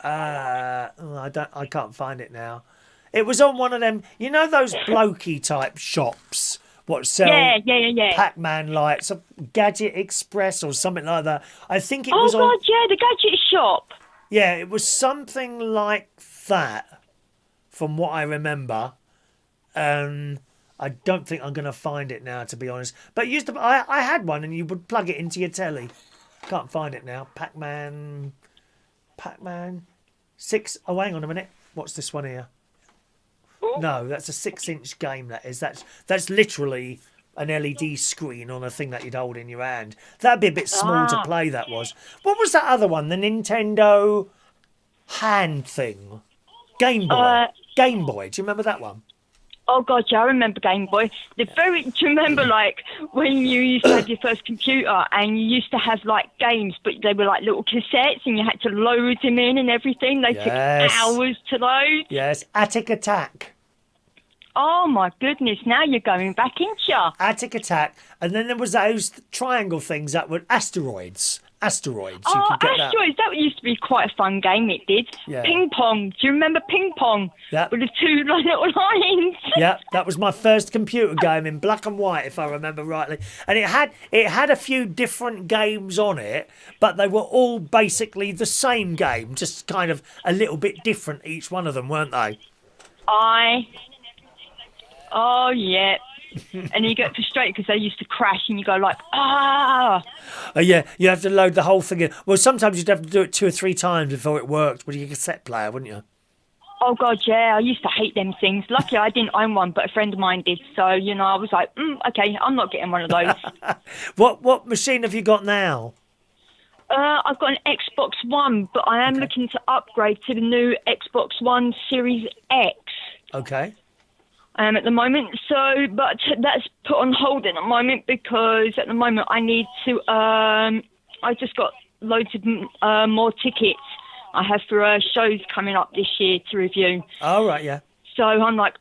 I can't find it now. It was on one of them, you know, those blokey type shops what sell Pac-Man lights, Gadget Express or something like that. I think it was on. Oh God, yeah, the gadget shop. Yeah, it was something like that, from what I remember. I don't think I'm going to find it now, to be honest. But I had one, and you would plug it into your telly. Can't find it now. Pac-Man 6. Oh, hang on a minute. What's this one here? No, that's a 6-inch game. That is. That's literally an LED screen on a thing that you'd hold in your hand. That'd be a bit small to play. That was. What was that other one? The Nintendo hand thing. Game Boy. Game Boy. Do you remember that one? Oh God, yeah, I remember Game Boy. Do you remember like when you used to have your first computer and you used to have like games, but they were like little cassettes and you had to load them in and everything. They took hours to load. Yes, Attic Attack. Oh my goodness! Now you're going back into Attic Attack, and then there was those triangle things that were asteroids. Asteroids. You Oh, could get Asteroids! That used to be quite a fun game. It did. Yeah. Ping pong. Do you remember ping pong? Yeah. With the two little lines. Yeah, that was my first computer game in black and white, if I remember rightly. And it had a few different games on it, but they were all basically the same game, just kind of a little bit different, each one of them, weren't they? Oh yeah. And you get frustrated because they used to crash, and you go like, ah. Oh yeah, you have to load the whole thing in. Well, sometimes you'd have to do it 2 or 3 times before it worked with your cassette player, wouldn't you? Oh God, yeah. I used to hate them things. Luckily, I didn't own one, but a friend of mine did. So I was like, okay, I'm not getting one of those. What machine have you got now? I've got an Xbox One, but I am looking to upgrade to the new Xbox One Series X. Okay. At the moment, but that's put on hold at the moment because at the moment I need to. I just got loads of more tickets I have for shows coming up this year to review. Oh right, yeah. So I'm like,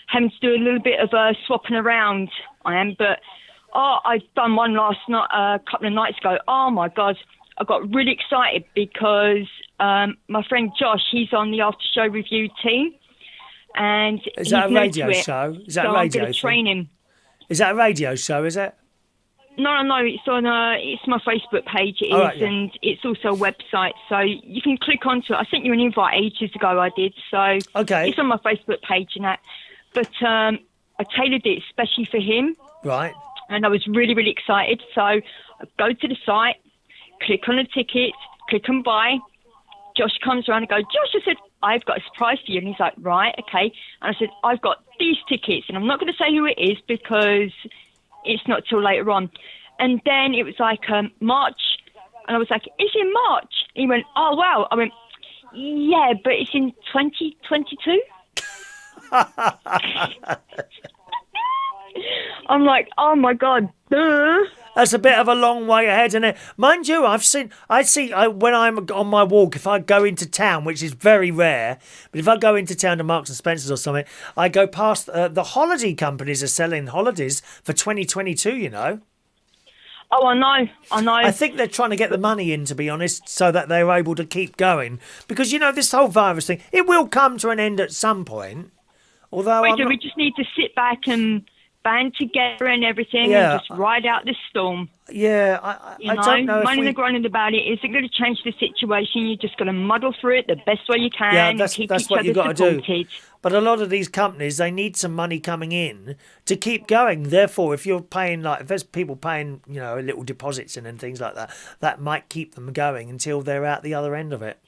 having to do a little bit of swapping around. I am, but I've done one last night, a couple of nights ago. Oh my God, I got really excited because my friend Josh, he's on the after show review team. And is that a radio show? Is that so a radio I'm going to train him. Is that a radio show, is it? No, it's on it's my Facebook page, it is, right, yeah. and it's also a website, so you can click onto it. I sent you an invite ages ago, I did, so okay. It's on my Facebook page and that. But I tailored it especially for him. Right. And I was really, really excited. So I go to the site, click on the ticket, click on buy. Josh comes around and goes, Josh, I said, I've got a surprise for you. And he's like, right, okay. And I said, I've got these tickets. And I'm not going to say who it is because it's not till later on. And then it was like March. And I was like, it's in March. He went, oh, wow. I went, yeah, but it's in 2022. I'm like, oh, my God, duh. That's a bit of a long way ahead, isn't it? Mind you, when I'm on my walk, if I go into town, which is very rare, but if I go into town to Marks and Spencer's or something, I go past the holiday companies are selling holidays for 2022, you know. Oh, I know. I think they're trying to get the money in, to be honest, so that they're able to keep going. Because, this whole virus thing, it will come to an end at some point. Although we just need to sit back and band together and everything and just ride out this storm. Yeah, I don't know. Moaning and grinding about it isn't going to change the situation. You're just going to muddle through it the best way you can and keep that's each what other you've got supported. to do. But a lot of these companies, they need some money coming in to keep going. Therefore, if you're paying, if there's people paying, little deposits in and things like that, that might keep them going until they're out the other end of it.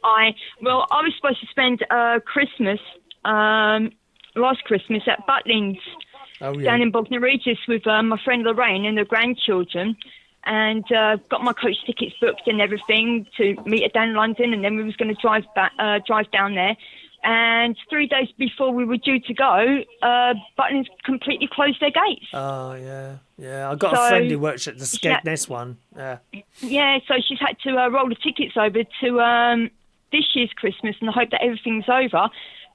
I was supposed to spend Christmas, last Christmas at Butlins. Down in Bognor Regis with my friend Lorraine and the grandchildren, and got my coach tickets booked and everything to meet her down in London, and then we was going to drive down there. And 3 days before we were due to go, Butlins completely closed their gates. Oh yeah. I got a friend who works at the Skegness one. Yeah, so she's had to roll the tickets over to this year's Christmas, and I hope that everything's over.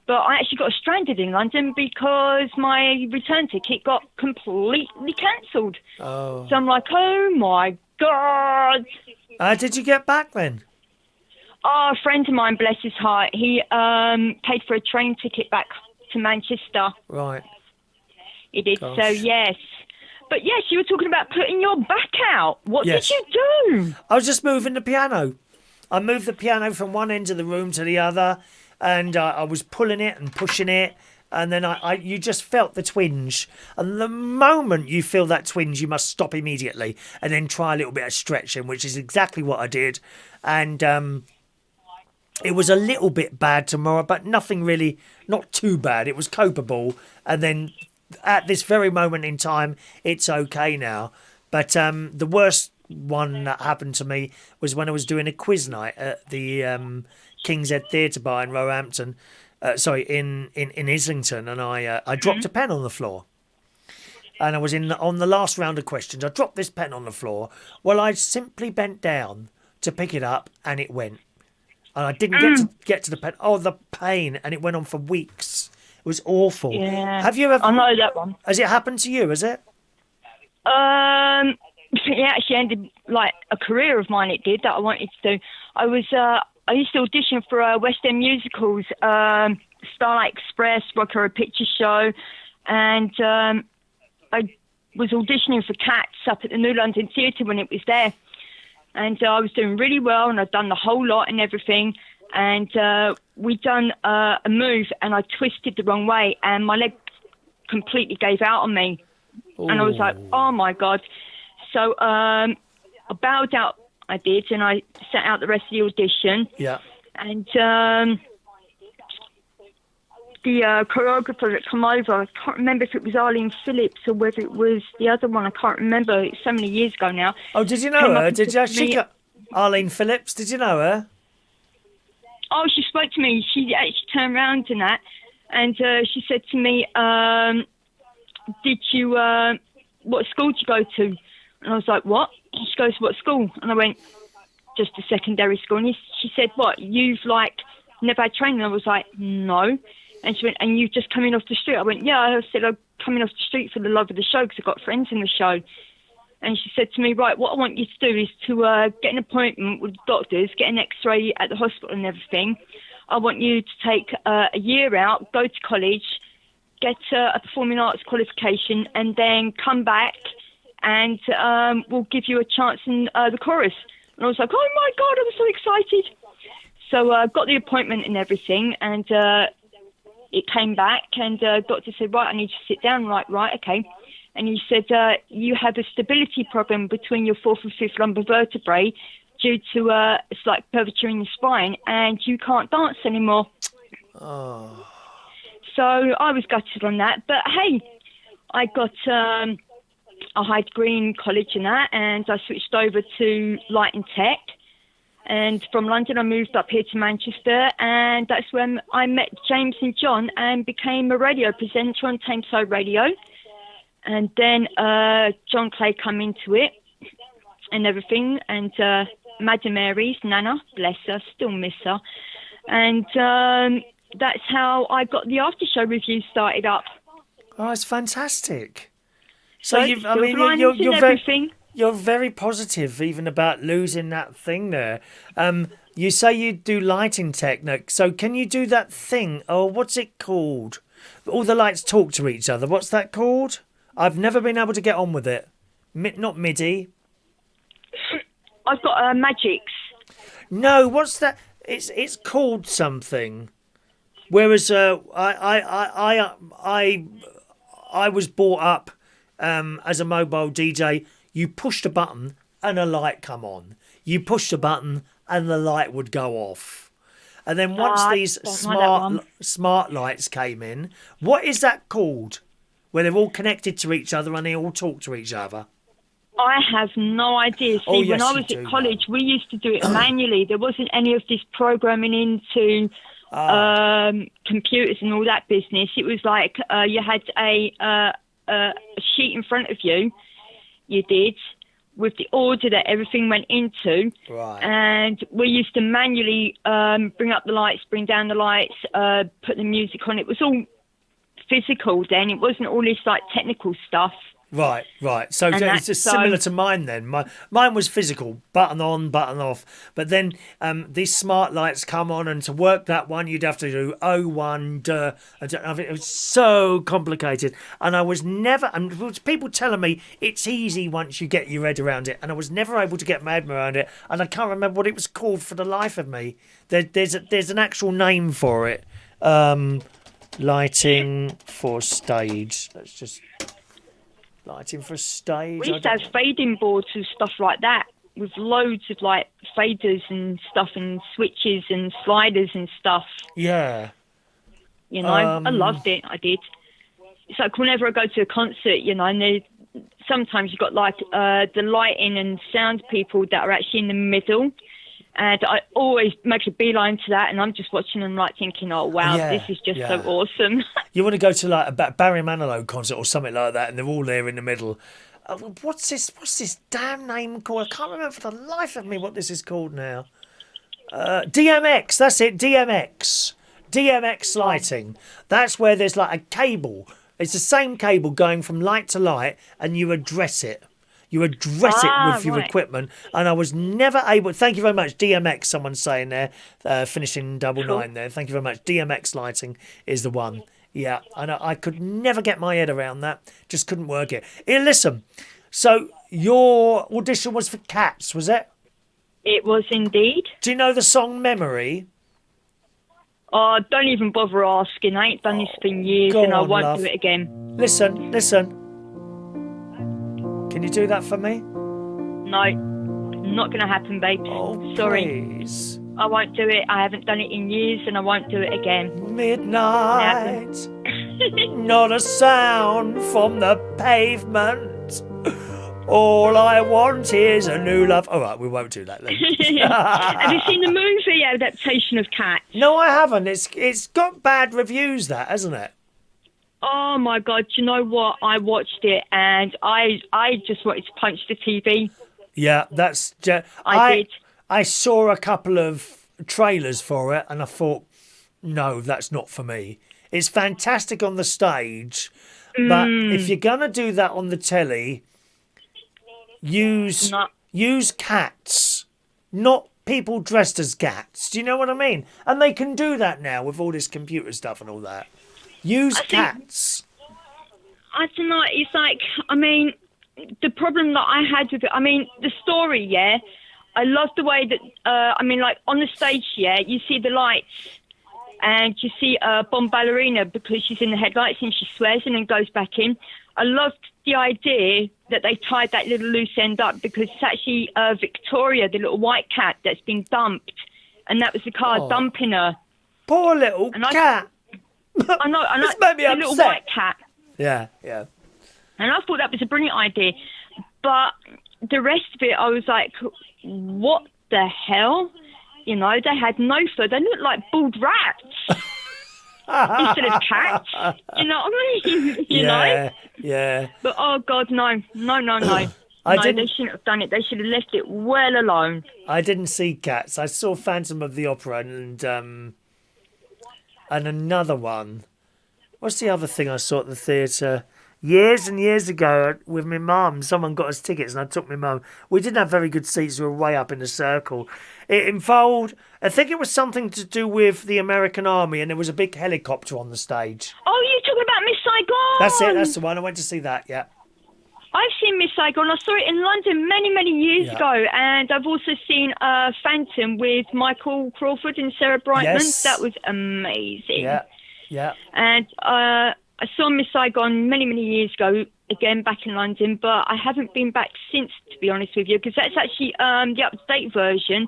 But I actually got stranded in London because my return ticket got completely cancelled. Oh. So I'm like, oh my God. How did you get back then? Oh, a friend of mine, bless his heart, he paid for a train ticket back to Manchester. Right. He did. Gosh. So, yes. But yes, you were talking about putting your back out. What did you do? I was just moving the piano. I moved the piano from one end of the room to the other. And I was pulling it and pushing it, and then you just felt the twinge. And the moment you feel that twinge, you must stop immediately and then try a little bit of stretching, which is exactly what I did. And it was a little bit bad tomorrow, but nothing really, not too bad. It was copable. And then at this very moment in time, it's okay now. But the worst one that happened to me was when I was doing a quiz night at the King's Head Theatre Bar in Roehampton, in Islington, and I dropped a pen on the floor. And I was on the last round of questions. I dropped this pen on the floor. Well, I simply bent down to pick it up, and it went. And I didn't get to the pen. Oh, the pain! And it went on for weeks. It was awful. Yeah. Have you ever? I know that one. Has it happened to you? Has it? It actually ended like a career of mine. It did that I wanted to do. I used to audition for West End musicals, Starlight Express, Rock Horror Picture Show, and I was auditioning for Cats up at the New London Theatre when it was there. And I was doing really well, and I'd done the whole lot and everything. And we'd done a move, and I twisted the wrong way, and my leg completely gave out on me. Ooh. And I was like, oh, my God. So I bowed out, I did, and I sat out the rest of the audition. Yeah. And the choreographer that came over, I can't remember if it was Arlene Phillips or whether it was the other one. I can't remember. It's so many years ago now. Oh, did you know her? Did you? Arlene Phillips, did you know her? Oh, she spoke to me. She actually turned around and that, and she said to me, did you, what school did you go to? And I was like, what? She goes, what school? And I went, just a secondary school. And she said, what, you've, never had training? I was like, no. And she went, and you've just come in off the street? I went, yeah. I said, I'm coming off the street for the love of the show because I've got friends in the show. And she said to me, right, what I want you to do is to get an appointment with the doctors, get an x-ray at the hospital and everything. I want you to take a year out, go to college, get a performing arts qualification, and then come back and we'll give you a chance in the chorus. And I was like, oh, my God, I was so excited. So I got the appointment and everything, and it came back, and doctor said, right, I need you to sit down. Right, okay. And he said, you have a stability problem between your fourth and fifth lumbar vertebrae due to a slight curvature in your spine, and you can't dance anymore. Oh. So I was gutted on that. But, hey, I got a high degree in college and that, and I switched over to light and tech. And from London, I moved up here to Manchester, and that's when I met James and John and became a radio presenter on Tameside Radio. And then John Clay come into it and everything, and Madam Mary's, Nana, bless her, still miss her. And that's how I got the after show review started up. Oh, it's fantastic. So you're very positive even about losing that thing there. You say you do lighting technique. So can you do that thing? Oh, what's it called? All the lights talk to each other. What's that called? I've never been able to get on with it. Not MIDI. I've got Magics. No, what's that? It's called something. Whereas I was brought up as a mobile DJ. You pushed a button and a light come on. You pushed a button and the light would go off. And then once these smart lights came in, what is that called? Where they're all connected to each other and they all talk to each other. I have no idea. See, when I was at college, we used to do it manually. There wasn't any of this programming into computers and all that business. It was like you had a sheet in front of you. You did, with the order that everything went into. Right. And we used to manually bring up the lights, bring down the lights, put the music on. It was all physical then. It wasn't all this like technical stuff. Right. So it's just similar to mine then. Mine was physical, button on, button off. But then these smart lights come on, and to work that one, you'd have to do 01, duh. It was so complicated. And I was never, and people telling me it's easy once you get your head around it. And I was never able to get my head around it. And I can't remember what it was called for the life of me. There's an actual name for it. Lighting for stage. Let's just... Lighting for a stage. We used to have fading boards and stuff like that, with loads of like faders and stuff and switches and sliders and stuff. Yeah. You know, I loved it. I did. It's like whenever I go to a concert, you know, and sometimes you've got like the lighting and sound people that are actually in the middle. And I always make a beeline to that, and I'm just watching them, like thinking, "Oh wow, this is just so awesome." You want to go to like a Barry Manilow concert or something like that, and they're all there in the middle. What's this damn name called? I can't remember for the life of me what this is called now. DMX, that's it, DMX lighting. That's where there's like a cable. It's the same cable going from light to light, and you address it. You address it with your equipment, and I was never able. Thank you very much, DMX. Someone's saying there, finishing 99 there. Thank you very much. DMX lighting is the one. Yeah, I could never get my head around that. Just couldn't work it. Here, listen. So your audition was for Cats, was it? It was indeed. Do you know the song Memory? Oh, don't even bother asking. I ain't done this for years, and I won't do it again. Listen. Can you do that for me? No, not going to happen, babe. Oh, sorry. Please. I won't do it. I haven't done it in years, and I won't do it again. Midnight, not a sound from the pavement. All I want is a new love. All right, we won't do that then. Have you seen the movie adaptation of Cats? No, I haven't. It's got bad reviews, that, hasn't it? Oh my God! Do you know what? I watched it and I just wanted to punch the TV. Yeah, that's. I did. I saw a couple of trailers for it, and I thought, no, that's not for me. It's fantastic on the stage, but if you're gonna do that on the telly, use cats, not people dressed as cats. Do you know what I mean? And they can do that now with all this computer stuff and all that. Use cats. I don't know. It's like, I mean, the problem that I had with it, I mean, the story, yeah. I love the way that, I mean, like on the stage, yeah, you see the lights and you see Bomb Ballerina because she's in the headlights and she swears and then goes back in. I loved the idea that they tied that little loose end up because it's actually Victoria, the little white cat that's been dumped. And that was the car dumping her. Poor little cat. I know. This made me the upset. Little white cat. Yeah. And I thought that was a brilliant idea. But the rest of it, I was like, what the hell? You know, they had no fur. They looked like bald rats instead of cats. You know what I mean? you know? Yeah. But, oh, God, no. They shouldn't have done it. They should have left it well alone. I didn't see Cats. I saw Phantom of the Opera and another one. What's the other thing I saw at the theatre? Years and years ago with my mum, someone got us tickets and I took my mum. We didn't have very good seats. We were way up in the circle. It involved, I think it was something to do with the American Army and there was a big helicopter on the stage. Oh, you're talking about Miss Saigon? That's it. That's the one. I went to see that, yeah. I've seen Miss Saigon. I saw it in London many years ago. And I've also seen Phantom with Michael Crawford and Sarah Brightman. Yes. That was amazing. Yeah. And I saw Miss Saigon many years ago, again back in London, but I haven't been back since, to be honest with you, because that's actually the up-to-date version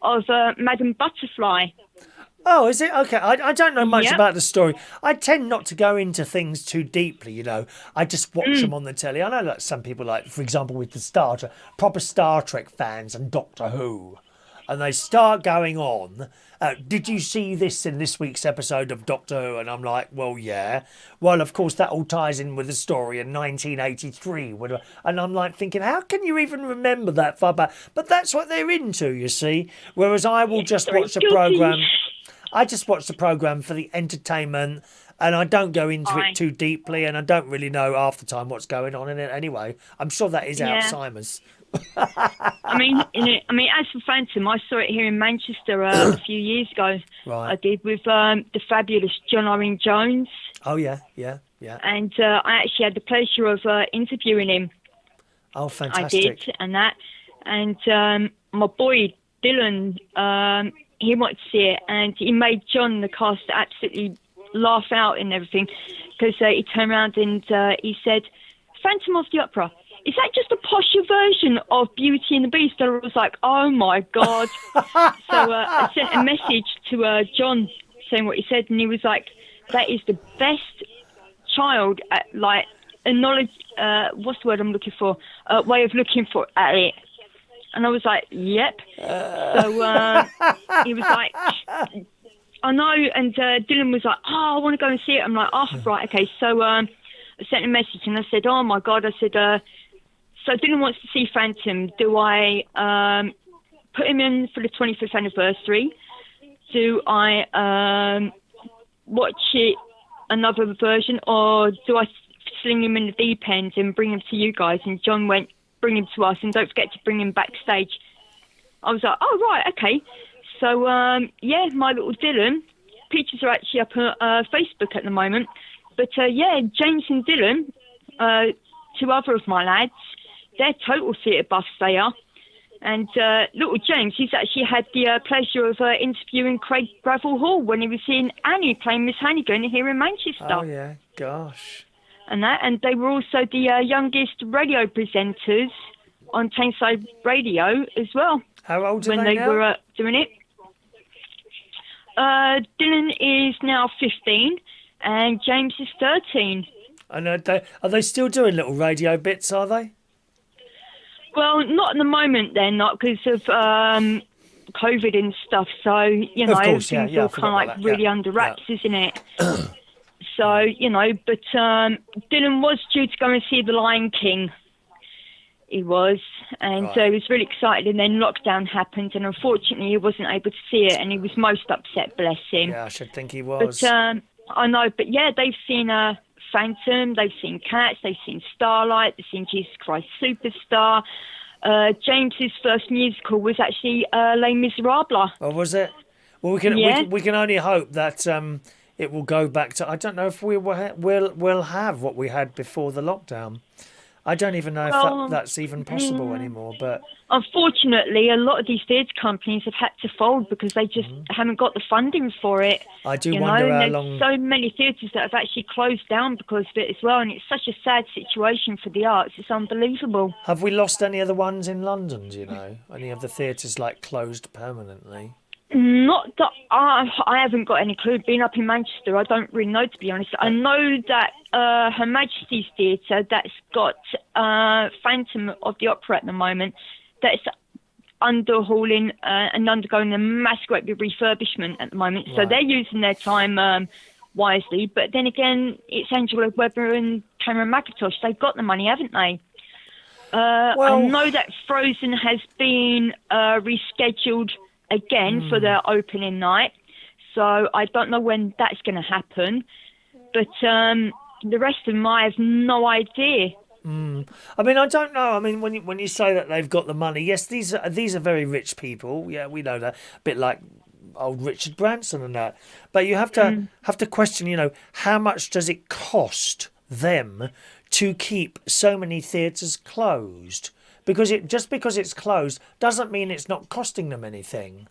of Madame Butterfly. Oh, is it? Okay, I don't know much about the story. I tend not to go into things too deeply, you know. I just watch them on the telly. I know that some people like, for example, with the Star Trek, proper Star Trek fans and Doctor Who. And they start going on, did you see this in this week's episode of Doctor Who? And I'm like, well, yeah. Well, of course, that all ties in with the story in 1983. And I'm like thinking, how can you even remember that far back? But that's what they're into, you see. Whereas I will just watch the programme. I just watch the programme for the entertainment and I don't go into it too deeply and I don't really know half the time what's going on in it anyway. I'm sure that is Alzheimer's. I mean, as for Phantom, I saw it here in Manchester a few years ago. Right. I did with the fabulous John Owen Jones. Oh, yeah. And I actually had the pleasure of interviewing him. Oh, fantastic. I did, and that. And my boy, Dylan, he wanted to see it, and he made John, the cast, absolutely laugh out and everything, because he turned around and he said, Phantom of the Opera, is that just a posher version of Beauty and the Beast? And I was like, oh, my God. So I sent a message to John saying what he said, and he was like, that is the best child at, like, a knowledge, what's the word I'm looking for? Way of looking for at it. And I was like, yep. So he was like, I know. And Dylan was like, oh, I want to go and see it. I'm like, oh, right, okay. So I sent a message and I said, oh, my God. I said, so Dylan wants to see Phantom. Do I put him in for the 25th anniversary? Do I watch it another version, or do I sling him in the deep end and bring him to you guys? And John went, bring him to us, and don't forget to bring him backstage. I was like, oh, right, okay. So, yeah, my little Dylan, pictures are actually up on Facebook at the moment. But, yeah, James and Dylan, two other of my lads, they're total theatre buffs, they are. And little James, he's actually had the pleasure of interviewing Craig Gravel Hall when he was in Annie playing Miss Hannigan here in Manchester. Oh, yeah, gosh. And they were also the youngest radio presenters on Tameside Radio as well. How old are when they they now? were doing it? Dylan is now 15 and James is 13. And are they still doing little radio bits, are they? Well, not at the moment, they're not, because of COVID and stuff. So, you know, Of course, everything's yeah, I all forgot kind of like about that. really Yeah, under wraps, isn't it? So, you know, but Dylan was due to go and see The Lion King. He was, and Right. he was really excited, and then lockdown happened, and unfortunately he wasn't able to see it, and he was most upset, bless him. Yeah, I should think he was. But I know, but yeah, they've seen Phantom, they've seen Cats, they've seen Starlight, they've seen Jesus Christ Superstar. James's first musical was actually Les Miserables. Oh, was it? Well, we can Yeah. we can only hope that it will go back to. I don't know if we'll have what we had before the lockdown. I don't even know if that's even possible anymore. But Unfortunately, a lot of these theatre companies have had to fold because they just haven't got the funding for it. I do You wonder know, how there's long. so many theatres that have actually closed down because of it as well, and it's such a sad situation for the arts. It's unbelievable. Have we lost any of the ones in London? Do you know any of the theatres like closed permanently? Not that I haven't got any clue. Being up in Manchester, I don't really know, to be honest. I know that Her Majesty's Theatre, that's got Phantom of the Opera at the moment, that's underhauling and undergoing a massive great big refurbishment at the moment. So Right. they're using their time wisely. But then again, it's Angela Webber and Cameron McIntosh. They've got the money, haven't they? I know that Frozen has been rescheduled again for their opening night. So I don't know when that's going to happen. But the rest of them, I have no idea. I mean, I don't know. I mean, when you say that they've got the money, yes, these are very rich people. Yeah, we know that. A bit like old Richard Branson and that. But you have to question. You know, how much does it cost them to keep so many theatres closed? Because because it's closed doesn't mean it's not costing them anything.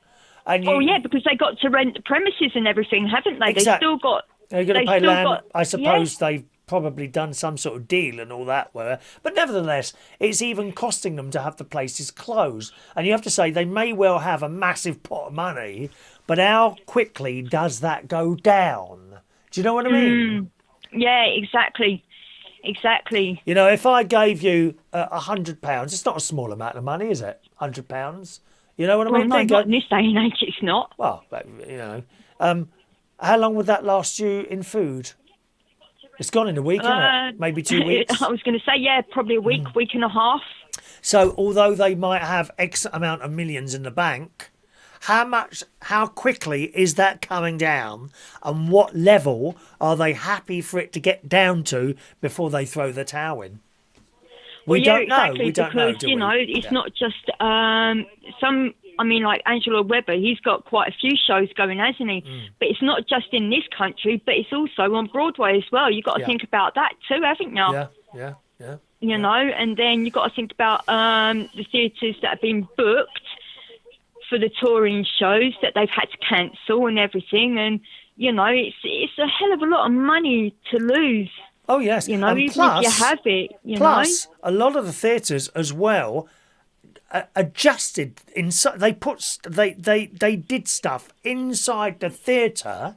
And Yeah, because they got to rent the premises and everything, haven't they? Exact- They still got. They're going to they pay still land. got- I suppose they've probably done some sort of deal and all that. But nevertheless, it's even costing them to have the places closed. And you have to say they may well have a massive pot of money, but how quickly does that go down? Do you know what I mean? Yeah, exactly. Exactly. You know, if I gave you £100, it's not a small amount of money, is it? £100. You know what I Well, mean? no, There you go. not in this day and age, it's not. Well, you know, how long would that last you in food? It's gone in a week, isn't it? Maybe 2 weeks. I was going to say, yeah, probably a week, week and a half. So, although they might have X amount of millions in the bank, how quickly is that coming down, and what level are they happy for it to get down to before they throw the towel in? We don't know. Exactly, We don't know, because, do you we? know, it's Yeah. not just like Angela Webber, he's got quite a few shows going, hasn't he? But it's not just in this country, but it's also on Broadway as well. You've got to Yeah. think about that too, haven't you? Yeah. You know, and then you've got to think about the theatres that have been booked for the touring shows that they've had to cancel and everything. And, you know, it's a hell of a lot of money to lose. Oh yes, You know, and even plus, if you have it, you plus a lot of the theatres as well adjusted inside. They did stuff inside the theatre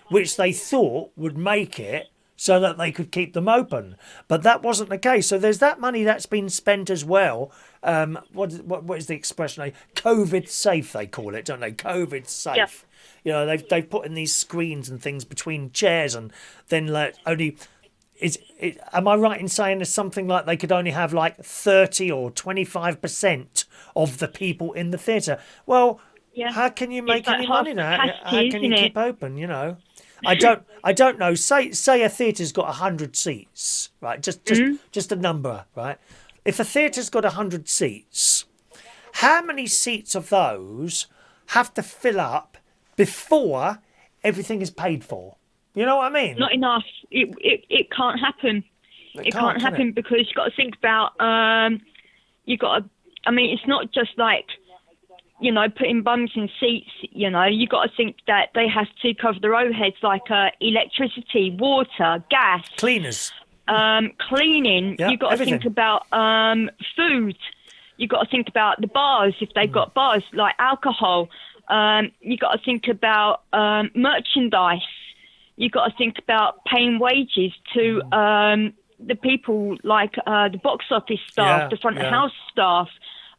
which they thought would make it so that they could keep them open. But that wasn't the case. So there's that money that's been spent as well. What is the expression? COVID safe, they call it, don't they? COVID safe. Yeah. You know, they've put in these screens and things between chairs, and then only. Am I right in saying there's something like they could only have like 30 or 25% of the people in the theatre? Well, how can you make any money now? How can you keep open? You know, I don't know. Say a theatre's got 100 seats, right? Just a number, right? If a theatre's got 100 seats, how many seats of those have to fill up before everything is paid for? You know what I mean? Not enough. It can't happen. It can't happen because you've got to think about. I mean, it's not just like, you know, putting bums in seats. You know, you got to think that they have to cover their overheads like electricity, water, gas, cleaners, cleaning. Yeah, You got to everything. think about food. You got to think about the bars if they've got bars like alcohol. You got to think about merchandise. You got to think about paying wages to the people like the box office staff, the front of house staff,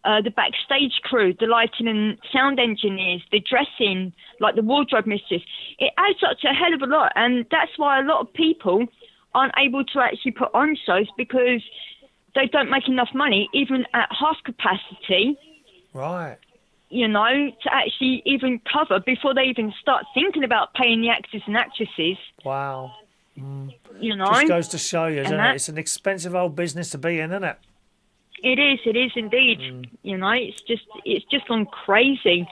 the backstage crew, the lighting and sound engineers, the dressing, like the wardrobe mistress. It adds up to a hell of a lot, and that's why a lot of people aren't able to actually put on shows because they don't make enough money, even at half capacity. Right. You know, to actually even cover before they even start thinking about paying the actors and actresses. Wow. You know, Just goes to show you, doesn't it? It's an expensive old business to be in, isn't it? It is indeed. You know, it's just gone crazy.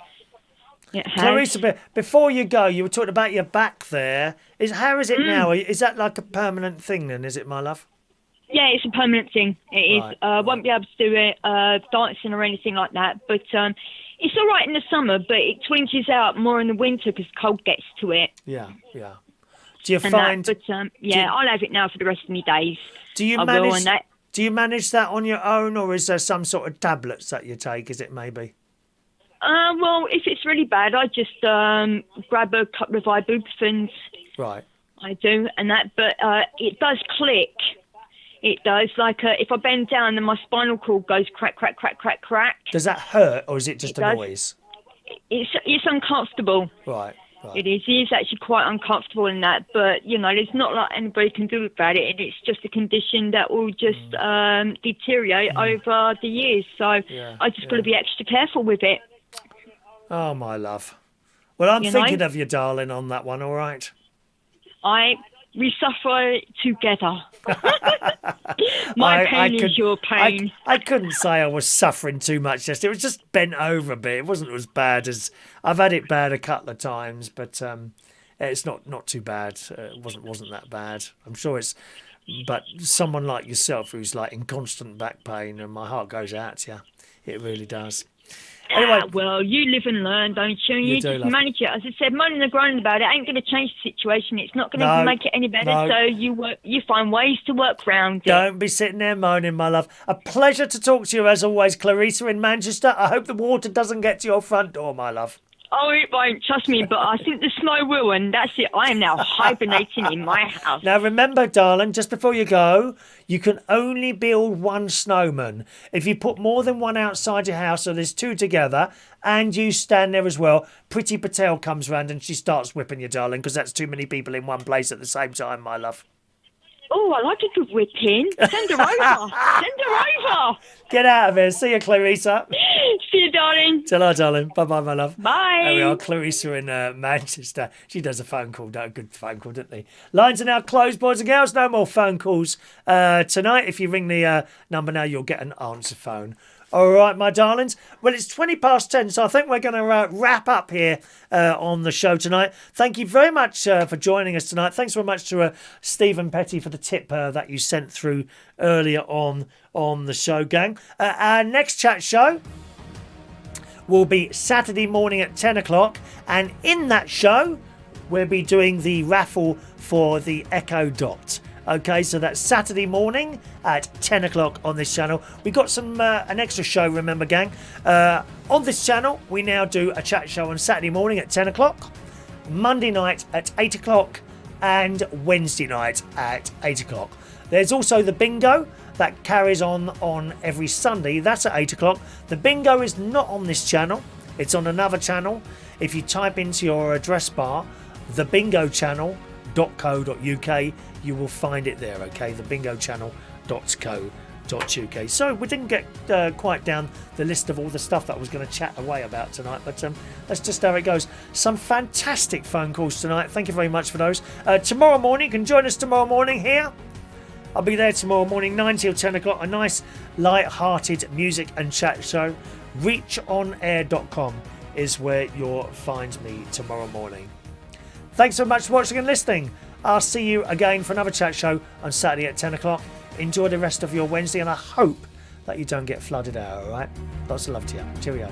It has. Claricea, before you go, you were talking about your back there. How is it now? Is that like a permanent thing then, is it, my love? Yeah, it's a permanent thing. It is. Right. Won't be able to do it dancing or anything like that. But it's all right in the summer, but it twinges out more in the winter because cold gets to it. Yeah. Do you And find? that, but I'll have it now for the rest of my days. Do you I will, manage? and that. Do you manage that on your own, or is there some sort of tablets that you take? Is it maybe? Well, if it's really bad, I just grab a couple of ibuprofens. Right. I do, and that. But it does click. It does. Like if I bend down, then my spinal cord goes crack, crack, crack, crack, crack. Does that hurt, or is it just a does. noise? It's uncomfortable. Right. It is. It is actually quite uncomfortable in that, but you know, there's not like anybody can do about it, and it's just a condition that will just deteriorate over the years. So I just got to be extra careful with it. Oh, my love. Well, I'm thinking of you, darling, on that one. All right. We suffer together. My pain is your pain. I couldn't say I was suffering too much. It was just bent over a bit. It wasn't as bad as I've had it bad a couple of times, but it's not too bad. It wasn't that bad. I'm sure it's. But someone like yourself who's like in constant back pain, and my heart goes out to you. It really does. Anyway, well, you live and learn, don't you? You just manage it. As I said, moaning and groaning about it ain't going to change the situation. It's not going to make it any better. So you find ways to work around it. Don't be sitting there moaning, my love. A pleasure to talk to you as always, Claricea in Manchester. I hope the water doesn't get to your front door, my love. Oh, it won't, trust me, but I think the snow will, and that's it. I am now hibernating in my house. Now, remember, darling, just before you go, you can only build one snowman. If you put more than one outside your house, so there's two together, and you stand there as well, Priti Patel comes round and she starts whipping you, darling, because that's too many people in one place at the same time, my love. Oh, I like a good whipping. Send her over. Send her over. Get out of here. See you, Claricea. See you, darling. Ta-ra, darling. Bye-bye, my love. Bye. There we are, Claricea in Manchester. She does a phone call. A good phone call, doesn't she? Lines are now closed, boys and girls. No more phone calls tonight. If you ring the number now, you'll get an answer phone. All right, my darlings. Well, it's 10:20, so I think we're going to wrap up here on the show tonight. Thank you very much for joining us tonight. Thanks very much to Stephen Petty for the tip that you sent through earlier on the show, gang. Our next chat show will be Saturday morning at 10 o'clock, and in that show, we'll be doing the raffle for the Echo Dot. Okay, so that's Saturday morning at 10 o'clock on this channel. We got some an extra show, remember, gang. On this channel, we now do a chat show on Saturday morning at 10 o'clock, Monday night at 8 o'clock, and Wednesday night at 8 o'clock. There's also the bingo that carries on every Sunday. That's at 8 o'clock. The bingo is not on this channel. It's on another channel. If you type into your address bar, thebingochannel.co.uk, you will find it there, okay? thebingochannel.co.uk. So we didn't get quite down the list of all the stuff that I was going to chat away about tonight, but that's just how it goes. Some fantastic phone calls tonight. Thank you very much for those. Tomorrow morning, you can join us tomorrow morning here. I'll be there tomorrow morning, 9 till 10 o'clock. A nice, light-hearted music and chat show. reachonair.com is where you'll find me tomorrow morning. Thanks so much for watching and listening. I'll see you again for another chat show on Saturday at 10 o'clock. Enjoy the rest of your Wednesday, and I hope that you don't get flooded out, all right? Lots of love to you. Cheerio.